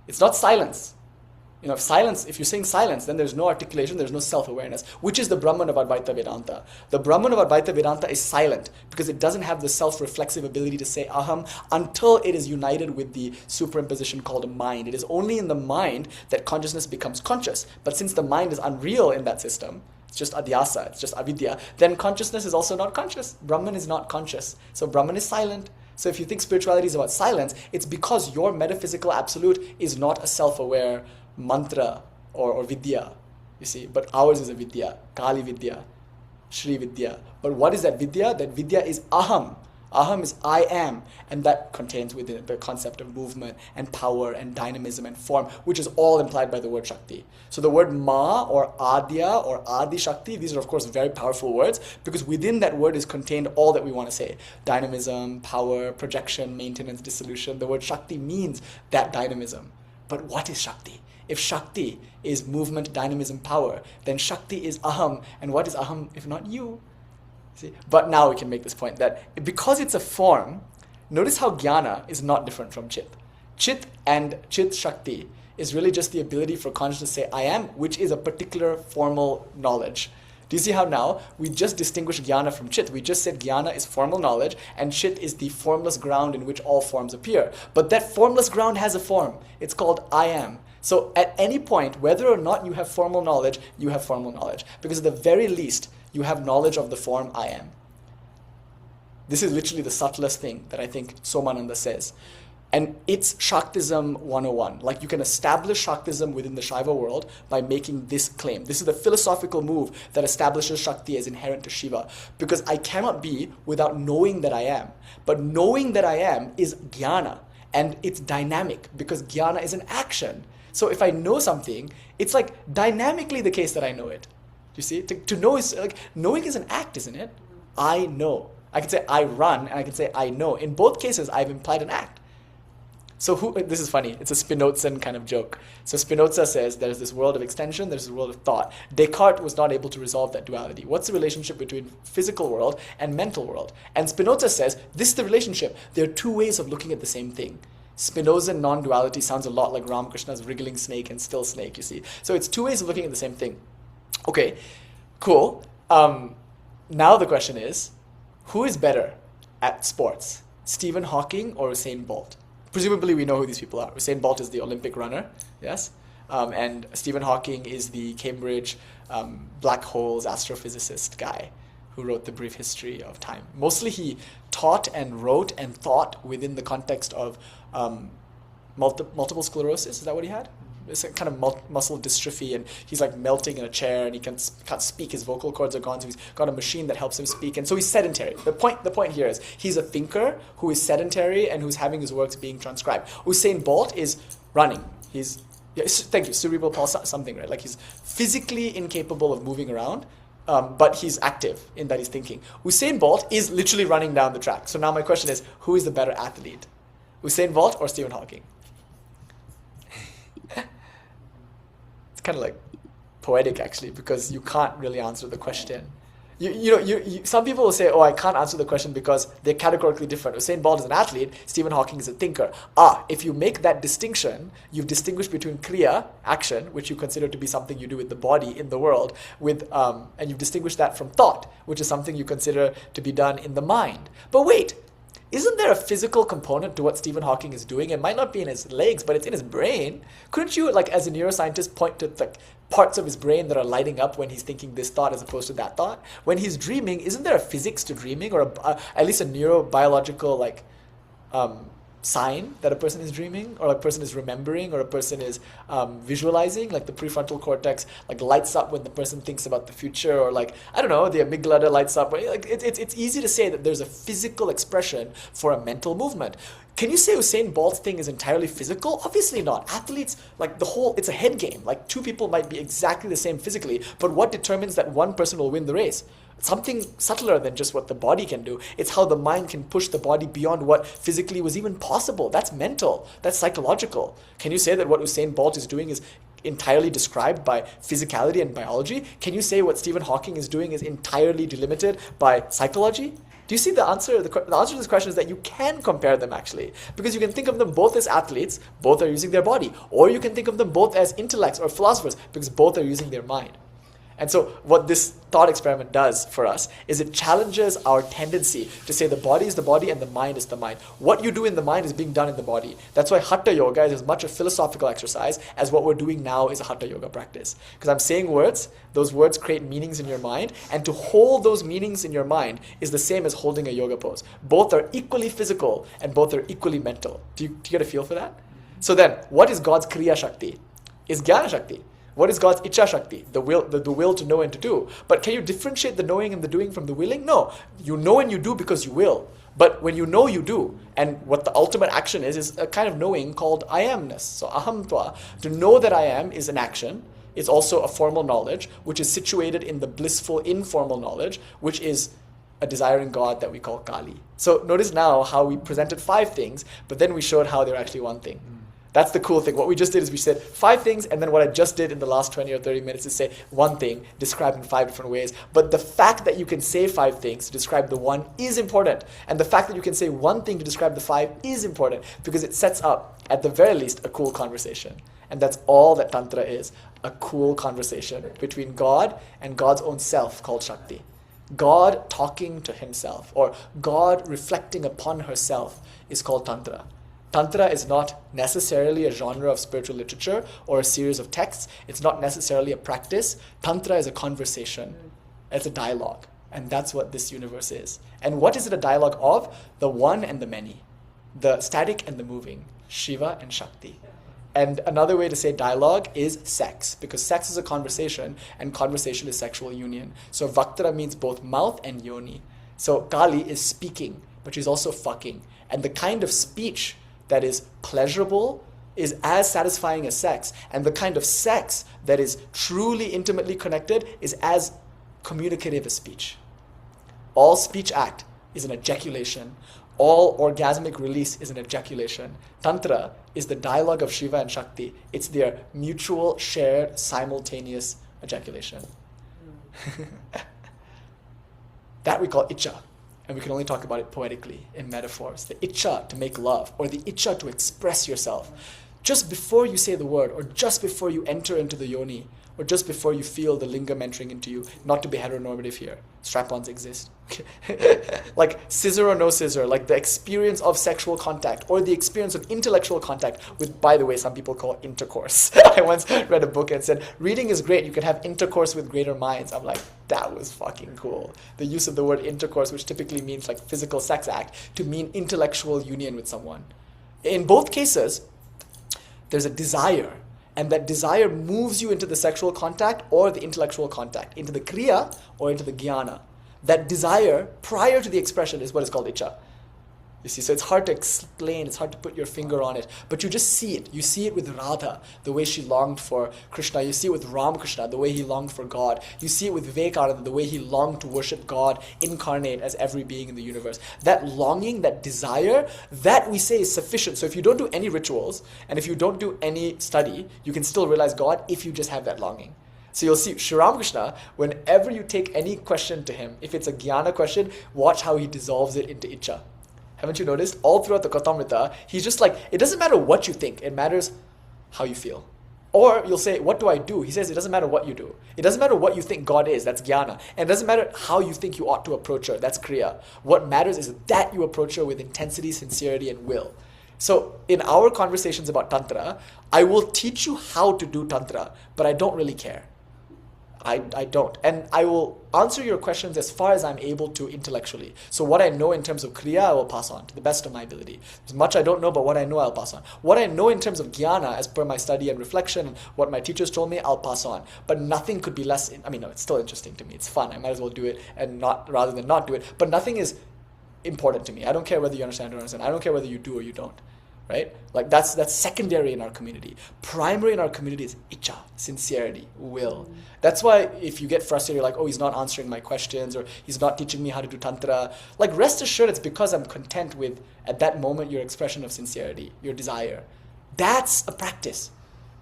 It's not silence. If you're saying silence, then there's no articulation, there's no self-awareness, which is the Brahman of Advaita Vedanta. The Brahman of Advaita Vedanta is silent because it doesn't have the self-reflexive ability to say aham until it is united with the superimposition called a mind. It is only in the mind that consciousness becomes conscious. But since the mind is unreal in that system, it's just adhyasa, it's just avidya, then consciousness is also not conscious. Brahman is not conscious. So Brahman is silent. So if you think spirituality is about silence, it's because your metaphysical absolute is not a self-aware mantra or vidya, you see. But ours is a vidya, Kali vidya, Shri vidya. But what is that vidya? That vidya is aham. Aham is I am, and that contains within it the concept of movement and power and dynamism and form, which is all implied by the word Shakti. So the word Ma or Adya or Adi Shakti, these are of course very powerful words because within that word is contained all that we want to say. Dynamism, power, projection, maintenance, dissolution. The word Shakti means that dynamism. But what is Shakti? If Shakti is movement, dynamism, power, then Shakti is aham. And what is aham if not you? See? But now we can make this point that because it's a form, notice how Jnana is not different from Chit. Chit and Chit Shakti is really just the ability for consciousness to say I am, which is a particular formal knowledge. Do you see how now we just distinguish Jnana from Chit? We just said Jnana is formal knowledge and Chit is the formless ground in which all forms appear. But that formless ground has a form. It's called I am. So at any point, whether or not you have formal knowledge, you have formal knowledge. Because at the very least, you have knowledge of the form I am. This is literally the subtlest thing that I think Somānanda says. And it's Shaktism 101. Like you can establish Shaktism within the Shiva world by making this claim. This is the philosophical move that establishes Shakti as inherent to Shiva. Because I cannot be without knowing that I am. But knowing that I am is Jnana. And it's dynamic because Jnana is an action. So if I know something, it's like dynamically the case that I know it. Do you see? To know is like, knowing is an act, isn't it? I know. I can say I run and I can say I know. In both cases, I've implied an act. So this is funny. It's a Spinozan kind of joke. So Spinoza says there's this world of extension, there's this world of thought. Descartes was not able to resolve that duality. What's the relationship between physical world and mental world? And Spinoza says this is the relationship. There are two ways of looking at the same thing. Spinozan non-duality sounds a lot like Ramakrishna's wriggling snake and still snake, you see. So it's two ways of looking at the same thing. Okay, cool. Now the question is, who is better at sports? Stephen Hawking or Usain Bolt? Presumably we know who these people are. Usain Bolt is the Olympic runner, yes? And Stephen Hawking is the Cambridge black holes astrophysicist guy who wrote The Brief History of Time. Mostly he taught and wrote and thought within the context of multiple sclerosis. Is that what he had? It's a kind of muscle dystrophy, and he's like melting in a chair, and he can't speak. His vocal cords are gone, so he's got a machine that helps him speak, and so he's sedentary. The point here is he's a thinker who is sedentary and who's having his works being transcribed. Usain Bolt is running. Thank you, cerebral palsy, something, right? Like he's physically incapable of moving around, but he's active in that he's thinking. Usain Bolt is literally running down the track. So now my question is, who is the better athlete? Usain Bolt or Stephen Hawking? It's kind of like poetic actually, because you can't really answer the question. Some people will say, oh, I can't answer the question because they're categorically different. Usain Bolt is an athlete, Stephen Hawking is a thinker. If you make that distinction, you've distinguished between kriya, action, which you consider to be something you do with the body in the world, and you've distinguished that from thought, which is something you consider to be done in the mind. But wait, isn't there a physical component to what Stephen Hawking is doing? It might not be in his legs, but it's in his brain. Couldn't you, like as a neuroscientist, point to like parts of his brain that are lighting up when he's thinking this thought as opposed to that thought? When he's dreaming, isn't there a physics to dreaming, or at least a neurobiological sign that a person is dreaming, or a person is remembering, or a person is visualizing, like the prefrontal cortex like lights up when the person thinks about the future, or like, I don't know, the amygdala lights up. Like it's easy to say that there's a physical expression for a mental movement. Can you say Usain Bolt's thing is entirely physical? Obviously not. Athletes, like it's a head game. Like two people might be exactly the same physically, but what determines that one person will win the race? Something subtler than just what the body can do. It's how the mind can push the body beyond what physically was even possible. That's mental. That's psychological. Can you say that what Usain Bolt is doing is entirely described by physicality and biology? Can you say what Stephen Hawking is doing is entirely delimited by psychology? Do you see the answer? The answer to this question is that you can compare them actually, because you can think of them both as athletes, both are using their body, or you can think of them both as intellects or philosophers, because both are using their mind. And so what this thought experiment does for us is it challenges our tendency to say the body is the body and the mind is the mind. What you do in the mind is being done in the body. That's why Hatha Yoga is as much a philosophical exercise as what we're doing now is a Hatha Yoga practice. Because I'm saying words, those words create meanings in your mind, and to hold those meanings in your mind is the same as holding a yoga pose. Both are equally physical and both are equally mental. Do you get a feel for that? So then, what is God's Kriya Shakti? Is Jnana Shakti. What is God's Icha Shakti? The will to know and to do. But can you differentiate the knowing and the doing from the willing? No. You know and you do because you will. But when you know, you do. And what the ultimate action is a kind of knowing called I amness. So aham tva. To know that I am is an action. It's also a formal knowledge, which is situated in the blissful informal knowledge, which is a desiring God that we call Kali. So notice now how we presented 5 things, but then we showed how they're actually one thing. That's the cool thing. What we just did is we said 5 things, and then what I just did in the last 20 or 30 minutes is say one thing described in 5 different ways. But the fact that you can say 5 things to describe the one is important. And the fact that you can say one thing to describe the 5 is important, because it sets up, at the very least, a cool conversation. And that's all that Tantra is, a cool conversation between God and God's own self called Shakti. God talking to himself, or God reflecting upon herself, is called Tantra. Tantra is not necessarily a genre of spiritual literature or a series of texts. It's not necessarily a practice. Tantra is a conversation. It's a dialogue. And that's what this universe is. And what is it a dialogue of? The one and the many. The static and the moving. Shiva and Shakti. And another way to say dialogue is sex, because sex is a conversation, and conversation is sexual union. So Vaktara means both mouth and yoni. So Kali is speaking, but she's also fucking. And the kind of speech that is pleasurable is as satisfying as sex. And the kind of sex that is truly intimately connected is as communicative as speech. All speech act is an ejaculation. All orgasmic release is an ejaculation. Tantra is the dialogue of Shiva and Shakti. It's their mutual, shared, simultaneous ejaculation. That we call Icha. And we can only talk about it poetically, in metaphors. The Icha to make love, or the Icha to express yourself. Just before you say the word, or just before you enter into the yoni, or just before you feel the lingam entering into you, not to be heteronormative here. Strap-ons exist. Like scissor or no scissor, like the experience of sexual contact, or the experience of intellectual contact, with, by the way, some people call intercourse. I once read a book and said, reading is great, you can have intercourse with greater minds. I'm like, that was fucking cool. The use of the word intercourse, which typically means like physical sex act, to mean intellectual union with someone. In both cases, there's a desire. And that desire moves you into the sexual contact or the intellectual contact, into the kriya or into the jnana. That desire, prior to the expression, is what is called icha. You see, so it's hard to explain, it's hard to put your finger on it, but you just see it. You see it with Radha, the way she longed for Krishna. You see it with Ramakrishna, the way he longed for God. You see it with Vivekananda, the way he longed to worship God incarnate as every being in the universe. That longing, that desire, that we say is sufficient. So if you don't do any rituals, and if you don't do any study, you can still realize God if you just have that longing. So you'll see Sri Ramakrishna, whenever you take any question to him, if it's a jnana question, watch how he dissolves it into icha. Haven't you noticed? All throughout the Katamrita, he's just like, it doesn't matter what you think, it matters how you feel. Or you'll say, what do I do? He says, it doesn't matter what you do. It doesn't matter what you think God is, that's jnana. And it doesn't matter how you think you ought to approach her, that's kriya. What matters is that you approach her with intensity, sincerity, and will. So in our conversations about Tantra, I will teach you how to do Tantra, but I don't really care. I don't. And I will answer your questions as far as I'm able to intellectually. So what I know in terms of kriya, I will pass on to the best of my ability. As much I don't know, but what I know, I'll pass on. What I know in terms of jnana, as per my study and reflection, and what my teachers told me, I'll pass on. But nothing could be less, no, it's still interesting to me. It's fun. I might as well do it and not, rather than not do it. But nothing is important to me. I don't care whether you understand or don't understand. I don't care whether you do or you don't. Right? Like that's secondary in our community. Primary in our community is icha, sincerity, will. That's why if you get frustrated, you're like, oh, he's not answering my questions, or he's not teaching me how to do tantra. Like, rest assured, it's because I'm content with, at that moment, your expression of sincerity, your desire. That's a practice.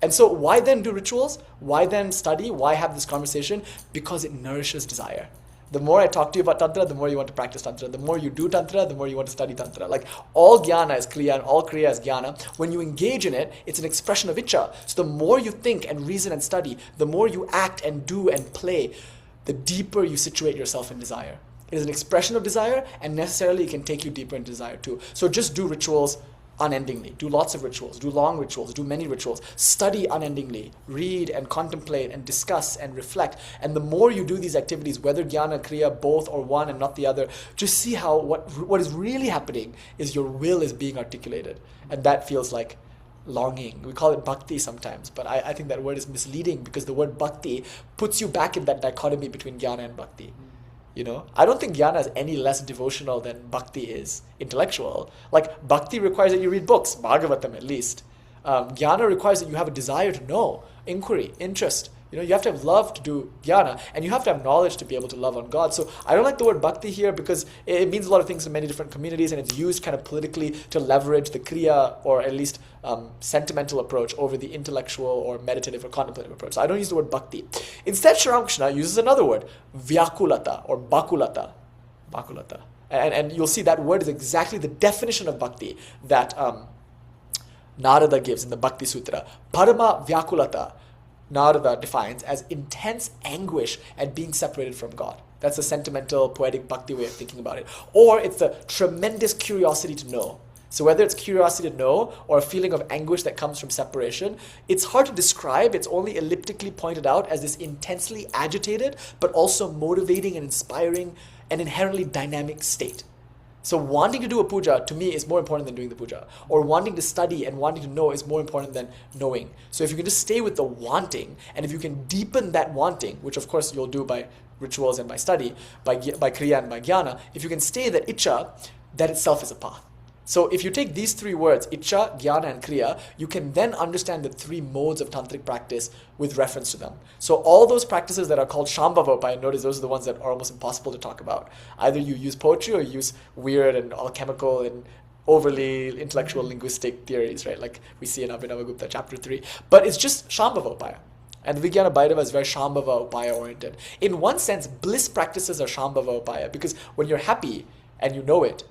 And so why then do rituals? Why then study? Why have this conversation? Because it nourishes desire. The more I talk to you about Tantra, the more you want to practice Tantra. The more you do Tantra, the more you want to study Tantra. Like, all Jnana is Kriya and all Kriya is Jnana. When you engage in it, it's an expression of Icha. So the more you think and reason and study, the more you act and do and play, the deeper you situate yourself in desire. It is an expression of desire, and necessarily it can take you deeper into desire too. So just do rituals unendingly. Do lots of rituals. Do long rituals. Do many rituals. Study unendingly. Read and contemplate and discuss and reflect. And the more you do these activities, whether jnana, kriya, both or one and not the other, just see how what is really happening is your will is being articulated. And that feels like longing. We call it bhakti sometimes, but I think that word is misleading, because the word bhakti puts you back in that dichotomy between jnana and bhakti. I don't think jnana is any less devotional than bhakti is intellectual. Like, bhakti requires that you read books, Bhagavatam at least. Jnana requires that you have a desire to know, inquiry, interest. You have to have love to do jnana, and you have to have knowledge to be able to love on God. So I don't like the word bhakti here, because it means a lot of things in many different communities, and it's used kind of politically to leverage the kriya, or at least sentimental approach, over the intellectual or meditative or contemplative approach. So I don't use the word bhakti. Instead, Sri Ramakrishna uses another word, vyakulata or bakulata. Bakulata. And you'll see that word is exactly the definition of bhakti that Narada gives in the Bhakti Sutra. Parama vyakulata, Narada defines as intense anguish at being separated from God. That's a sentimental, poetic bhakti way of thinking about it. Or it's the tremendous curiosity to know. So whether it's curiosity to know or a feeling of anguish that comes from separation, it's hard to describe. It's only elliptically pointed out as this intensely agitated, but also motivating and inspiring and inherently dynamic state. So wanting to do a puja, to me, is more important than doing the puja. Or wanting to study and wanting to know is more important than knowing. So if you can just stay with the wanting, and if you can deepen that wanting, which of course you'll do by rituals and by study, by kriya and by jnana, if you can stay that icha, that itself is a path. So if you take these three words, icha, jnana, and kriya, you can then understand the three modes of tantric practice with reference to them. So all those practices that are called shambhava, notice those are the ones that are almost impossible to talk about. Either you use poetry or you use weird and alchemical and overly intellectual linguistic theories, right? Like we see in Abhinava Gupta, chapter 3. But it's just shambhava. And the Vijñāna-Bhairava is very shambhava upaya oriented. In one sense, bliss practices are shambhava upaya, because when you're happy and you know it,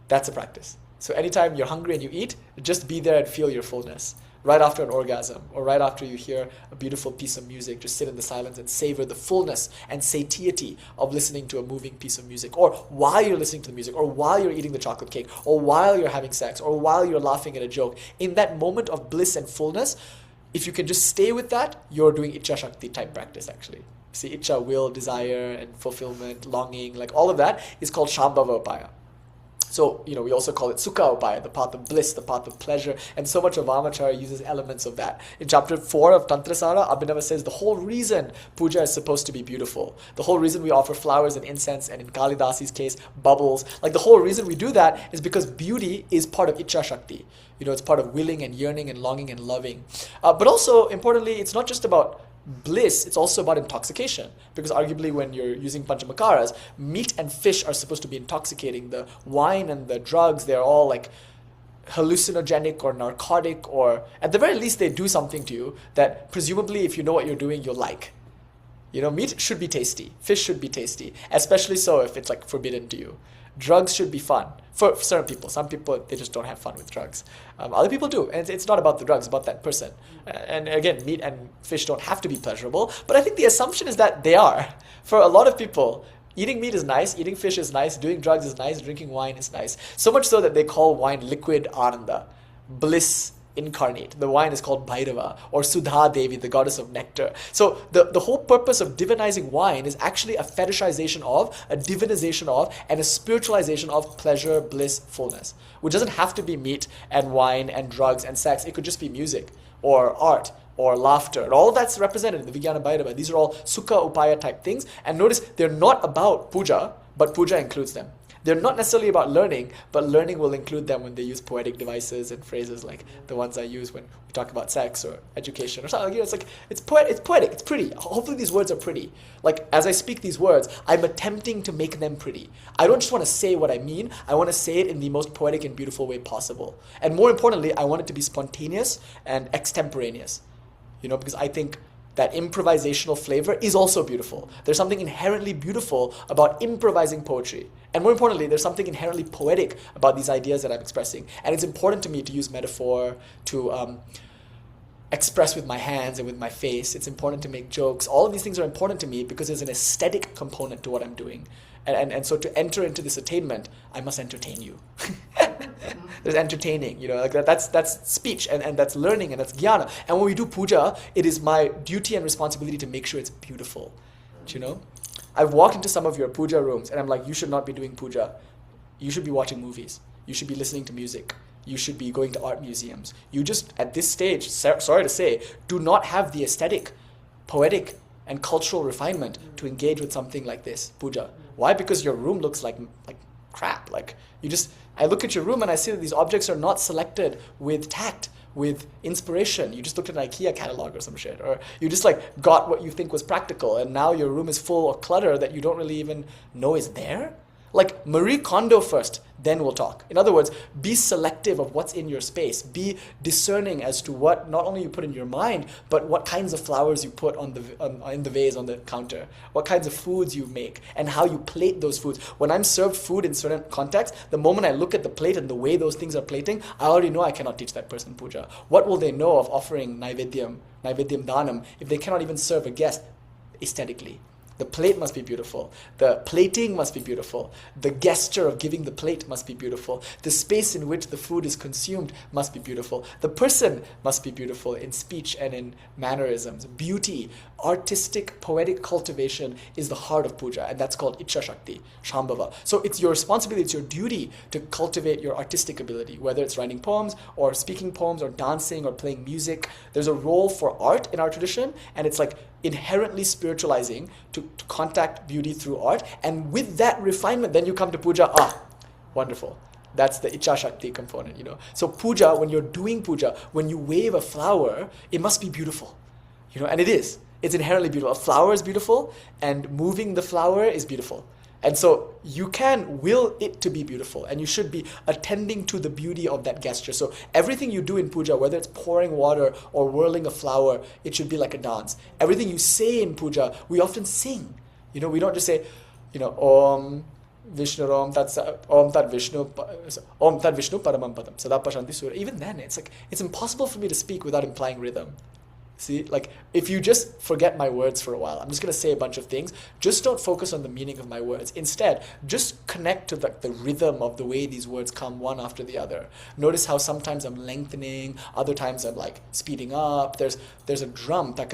that's a practice. So anytime you're hungry and you eat, just be there and feel your fullness. Right after an orgasm, or right after you hear a beautiful piece of music, just sit in the silence and savor the fullness and satiety of listening to a moving piece of music, or while you're listening to the music, or while you're eating the chocolate cake, or while you're having sex, or while you're laughing at a joke. In that moment of bliss and fullness, if you can just stay with that, you're doing Icha Shakti type practice actually. See, Icha, will, desire, and fulfillment, longing, like all of that is called Shambhava Upaya. So, we also call it Sukha Upaya, the path of bliss, the path of pleasure, and so much of Vamacharya uses elements of that. In chapter 4 of Tantrasara, Abhinava says the whole reason puja is supposed to be beautiful, the whole reason we offer flowers and incense, and in Kalidasi's case, bubbles, like the whole reason we do that is because beauty is part of Icha Shakti. It's part of willing and yearning and longing and loving. But also, importantly, it's not just about bliss, it's also about intoxication, because arguably when you're using panchamakaras, meat and fish are supposed to be intoxicating. The wine and the drugs, they're all like hallucinogenic or narcotic, or at the very least they do something to you that presumably if you know what you're doing, you'll like. Meat should be tasty, fish should be tasty, especially so if it's like forbidden to you. Drugs should be fun for certain people. Some people, they just don't have fun with drugs. Other people do, and it's not about the drugs, it's about that person. And again, meat and fish don't have to be pleasurable, but I think the assumption is that they are. For a lot of people, eating meat is nice, eating fish is nice, doing drugs is nice, drinking wine is nice. So much so that they call wine liquid ananda, bliss incarnate. The wine is called Bhairava, or Sudha Devi, the goddess of nectar. So the whole purpose of divinizing wine is actually a fetishization of, a divinization of, and a spiritualization of pleasure, bliss, fullness. Which doesn't have to be meat and wine and drugs and sex. It could just be music or art or laughter. And all that's represented in the Vijñāna-Bhairava. These are all Sukha Upaya type things. And notice they're not about puja, but puja includes them. They're not necessarily about learning, but learning will include them when they use poetic devices and phrases like the ones I use when we talk about sex or education or something. You know, it's poetic, it's pretty. Hopefully these words are pretty. Like, as I speak these words, I'm attempting to make them pretty. I don't just want to say what I mean, I want to say it in the most poetic and beautiful way possible. And more importantly, I want it to be spontaneous and extemporaneous. You know, because I think that improvisational flavor is also beautiful. There's something inherently beautiful about improvising poetry. And more importantly, there's something inherently poetic about these ideas that I'm expressing. And it's important to me to use metaphor, to express with my hands and with my face. It's important to make jokes. All of these things are important to me because there's an aesthetic component to what I'm doing. And so to enter into this attainment, I must entertain you. There's entertaining, you know, like that's speech and that's learning and that's jnana. And when we do puja, it is my duty and responsibility to make sure it's beautiful. Do you know? I've walked into some of your puja rooms and I'm like, you should not be doing puja. You should be watching movies. You should be listening to music. You should be going to art museums. You just, at this stage, sorry to say, do not have the aesthetic, poetic, and cultural refinement to engage with something like this, puja. Why? Because your room looks like crap. Like, I look at your room and I see that these objects are not selected with tact, with inspiration. You just looked at an IKEA catalog or some shit, or you just like got what you think was practical, and now your room is full of clutter that you don't really even know is there. Like, Marie Kondo first, then we'll talk. In other words, be selective of what's in your space. Be discerning as to what not only you put in your mind, but what kinds of flowers you put in the vase on the counter, what kinds of foods you make, and how you plate those foods. When I'm served food in certain contexts, the moment I look at the plate and the way those things are plating, I already know I cannot teach that person puja. What will they know of offering naivedyam danam, if they cannot even serve a guest aesthetically? The plate must be beautiful. The plating must be beautiful. The gesture of giving the plate must be beautiful. The space in which the food is consumed must be beautiful. The person must be beautiful in speech and in mannerisms. Beauty, artistic, poetic cultivation is the heart of puja, and that's called ichha-shakti, shambhava. So it's your responsibility, it's your duty to cultivate your artistic ability, whether it's writing poems or speaking poems or dancing or playing music. There's a role for art in our tradition, and it's like inherently spiritualizing to contact beauty through art. And with that refinement, then you come to puja. Wonderful. That's the ichha-shakti component, you know. So puja, when you're doing puja, when you wave a flower, it must be beautiful, you know, and it is. It's inherently beautiful. A flower is beautiful, and moving the flower is beautiful. And so you can will it to be beautiful, and you should be attending to the beauty of that gesture. So everything you do in puja, whether it's pouring water or whirling a flower, it should be like a dance. Everything you say in puja, we often sing. You know, we don't just say, you know, Om Vishnu Om Tat Vishnu Paramam Padam Sada Pashanti Surya. Even then, it's like, it's impossible for me to speak without implying rhythm. See, like, if you just forget my words for a while, I'm just going to say a bunch of things. Just don't focus on the meaning of my words. Instead, just connect to the rhythm of the way these words come one after the other. Notice how sometimes I'm lengthening, other times I'm like speeding up. There's a drum. That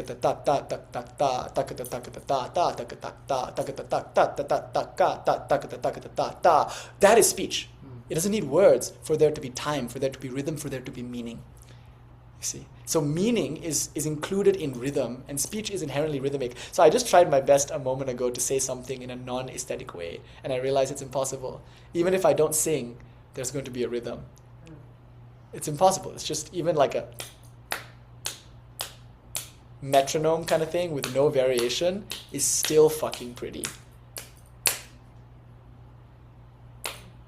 is speech. It doesn't need words for there to be time, for there to be rhythm, for there to be meaning. You see? So meaning is included in rhythm, and speech is inherently rhythmic. So I just tried my best a moment ago to say something in a non-aesthetic way, and I realized it's impossible. Even if I don't sing, there's going to be a rhythm. It's impossible. It's just even like a metronome kind of thing with no variation is still fucking pretty.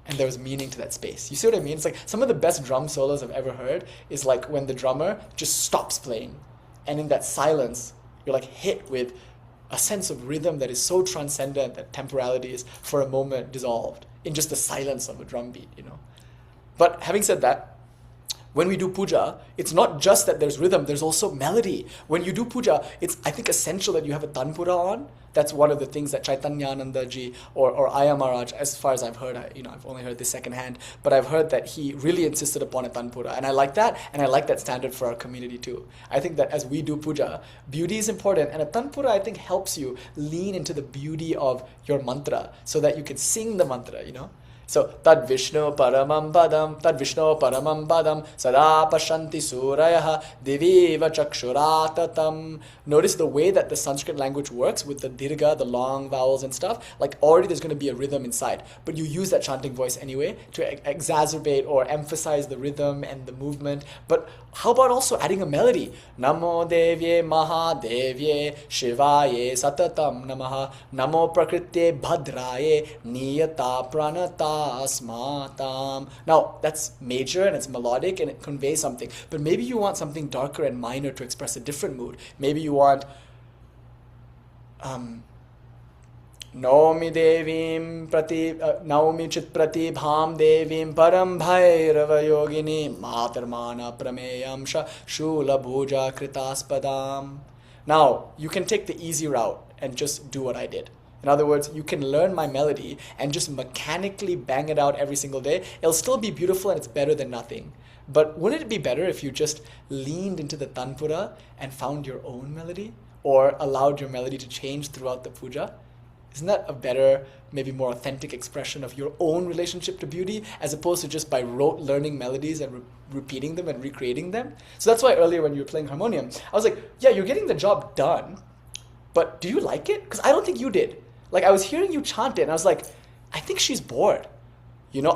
And there was meaning to that space. You see what I mean? It's like some of the best drum solos I've ever heard is like when the drummer just stops playing. And in that silence, you're like hit with a sense of rhythm that is so transcendent that temporality is for a moment dissolved in just the silence of a drum beat, you know. But having said that, when we do puja, it's not just that there's rhythm, there's also melody. When you do puja, it's, I think, essential that you have a tanpura on. That's one of the things that Chaitanya-nanda ji or Aya Maharaj, as far as I've heard, I've only heard this secondhand, but I've heard that he really insisted upon a tanpura. And I like that, and I like that standard for our community too. I think that as we do puja, beauty is important, and a tanpura, I think, helps you lean into the beauty of your mantra so that you can sing the mantra, So, tad Vishnu paramam padam, sada pashanti surayaha diviva chakshuratatam. Notice the way that the Sanskrit language works with the dirgha, the long vowels and stuff. Like already there's going to be a rhythm inside, but you use that chanting voice anyway to exacerbate or emphasize the rhythm and the movement. But how about also adding a melody? Namo devye mahadevye shivaye satatam namaha namo prakrite bhadraye niyata pranata asmatam. Now that's major and it's melodic and it conveys something, but maybe you want something darker and minor to express a different mood. Maybe you want Naomi devim Naomi chit pratibham devim param bhairava yogini matarmana prameyam shula bhuja kritaspadam. Now you can take the easy route and just do what I did. In other words, you can learn my melody and just mechanically bang it out every single day. It'll still be beautiful and it's better than nothing. But wouldn't it be better if you just leaned into the tanpura and found your own melody, or allowed your melody to change throughout the puja? Isn't that a better, maybe more authentic expression of your own relationship to beauty, as opposed to just by rote learning melodies and repeating them and recreating them? So that's why earlier when you were playing harmonium, I was like, yeah, you're getting the job done, but do you like it? Because I don't think you did. Like, I was hearing you chant it, and I was like, I think she's bored.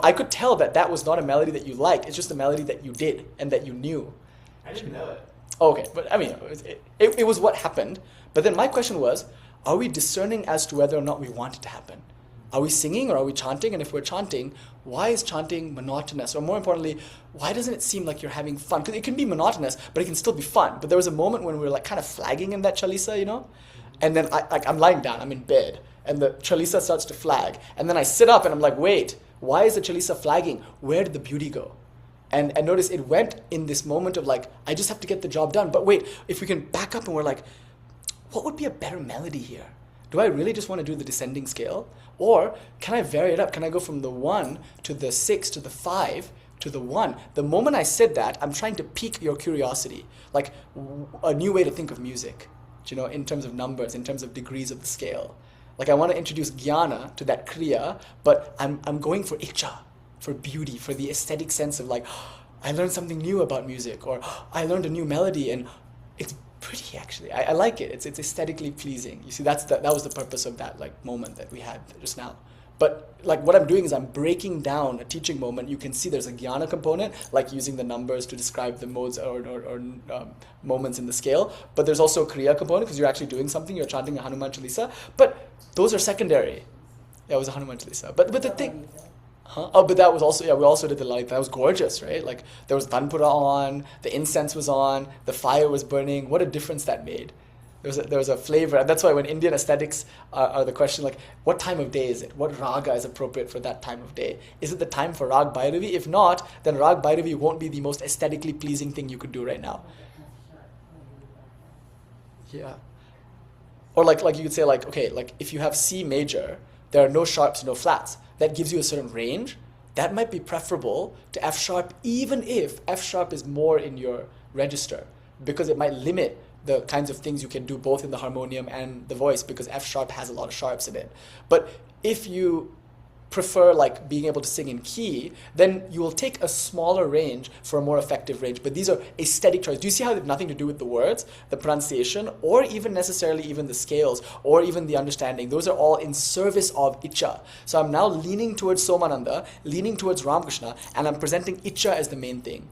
I could tell that that was not a melody that you liked. It's just a melody that you did and that you knew. I didn't know it. Okay, but I mean, it was what happened. But then my question was, are we discerning as to whether or not we want it to happen? Are we singing or are we chanting? And if we're chanting, why is chanting monotonous? Or more importantly, why doesn't it seem like you're having fun? Because it can be monotonous, but it can still be fun. But there was a moment when we were like kind of flagging in that chalisa, And then I'm lying down, I'm in bed, and the chalisa starts to flag. And then I sit up and I'm like, wait, why is the chalisa flagging? Where did the beauty go? And notice it went in this moment of like, I just have to get the job done. But wait, if we can back up and we're like, what would be a better melody here? Do I really just want to do the descending scale? Or can I vary it up? Can I go from the 1 to the 6 to the 5 to the 1? The moment I said that, I'm trying to pique your curiosity. Like a new way to think of music, in terms of numbers, in terms of degrees of the scale. Like I want to introduce Jñāna to that kriya, but I'm going for icha, for beauty, for the aesthetic sense of like, I learned something new about music, or I learned a new melody, and it's pretty actually. I like it. It's aesthetically pleasing. You see, that was the purpose of that like moment that we had just now. But like what I'm doing is I'm breaking down a teaching moment. You can see there's a Jñāna component, like using the numbers to describe the modes or moments in the scale. But there's also a kriya component because you're actually doing something. You're chanting a Hanuman Chalisa. But those are secondary. Yeah, it was a Hanuman Chalisa. But the thing... Huh? Oh, but that was also, we also did the light. That was gorgeous, right? Like there was tanpura on, the incense was on, the fire was burning. What a difference that made. There was a flavor. And that's why when Indian aesthetics are the question, like, what time of day is it? What raga is appropriate for that time of day? Is it the time for Rag Bhairavi? If not, then Rag Bhairavi won't be the most aesthetically pleasing thing you could do right now. Yeah. Or like you could say like, okay, like if you have C major, there are no sharps, no flats. That gives you a certain range. That might be preferable to F sharp, even if F sharp is more in your register, because it might limit the kinds of things you can do both in the harmonium and the voice, because F sharp has a lot of sharps in it. But if you prefer like being able to sing in key, then you will take a smaller range for a more effective range. But these are aesthetic choices. Do you see how they have nothing to do with the words, the pronunciation, or even necessarily even the scales, or even the understanding? Those are all in service of Icha. So I'm now leaning towards Somānanda, leaning towards Ramakrishna, and I'm presenting Icha as the main thing.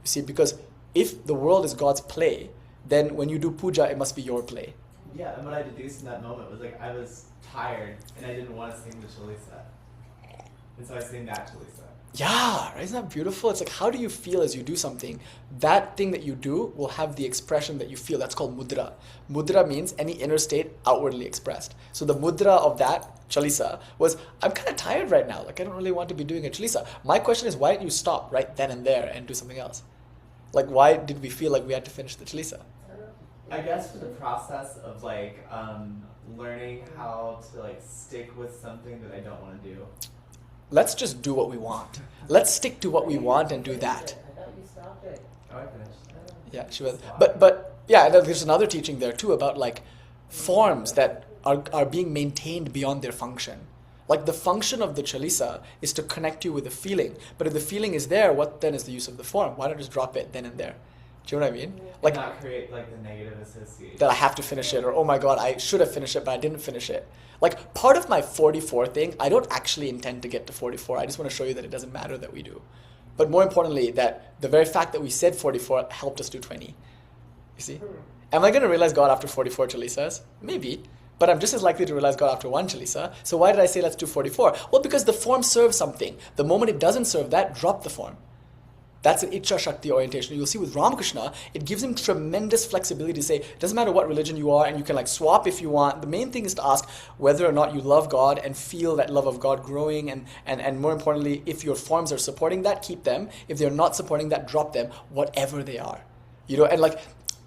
You see, because if the world is God's play, then when you do puja, it must be your play. Yeah, and what I deduced in that moment was like I was tired and I didn't want to sing the Chalisa. And so I sing that Chalisa. Yeah, right? Isn't that beautiful? It's like, how do you feel as you do something? That thing that you do will have the expression that you feel. That's called mudra. Mudra means any inner state outwardly expressed. So the mudra of that Chalisa was, I'm kind of tired right now. Like, I don't really want to be doing a Chalisa. My question is, why didn't you stop right then and there and do something else? Like, why did we feel like we had to finish the chalisa? I guess for the process of like learning how to like stick with something that I don't want to do. Let's just do what we want. Let's stick to what we want and do that. I thought you stopped it. Oh, I finished. Yeah, Shiva. But yeah, and there's another teaching there too about like forms that are being maintained beyond their function. Like the function of the chalisa is to connect you with a feeling. But if the feeling is there, what then is the use of the form? Why not just drop it then and there? Do you know what I mean? Like not create like the negative association. that I have to finish it, or oh my god, I should have finished it, but I didn't finish it. Like part of my 44 thing, I don't actually intend to get to 44. I just want to show you that it doesn't matter that we do. But more importantly, that the very fact that we said 44 helped us do 20. You see? Am I going to realize God after 44 chalisas? Maybe. But I'm just as likely to realize God after one chalisa. So why did I say let's do 44? Well, because the form serves something. The moment it doesn't serve that, drop the form. That's an Ichcha-Shakti orientation. You'll see with Ramakrishna, it gives him tremendous flexibility to say, it doesn't matter what religion you are, and you can like swap if you want. The main thing is to ask whether or not you love God and feel that love of God growing, and more importantly, if your forms are supporting that, keep them. If they're not supporting that, drop them, whatever they are. You know, and like,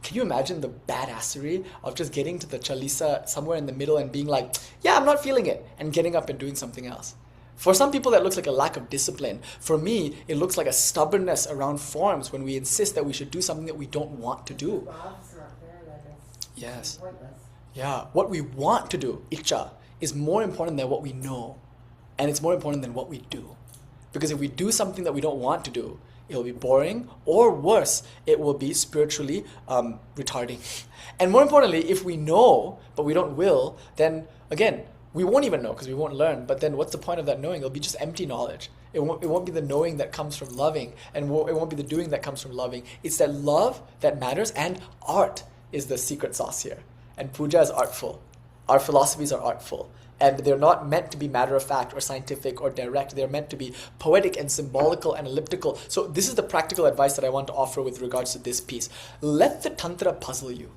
can you imagine the badassery of just getting to the chalisa somewhere in the middle and being like, yeah, I'm not feeling it, and getting up and doing something else? For some people, that looks like a lack of discipline. For me, it looks like a stubbornness around forms when we insist that we should do something that we don't want to do. Bob's not there, that is Yes. pointless. Yeah. What we want to do, Ichcha, is more important than what we know. And it's more important than what we do. Because if we do something that we don't want to do, it'll be boring, or worse, it will be spiritually retarding. And more importantly, if we know, but we don't will, then again, we won't even know because we won't learn. But then what's the point of that knowing? It'll be just empty knowledge. It won't be the knowing that comes from loving, and it won't be the doing that comes from loving. It's that love that matters, and art is the secret sauce here. And puja is artful. Our philosophies are artful. And they're not meant to be matter-of-fact or scientific or direct. They're meant to be poetic and symbolical and elliptical. So this is the practical advice that I want to offer with regards to this piece. Let the tantra puzzle you.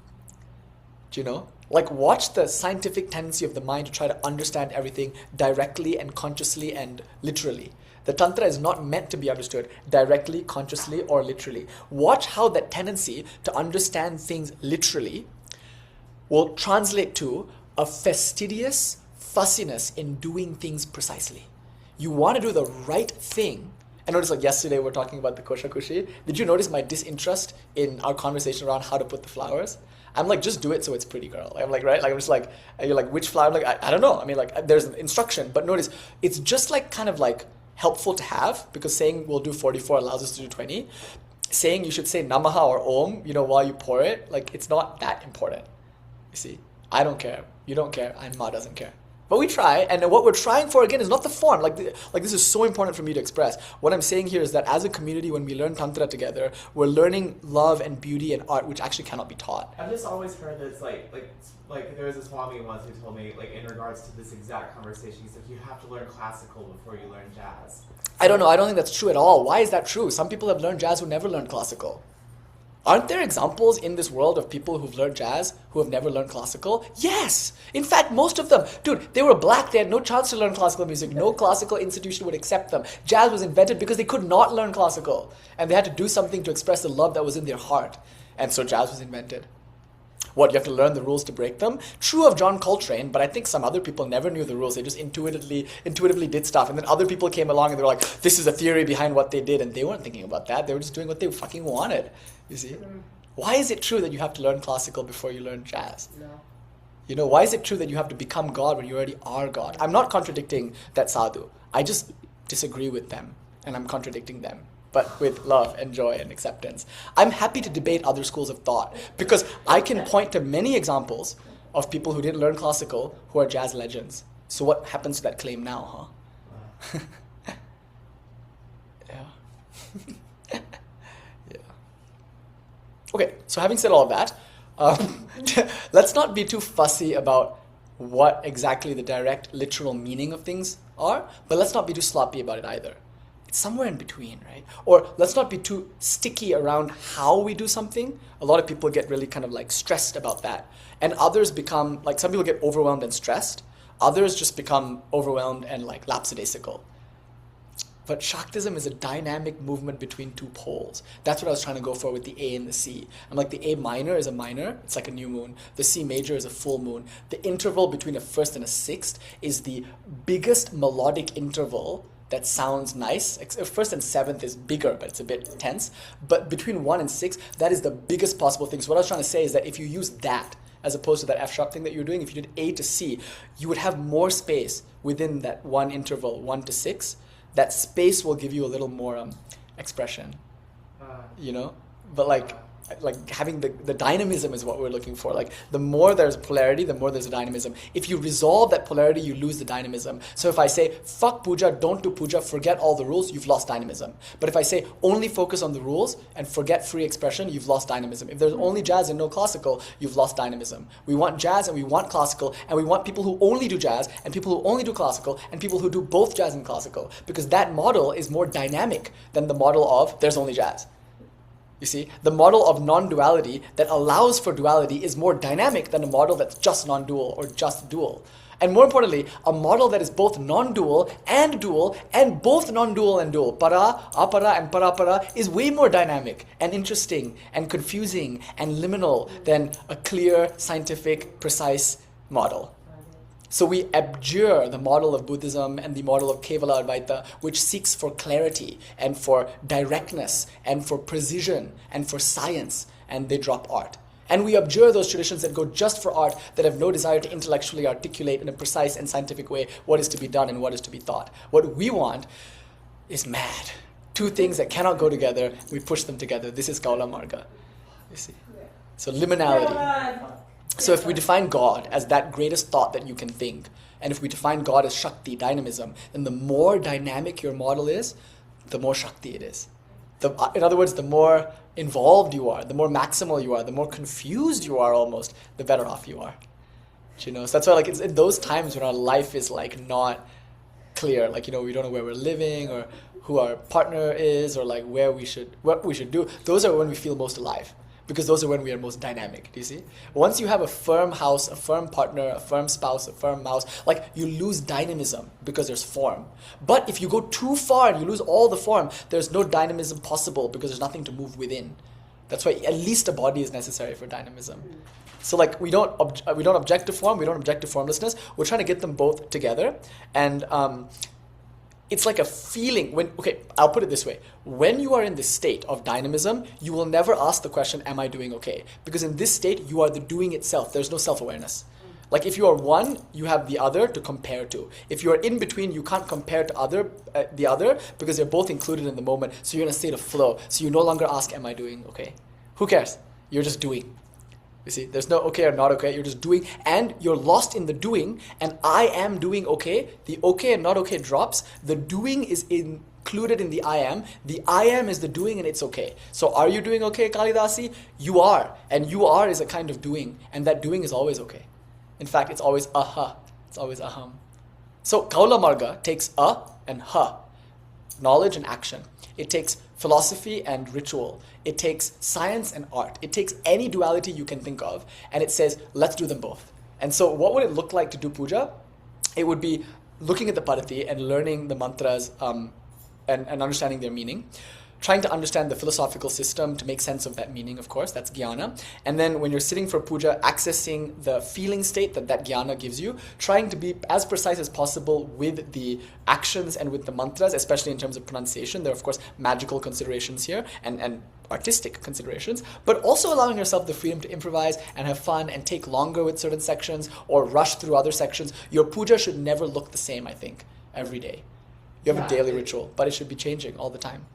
Do you know? Like, watch the scientific tendency of the mind to try to understand everything directly and consciously and literally. The tantra is not meant to be understood directly, consciously, or literally. Watch how that tendency to understand things literally will translate to a fastidious fussiness in doing things precisely. You want to do the right thing. And notice, like yesterday we were talking about the koshakushi. Did you notice my disinterest in our conversation around how to put the flowers? I'm like, just do it so it's pretty, girl. I'm like, right? Like, I'm just like, and you're like, which flower? I'm like, I don't know. I mean, like, there's an instruction. But notice, it's just like kind of like helpful to have, because saying we'll do 44 allows us to do 20. Saying you should say namaha or om, you know, while you pour it, like, it's not that important. You see? I don't care. You don't care. And Ma doesn't care. But we try, and what we're trying for, again, is not the form. Like this is so important for me to express. What I'm saying here is that as a community, when we learn Tantra together, we're learning love and beauty and art, which actually cannot be taught. I've just always heard that it's like there was a Swami once who told me, like, in regards to this exact conversation, he said you have to learn classical before you learn jazz. I don't know. I don't think that's true at all. Why is that true? Some people have learned jazz who never learned classical. Aren't there examples in this world of people who've learned jazz who have never learned classical? Yes! In fact, most of them. Dude, they were black. They had no chance to learn classical music. No classical institution would accept them. Jazz was invented because they could not learn classical. And they had to do something to express the love that was in their heart. And so jazz was invented. What, you have to learn the rules to break them? True of John Coltrane, but I think some other people never knew the rules. They just intuitively did stuff. And then other people came along and they were like, this is a theory behind what they did. And they weren't thinking about that. They were just doing what they fucking wanted. You see? Why is it true that you have to learn classical before you learn jazz? No. You know, why is it true that you have to become God when you already are God? I'm not contradicting that sadhu. I just disagree with them. And I'm contradicting them. But with love and joy and acceptance. I'm happy to debate other schools of thought because I can point to many examples of people who didn't learn classical who are jazz legends. So what happens to that claim now, huh? Yeah. Yeah. Okay, so having said all of that, let's not be too fussy about what exactly the direct, literal meaning of things are, but let's not be too sloppy about it either. Somewhere in between, right? Or let's not be too sticky around how we do something. A lot of people get really kind of like stressed about that. And others become, like some people get overwhelmed and stressed. Others just become overwhelmed and like lapsadaisical. But Shaktism is a dynamic movement between two poles. That's what I was trying to go for with the A and the C. I'm like, the A minor is a minor, it's like a new moon. The C major is a full moon. The interval between a first and a sixth is the biggest melodic interval that sounds nice. First and seventh is bigger, but it's a bit tense. But between 1 and 6, that is the biggest possible thing. So what I was trying to say is that if you use that, as opposed to that F sharp thing that you're doing, if you did A to C, you would have more space within that one interval, 1 to 6. That space will give you a little more expression, you know? But like having the dynamism is what we're looking for. Like, the more there's polarity, the more there's a dynamism. If you resolve that polarity, you lose the dynamism. So if I say, fuck puja, don't do puja, forget all the rules, you've lost dynamism. But if I say, only focus on the rules and forget free expression, you've lost dynamism. If there's only jazz and no classical, you've lost dynamism. We want jazz and we want classical, and we want people who only do jazz and people who only do classical and people who do both jazz and classical, because that model is more dynamic than the model of there's only jazz. You see, the model of non-duality that allows for duality is more dynamic than a model that's just non-dual or just dual. And more importantly, a model that is both non-dual and dual and both non-dual and dual, para, apara, and para is way more dynamic and interesting and confusing and liminal than a clear, scientific, precise model. So we abjure the model of Buddhism and the model of Kevala Advaita, which seeks for clarity and for directness and for precision and for science, and they drop art. And we abjure those traditions that go just for art, that have no desire to intellectually articulate in a precise and scientific way what is to be done and what is to be thought. What we want is mad. Two things that cannot go together, we push them together. This is Kaula Marga. You see? So liminality. So if we define God as that greatest thought that you can think, and if we define God as Shakti, dynamism, then the more dynamic your model is, the more Shakti it is. In other words, the more involved you are, the more maximal you are, the more confused you are almost, the better off you are. You know, so that's why, like, it's in those times when our life is like not clear, like, you know, we don't know where we're living or who our partner is or like what we should do. Those are when we feel most alive. Because those are when we are most dynamic, do you see? Once you have a firm house, a firm partner, a firm spouse, a firm mouse, like, you lose dynamism because there's form. But if you go too far and you lose all the form, there's no dynamism possible because there's nothing to move within. That's why at least a body is necessary for dynamism. So like, we don't object to form, we don't object to formlessness. We're trying to get them both together. And it's like a feeling I'll put it this way. When you are in this state of dynamism, you will never ask the question, am I doing okay? Because in this state, you are the doing itself. There's no self-awareness. Like, if you are one, you have the other to compare to. If you are in between, you can't compare to the other because they're both included in the moment. So you're in a state of flow. So you no longer ask, am I doing okay? Who cares? You're just doing. You see, there's no okay or not okay, you're just doing, and you're lost in the doing, and I am doing okay. The okay and not okay drops. The doing is included in the I am is the doing, and it's okay. So are you doing okay, Kalidasi? You are, and you are is a kind of doing, and that doing is always okay. In fact, it's always aha, it's always aham. So Kaula Marga takes a and ha, knowledge and action. It takes philosophy and ritual. It takes science and art. It takes any duality you can think of, and it says, let's do them both. And so what would it look like to do puja? It would be looking at the padati and learning the mantras and understanding their meaning. Trying to understand the philosophical system to make sense of that meaning, of course, that's jnana. And then when you're sitting for puja, accessing the feeling state that jnana gives you, trying to be as precise as possible with the actions and with the mantras, especially in terms of pronunciation. There are, of course, magical considerations here and artistic considerations, but also allowing yourself the freedom to improvise and have fun and take longer with certain sections or rush through other sections. Your puja should never look the same, I think, every day. You have a daily ritual, but it should be changing all the time.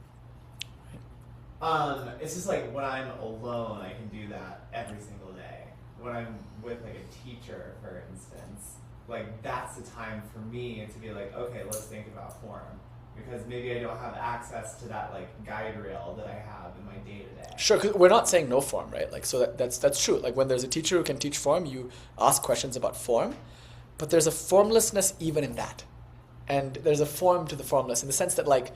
It's just like when I'm alone, I can do that every single day. When I'm with like a teacher, for instance, like that's the time for me to be like, okay, let's think about form. Because maybe I don't have access to that like guide rail that I have in my day-to-day. Sure, because we're not saying no form, right? Like, so that's true. Like when there's a teacher who can teach form, you ask questions about form, but there's a formlessness even in that. And there's a form to the formless in the sense that like,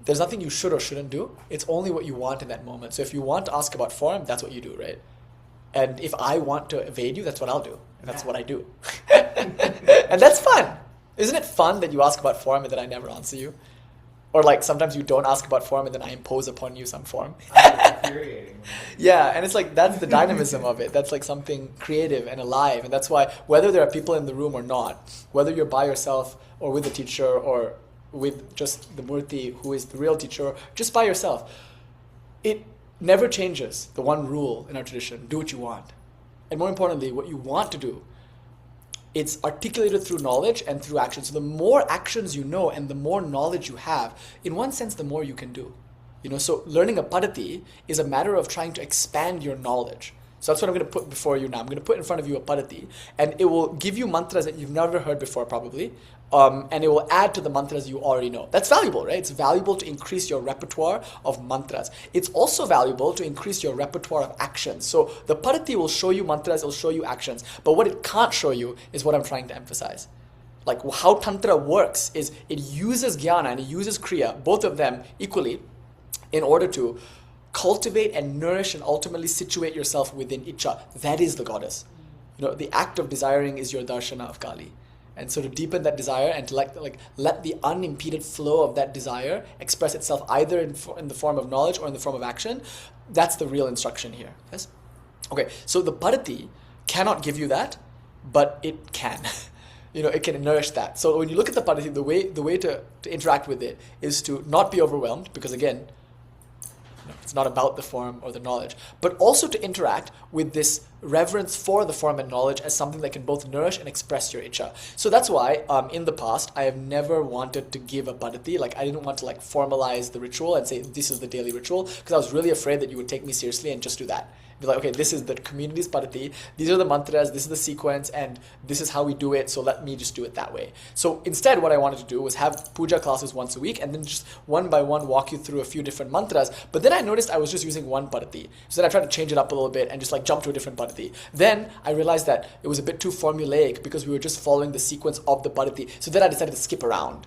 there's nothing you should or shouldn't do. It's only what you want in that moment. So if you want to ask about form, that's what you do, right? And if I want to evade you, that's what I'll do. And that's what I do. And that's fun. Isn't it fun that you ask about form and that I never answer you? Or like sometimes you don't ask about form and then I impose upon you some form. Infuriating. Yeah, and it's like that's the dynamism of it. That's like something creative and alive. And that's why whether there are people in the room or not, whether you're by yourself or with a teacher or with just the Murti who is the real teacher, or just by yourself, it never changes the one rule in our tradition: do what you want. And more importantly, what you want to do, it's articulated through knowledge and through action. So the more actions you know and the more knowledge you have, in one sense, the more you can do. So learning a padati is a matter of trying to expand your knowledge. So that's what I'm going to put before you now. I'm going to put in front of you a padati, and it will give you mantras that you've never heard before probably, and it will add to the mantras you already know. That's valuable, right? It's valuable to increase your repertoire of mantras. It's also valuable to increase your repertoire of actions. So the padati will show you mantras, it will show you actions, but what it can't show you is what I'm trying to emphasize. Like how Tantra works is it uses Jnāna and it uses Kriya, both of them equally, in order to cultivate and nourish and ultimately situate yourself within Icha. That is the goddess. The act of desiring is your darshana of Kali. And so to deepen that desire and to let the unimpeded flow of that desire express itself either in the form of knowledge or in the form of action, that's the real instruction here. Yes? Okay, so the padati cannot give you that, but it can. It can nourish that. So when you look at the padati, the way to interact with it is to not be overwhelmed, because again, it's not about the form or the knowledge, but also to interact with this reverence for the form and knowledge as something that can both nourish and express your Icha. So that's why in the past, I have never wanted to give a padati. Like I didn't want to formalize the ritual and say this is the daily ritual, because I was really afraid that you would take me seriously and just do that. Be like, okay, this is the community's padati, these are the mantras, this is the sequence, and this is how we do it, so let me just do it that way. So instead, what I wanted to do was have puja classes once a week and then just one by one walk you through a few different mantras. But then I noticed I was just using one padati. So then I tried to change it up a little bit and just jump to a different padati. Then I realized that it was a bit too formulaic because we were just following the sequence of the padati. So then I decided to skip around.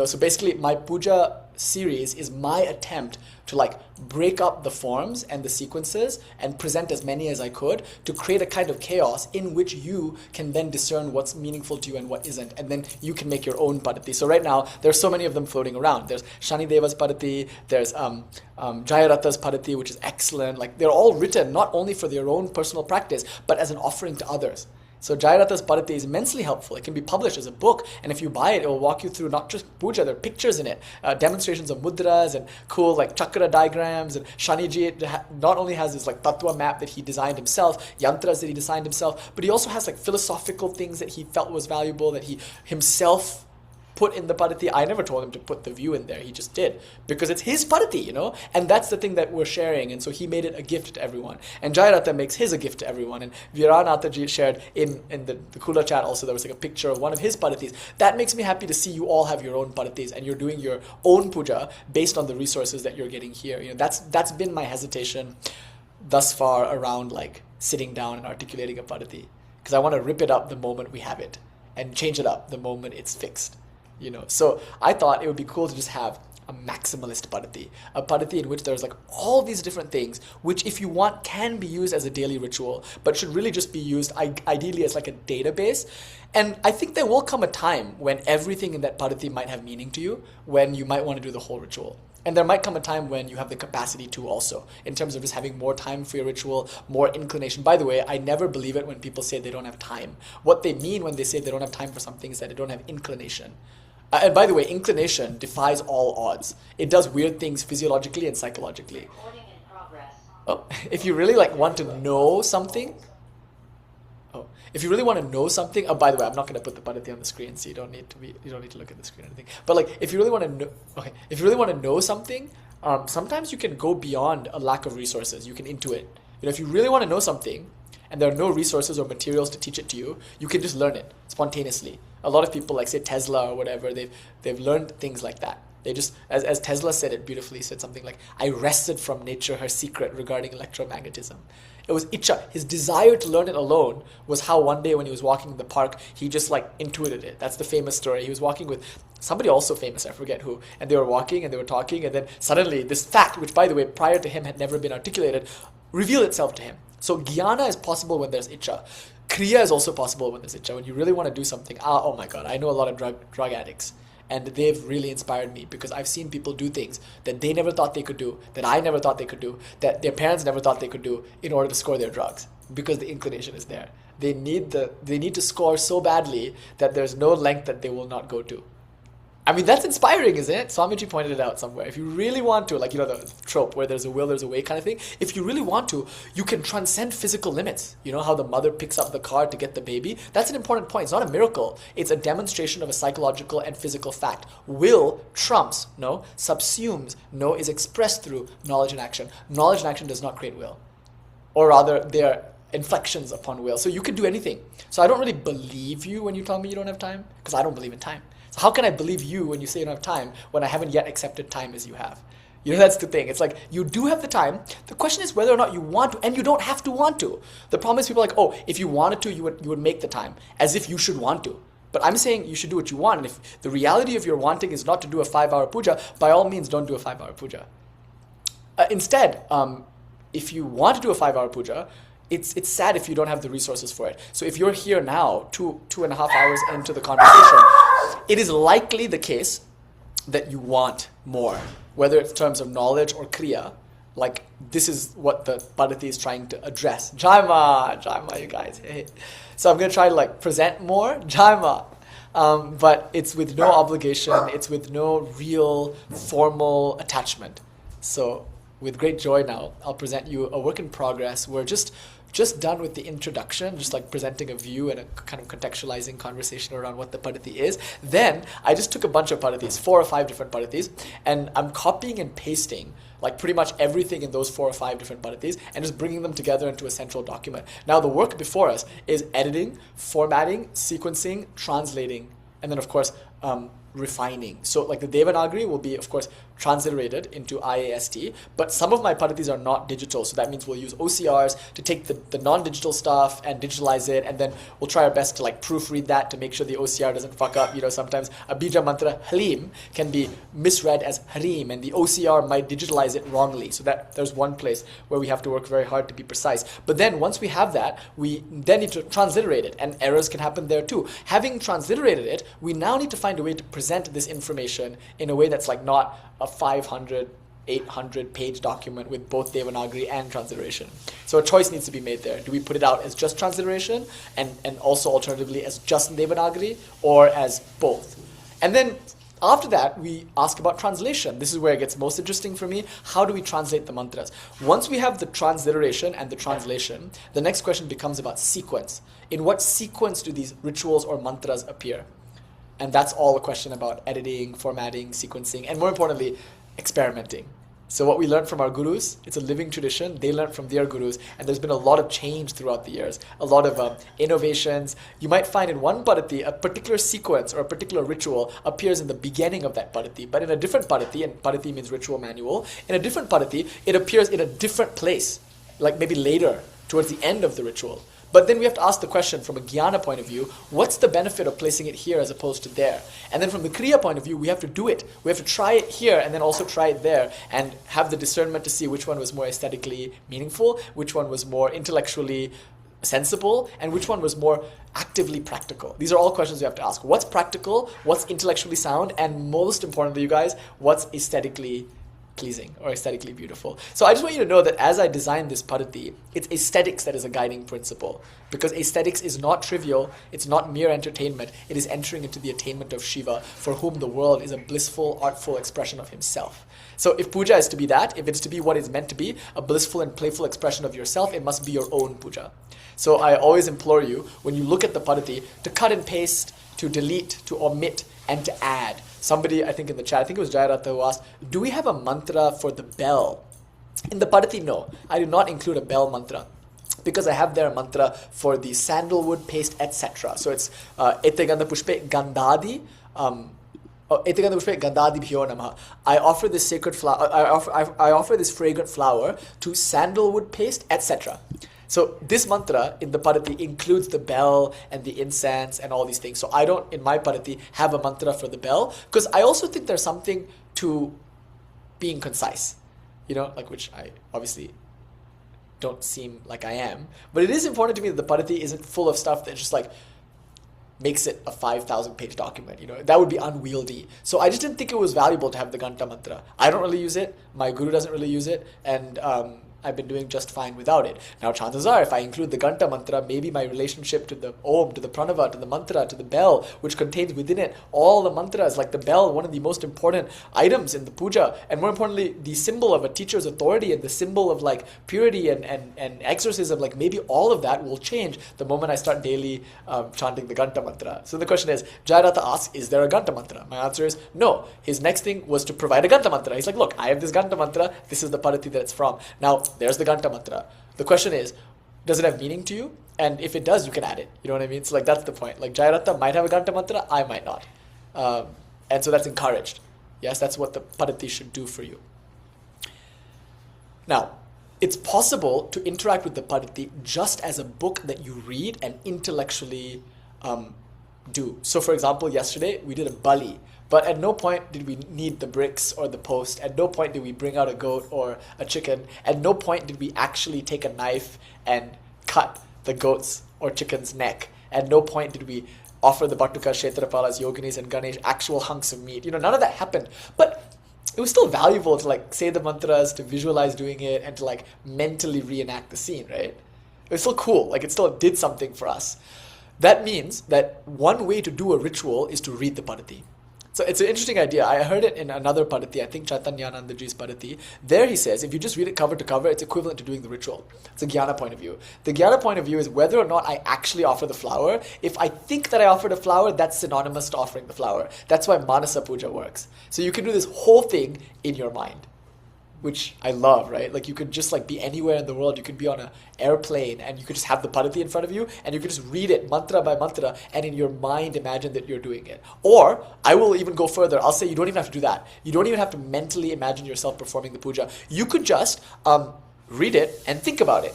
So basically my puja series is my attempt to break up the forms and the sequences and present as many as I could to create a kind of chaos in which you can then discern what's meaningful to you and what isn't, and then you can make your own padati. So right now there's so many of them floating around. There's Shani Deva's padati, there's Jayarata's padati, which is excellent. They're all written not only for their own personal practice but as an offering to others. So Jayarata's padati is immensely helpful. It can be published as a book, and if you buy it, it will walk you through not just puja, there are pictures in it, demonstrations of mudras and cool chakra diagrams, and Shaniji not only has this tattva map that he designed himself, yantras that he designed himself, but he also has philosophical things that he felt was valuable that he himself put in the padati. I never told him to put the view in there. He just did. Because it's his padati, And that's the thing that we're sharing. And so he made it a gift to everyone. And Jayarata makes his a gift to everyone. And Viranataji shared in the Kula chat also, there was a picture of one of his padatis. That makes me happy to see you all have your own padatis and you're doing your own puja based on the resources that you're getting here. That's been my hesitation thus far around sitting down and articulating a padati. Because I want to rip it up the moment we have it and change it up the moment it's fixed. So I thought it would be cool to just have a maximalist padati, a padati in which there's all these different things, which if you want can be used as a daily ritual, but should really just be used ideally as a database. And I think there will come a time when everything in that padati might have meaning to you, when you might want to do the whole ritual. And there might come a time when you have the capacity to also, in terms of just having more time for your ritual, more inclination. By the way, I never believe it when people say they don't have time. What they mean when they say they don't have time for something is that they don't have inclination. And by the way, inclination defies all odds. It does weird things physiologically and psychologically. Recording in progress. Oh, if you really want to know something, if you really want to know something, by the way, I'm not going to put the padati on the screen, so you don't need to look at the screen or anything. But if you really want to know something, sometimes you can go beyond a lack of resources. You can intuit. If you really want to know something, and there are no resources or materials to teach it to you, you can just learn it spontaneously. A lot of people, say Tesla or whatever, they've learned things like that. They just, as Tesla said it beautifully, said something like, I wrested from nature her secret regarding electromagnetism. It was Icha. His desire to learn it alone was how one day when he was walking in the park, he just intuited it. That's the famous story. He was walking with somebody also famous, I forget who, and they were walking and they were talking, and then suddenly this fact, which by the way, prior to him had never been articulated, revealed itself to him. So Jnāna is possible when there's Icha. Kriya is also possible when there's Icha. When you really want to do something, oh my God, I know a lot of drug addicts. And they've really inspired me because I've seen people do things that they never thought they could do, that I never thought they could do, that their parents never thought they could do in order to score their drugs because the inclination is there. They need to score so badly that there's no length that they will not go to. I mean, that's inspiring, isn't it? Swamiji pointed it out somewhere. If you really want to, like, the trope where there's a will, there's a way kind of thing. If you really want to, you can transcend physical limits. You know how the mother picks up the car to get the baby? That's an important point. It's not a miracle. It's a demonstration of a psychological and physical fact. Will trumps, no, subsumes, no, is expressed through knowledge and action. Knowledge and action does not create will. Or rather, they're inflections upon will. So you could do anything. So I don't really believe you when you tell me you don't have time, because I don't believe in time. So how can I believe you when you say you don't have time when I haven't yet accepted time as you have? You know, that's the thing. It's like, you do have the time. The question is whether or not you want to, and you don't have to want to. The problem is people are like, oh, if you wanted to, you would make the time, as if you should want to. But I'm saying you should do what you want. And if the reality of your wanting is not to do a 5-hour puja, by all means, don't do a 5-hour puja. Instead, if you want to do a 5-hour puja, it's sad if you don't have the resources for it. So if you're here now, 2.5 hours into the conversation, it is likely the case that you want more, whether it's in terms of knowledge or kriya. Like, this is what the Padati is trying to address. Jaima, you guys. Hey. So I'm going to try to present more. Jaima. But it's with no obligation. It's with no real formal attachment. So with great joy now, I'll present you a work in progress. We're just done with the introduction, just presenting a view and a kind of contextualizing conversation around what the Padati is. Then I just took a bunch of Padatis, 4 or 5 different Padatis, and I'm copying and pasting pretty much everything in those 4 or 5 different Padatis and just bringing them together into a central document. Now the work before us is editing, formatting, sequencing, translating, and then of course refining. So the Devanagari will be, of course, transliterated into IAST, but some of my Padatis are not digital, so that means we'll use OCRs to take the non-digital stuff and digitalize it, and then we'll try our best to proofread that to make sure the OCR doesn't fuck up. Sometimes a bija mantra Halim can be misread as Harim, and the OCR might digitalize it wrongly. So that there's one place where we have to work very hard to be precise. But then once we have that, we then need to transliterate it, and errors can happen there too. Having transliterated it, we now need to find a way to present this information in a way that's not a 500, 800 page document with both Devanagari and transliteration. So a choice needs to be made there. Do we put it out as just transliteration and also alternatively as just Devanagari, or as both? And then after that, we ask about translation. This is where it gets most interesting for me. How do we translate the mantras? Once we have the transliteration and the translation, the next question becomes about sequence. In what sequence do these rituals or mantras appear? And that's all a question about editing, formatting, sequencing, and more importantly, experimenting. So what we learned from our gurus, it's a living tradition. They learned from their gurus, and there's been a lot of change throughout the years, a lot of innovations. You might find in one Padati, a particular sequence or a particular ritual appears in the beginning of that Padati, but in a different Padati, and Padati means ritual manual, in a different Padati, it appears in a different place, maybe later, towards the end of the ritual. But then we have to ask the question from a Jnāna point of view, what's the benefit of placing it here as opposed to there? And then from the Kriya point of view, we have to do it. We have to try it here and then also try it there and have the discernment to see which one was more aesthetically meaningful, which one was more intellectually sensible, and which one was more actively practical. These are all questions we have to ask. What's practical? What's intellectually sound? And most importantly, you guys, what's aesthetically pleasing or aesthetically beautiful? So I just want you to know that as I designed this Padati, it's aesthetics that is a guiding principle, because aesthetics is not trivial, it's not mere entertainment, it is entering into the attainment of Shiva, for whom the world is a blissful, artful expression of himself. So if puja is to be that, if it's to be what it's meant to be, a blissful and playful expression of yourself, it must be your own puja. So I always implore you, when you look at the Padati, to cut and paste, to delete, to omit, and to add. Somebody, I think in the chat, I think it was Jayarata, who asked, do we have a mantra for the bell? In the Padati, no. I do not include a bell mantra, because I have there a mantra for the sandalwood paste, etc. So it's Eteganda Pushpe Gandhadi, Eteganda Pushpe Gandhadi Bhyo Namaha. I offer this sacred flower, I offer this fragrant flower to sandalwood paste, etc. So this mantra in the Padati includes the bell and the incense and all these things. So I don't, in my Padati, have a mantra for the bell, because I also think there's something to being concise, which I obviously don't seem like I am. But it is important to me that the Padati isn't full of stuff that's just makes it a 5,000-page document. That would be unwieldy. So I just didn't think it was valuable to have the Ganta mantra. I don't really use it. My guru doesn't really use it, and I've been doing just fine without it. Now, chances are, if I include the Ganta mantra, maybe my relationship to the Om, to the Pranava, to the mantra, to the bell, which contains within it all the mantras, like the bell, one of the most important items in the puja, and more importantly, the symbol of a teacher's authority and the symbol of like purity and exorcism, like maybe all of that will change the moment I start daily chanting the Ganta mantra. So the question is, Jayarata asks, is there a Ganta mantra? My answer is no. His next thing was to provide a Ganta mantra. He's like, look, I have this Ganta mantra, this is the parati that it's from. Now, there's the Ganta mantra. The question is, does it have meaning to you? And if it does, you can add it. You know what I mean? So like that's the point. Like Jayarata might have a Ganta mantra, I might not. And so that's encouraged. Yes, that's what the parati should do for you. Now, it's possible to interact with the parati just as a book that you read and intellectually do. So for example, yesterday we did a bali. But at no point did we need the bricks or the post. At no point did we bring out a goat or a chicken. At no point did we actually take a knife and cut the goat's or chicken's neck. At no point did we offer the Bhattuka, Kshetrapalas, Yoginis, and Ganesh actual hunks of meat. None of that happened. But it was still valuable to like say the mantras, to visualize doing it, and to like mentally reenact the scene, right? It was still cool. Like it still did something for us. That means that one way to do a ritual is to read the parati. So it's an interesting idea. I heard it in another parati, I think Chaitanyanandaji's parati. There he says, if you just read it cover to cover, it's equivalent to doing the ritual. It's a Jnāna point of view. The Jnāna point of view is whether or not I actually offer the flower. If I think that I offered a flower, that's synonymous to offering the flower. That's why Manasa Puja works. So you can do this whole thing in your mind, which I love, right? Like you could just like be anywhere in the world. You could be on an airplane and you could just have the parati in front of you and you could just read it mantra by mantra and in your mind imagine that you're doing it. Or I will even go further. I'll say you don't even have to do that. You don't even have to mentally imagine yourself performing the puja. You could just read it and think about it.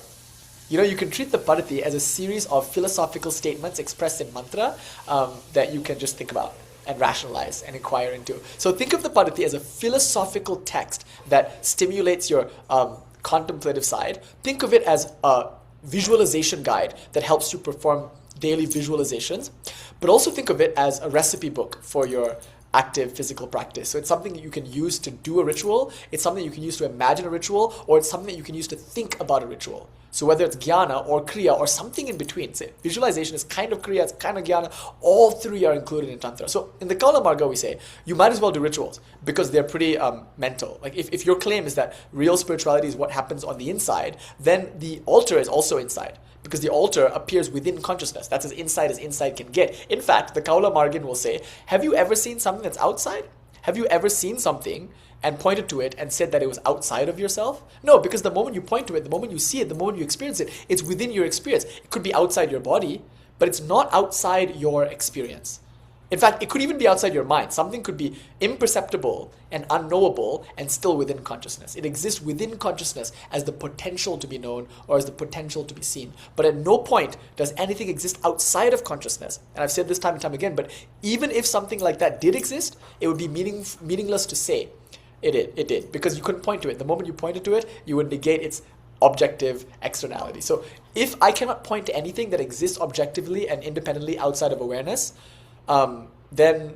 You can treat the parati as a series of philosophical statements expressed in mantra that you can just think about and rationalize and inquire into. So think of the parati as a philosophical text that stimulates your contemplative side. Think of it as a visualization guide that helps you perform daily visualizations, but also think of it as a recipe book for your active physical practice. So it's something that you can use to do a ritual, it's something you can use to imagine a ritual, or it's something that you can use to think about a ritual. So whether it's Jnāna or Kriya or something in between, say visualization is kind of Kriya, it's kind of Jnāna, all three are included in Tantra. So in the Kaula Marga we say, you might as well do rituals because they're pretty mental. Like if your claim is that real spirituality is what happens on the inside, then the altar is also inside. Because the altar appears within consciousness. That's as inside can get. In fact, the Kaula Margin will say, have you ever seen something that's outside? Have you ever seen something and pointed to it and said that it was outside of yourself? No, because the moment you point to it, the moment you see it, the moment you experience it, it's within your experience. It could be outside your body, but it's not outside your experience. In fact, it could even be outside your mind. Something could be imperceptible and unknowable and still within consciousness. It exists within consciousness as the potential to be known or as the potential to be seen. But at no point does anything exist outside of consciousness. And I've said this time and time again, but even if something like that did exist, it would be meaningless to say it did, because you couldn't point to it. The moment you pointed to it, you would negate its objective externality. So if I cannot point to anything that exists objectively and independently outside of awareness, then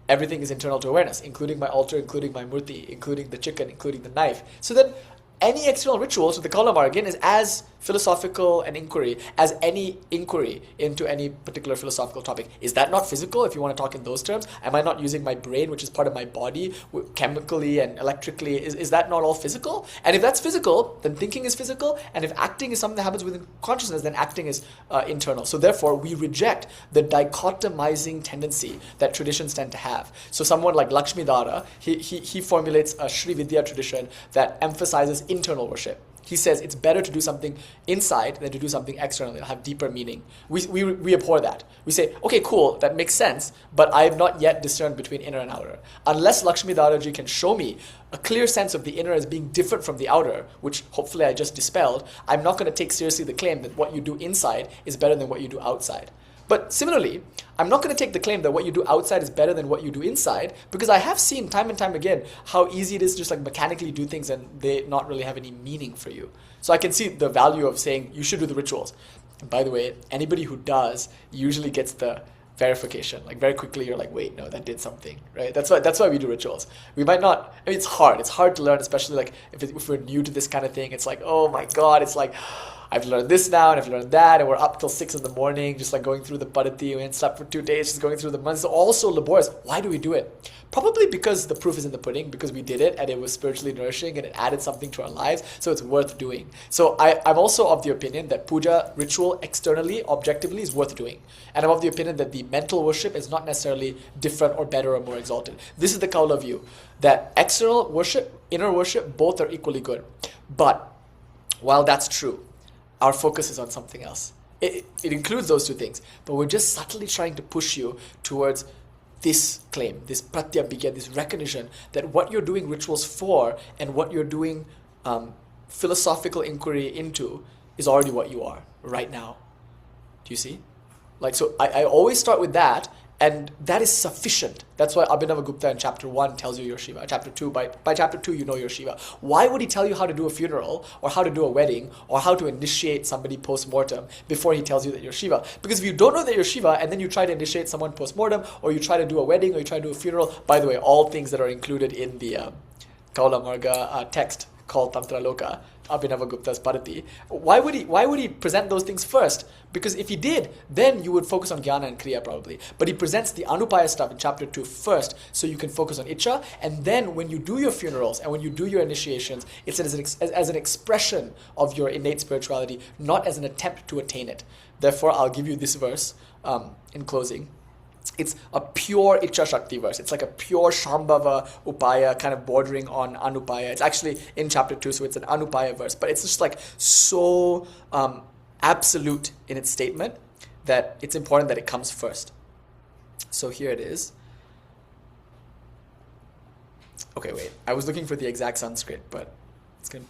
everything is internal to awareness, including my altar, including my murti, including the chicken, including the knife. So then any external ritual, so the Kaula Margin is as philosophical an inquiry as any inquiry into any particular philosophical topic. Is that not physical, if you want to talk in those terms? Am I not using my brain, which is part of my body, chemically and electrically? Is that not all physical? And if that's physical, then thinking is physical. And if acting is something that happens within consciousness, then acting is internal. So therefore, we reject the dichotomizing tendency that traditions tend to have. So someone like Lakshmidhara, he formulates a Sri Vidya tradition that emphasizes internal worship. He says it's better to do something inside than to do something externally. It'll have deeper meaning. We abhor that. We say, okay, cool, that makes sense, but I have not yet discerned between inner and outer. Unless Lakshmidharaji can show me a clear sense of the inner as being different from the outer, which hopefully I just dispelled, I'm not going to take seriously the claim that what you do inside is better than what you do outside. But similarly, I'm not going to take the claim that what you do outside is better than what you do inside, because I have seen time and time again how easy it is to just like mechanically do things and they not really have any meaning for you. So I can see the value of saying you should do the rituals. And by the way, anybody who does usually gets the verification. Like very quickly you're like, wait, no, that did something, right? That's why we do rituals. We might not, I mean, it's hard to learn, especially like if we're new to this kind of thing. It's like, oh my God, it's like, I've learned this now and I've learned that, and we're up till 6 in the morning just like going through the padati. We ain't slept for 2 days just going through the months. It's all so laborious. Why do we do it? Probably because the proof is in the pudding, because we did it and it was spiritually nourishing and it added something to our lives, so it's worth doing. So I'm also of the opinion that puja ritual externally, objectively, is worth doing. And I'm of the opinion that the mental worship is not necessarily different or better or more exalted. This is the kaula view, that external worship, inner worship, both are equally good. But while that's true, our focus is on something else. It includes those two things, but we're just subtly trying to push you towards this claim, this pratyabhigya, this recognition that what you're doing rituals for and what you're doing philosophical inquiry into is already what you are right now. Do you see? Like, so I always start with that, and that is sufficient. That's why Abhinava Gupta in chapter 1 tells you you're Shiva. Chapter 2, by chapter 2 you know you're Shiva. Why would he tell you how to do a funeral or how to do a wedding or how to initiate somebody post-mortem before he tells you that you're Shiva? Because if you don't know that you're Shiva and then you try to initiate someone post-mortem, or you try to do a wedding, or you try to do a funeral, by the way, all things that are included in the Kaula Marga text called Tantra Loka, Abhinava Gupta's Padati. Why would he present those things first? Because if he did, then you would focus on Jnāna and Kriya probably. But he presents the Anupaya stuff in chapter 2 first, so you can focus on Icha, and then when you do your funerals and when you do your initiations, it's as an expression of your innate spirituality, not as an attempt to attain it. Therefore, I'll give you this verse in closing. It's a pure Icha Shakti verse. It's like a pure Shambhava Upaya, kind of bordering on Anupaya. It's actually in chapter 2, so it's an Anupaya verse. But it's just like so absolute in its statement that it's important that it comes first. So here it is. Okay, wait. I was looking for the exact Sanskrit, but it's going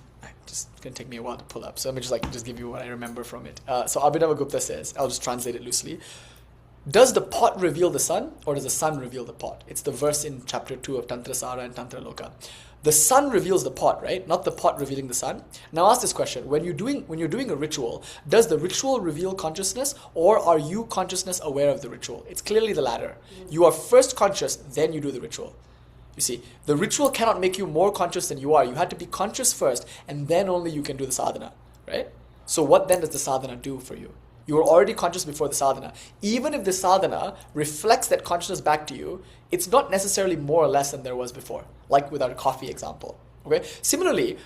to take me a while to pull up. So let me just give you what I remember from it. So Abhinava Gupta says, I'll just translate it loosely. Does the pot reveal the sun, or does the sun reveal the pot? It's the verse in chapter 2 of Tantra Sara and Tantra Loka. The sun reveals the pot, right? Not the pot revealing the sun. Now ask this question. When you're doing a ritual, does the ritual reveal consciousness, or are you consciousness aware of the ritual? It's clearly the latter. You are first conscious, then you do the ritual. You see, the ritual cannot make you more conscious than you are. You had to be conscious first, and then only you can do the sadhana, right? So what then does the sadhana do for you? You were already conscious before the sadhana. Even if the sadhana reflects that consciousness back to you, it's not necessarily more or less than there was before, like with our coffee example. Okay. Similarly,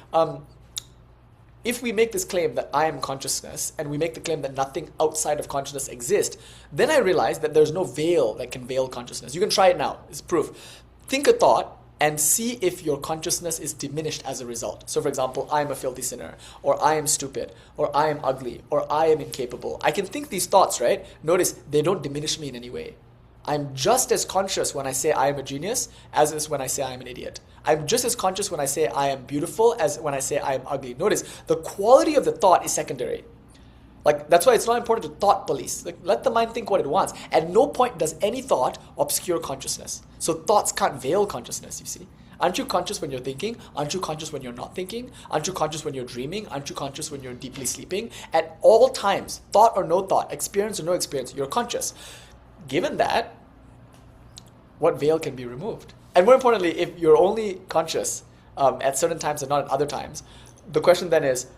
if we make this claim that I am consciousness, and we make the claim that nothing outside of consciousness exists, then I realize that there's no veil that can veil consciousness. You can try it now. It's proof. Think a thought and see if your consciousness is diminished as a result. So for example, I am a filthy sinner, or I am stupid, or I am ugly, or I am incapable. I can think these thoughts, right? Notice, they don't diminish me in any way. I'm just as conscious when I say I am a genius as is when I say I am an idiot. I'm just as conscious when I say I am beautiful as when I say I am ugly. Notice, the quality of the thought is secondary. Like, that's why it's not important to thought police. Like, let the mind think what it wants. At no point does any thought obscure consciousness. So thoughts can't veil consciousness, you see. Aren't you conscious when you're thinking? Aren't you conscious when you're not thinking? Aren't you conscious when you're dreaming? Aren't you conscious when you're deeply sleeping? At all times, thought or no thought, experience or no experience, you're conscious. Given that, what veil can be removed? And more importantly, if you're only conscious at certain times and not at other times, the question then is,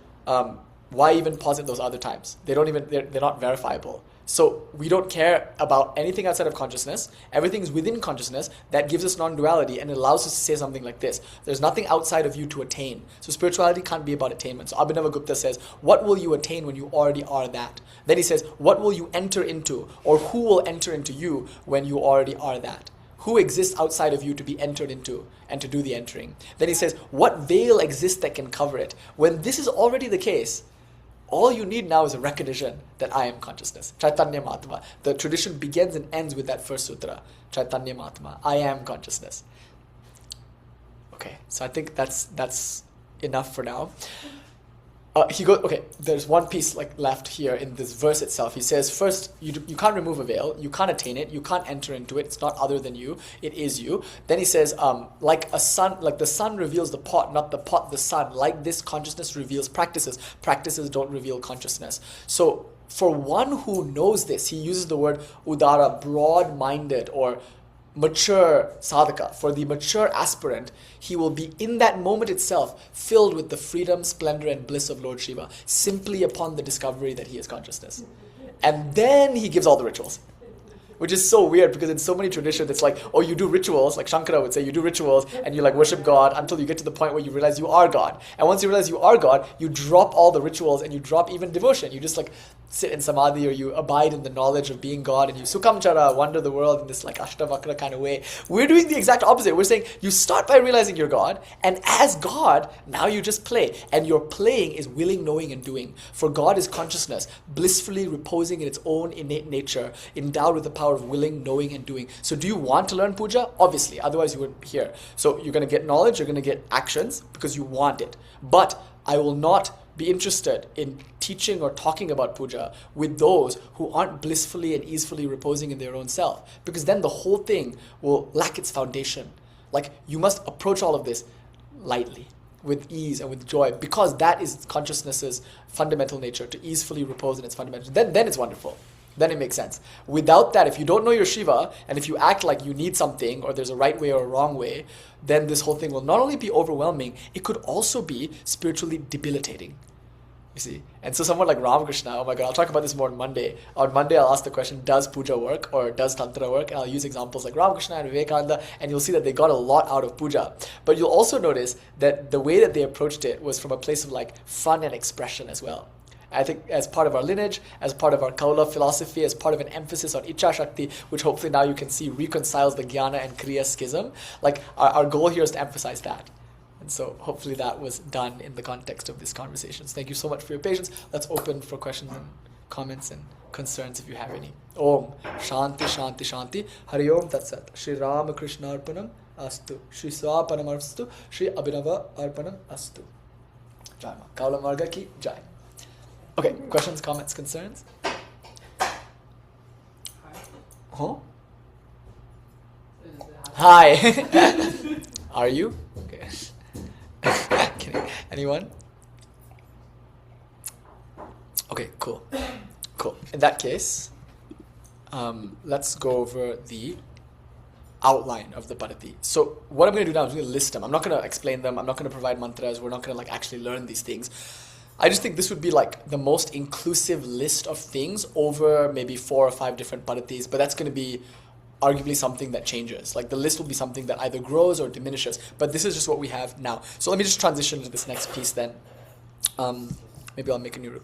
why even posit those other times? They're not verifiable. So we don't care about anything outside of consciousness. Everything is within consciousness. That gives us non-duality, and it allows us to say something like this. There's nothing outside of you to attain. So spirituality can't be about attainment. So Abhinava Gupta says, what will you attain when you already are that? Then he says, what will you enter into, or who will enter into you when you already are that? Who exists outside of you to be entered into and to do the entering? Then he says, what veil exists that can cover it? When this is already the case, all you need now is a recognition that I am consciousness. Chaitanya Mahatma. The tradition begins and ends with that first sutra. Chaitanya Mahatma. I am consciousness. Okay, so I think that's enough for now. he goes, okay, there's one piece like left here in this verse itself. He says, first, you can't remove a veil, you can't attain it, you can't enter into it, it's not other than you, it is you. Then he says, like the sun reveals the pot, not the pot the sun. Like this, consciousness reveals practices. Practices don't reveal consciousness. So for one who knows this, he uses the word udara, broad-minded or mature sadhaka. For the mature aspirant, he will be in that moment itself filled with the freedom, splendor, and bliss of Lord Shiva, simply upon the discovery that he is consciousness. And then he gives all the rituals. Which is so weird, because in so many traditions it's like, oh, you do rituals, like Shankara would say, you do rituals and you like worship God until you get to the point where you realize you are God. And once you realize you are God, you drop all the rituals and you drop even devotion. You just like sit in samadhi, or you abide in the knowledge of being God, and you sukamchara, wander the world in this like ashtavakra kind of way. We're doing the exact opposite. We're saying you start by realizing you're God, and as God, now you just play. And your playing is willing, knowing, and doing. For God is consciousness, blissfully reposing in its own innate nature, endowed with the power of willing, knowing, and doing. So do you want to learn puja? Obviously, otherwise you wouldn't be here. So you're going to get knowledge, you're going to get actions, because you want it. But I will not be interested in teaching or talking about puja with those who aren't blissfully and easefully reposing in their own self, because then the whole thing will lack its foundation. Like, you must approach all of this lightly, with ease and with joy, because that is consciousness's fundamental nature, to easefully repose in its fundamental. Then it's wonderful. Then it makes sense. Without that, if you don't know your Shiva, and if you act like you need something, or there's a right way or a wrong way, then this whole thing will not only be overwhelming, it could also be spiritually debilitating. You see? And so someone like Ramakrishna, oh my God, I'll talk about this more on Monday. On Monday, I'll ask the question, does puja work, or does tantra work? And I'll use examples like Ramakrishna and Vivekananda, and you'll see that they got a lot out of puja. But you'll also notice that the way that they approached it was from a place of like fun and expression as well. I think as part of our lineage, as part of our Kaula philosophy, as part of an emphasis on Icha Shakti, which hopefully now you can see reconciles the Jnana and Kriya schism, like our goal here is to emphasize that. And so hopefully that was done in the context of these conversations. Thank you so much for your patience. Let's open for questions and comments and concerns if you have any. Om Shanti Shanti Shanti Hari Om Tat Sat Shri Ramakrishna Arpanam Astu Shri Swapanam Astu Shri Abhinava Arpanam Astu Jai Ma Kaula Marga Ki Jai. Okay, questions, comments, concerns? Huh? Hi. Are you? Okay. Kidding. Anyone? Okay, cool. Cool. In that case, let's go over the outline of the Padati. So what I'm going to do now is I'm going to list them. I'm not going to explain them. I'm not going to provide mantras. We're not going to like actually learn these things. I just think this would be like the most inclusive list of things over maybe 4 or 5 different padatis, but that's going to be arguably something that changes. Like the list will be something that either grows or diminishes, but this is just what we have now. So let me just transition to this next piece then. Maybe I'll make a new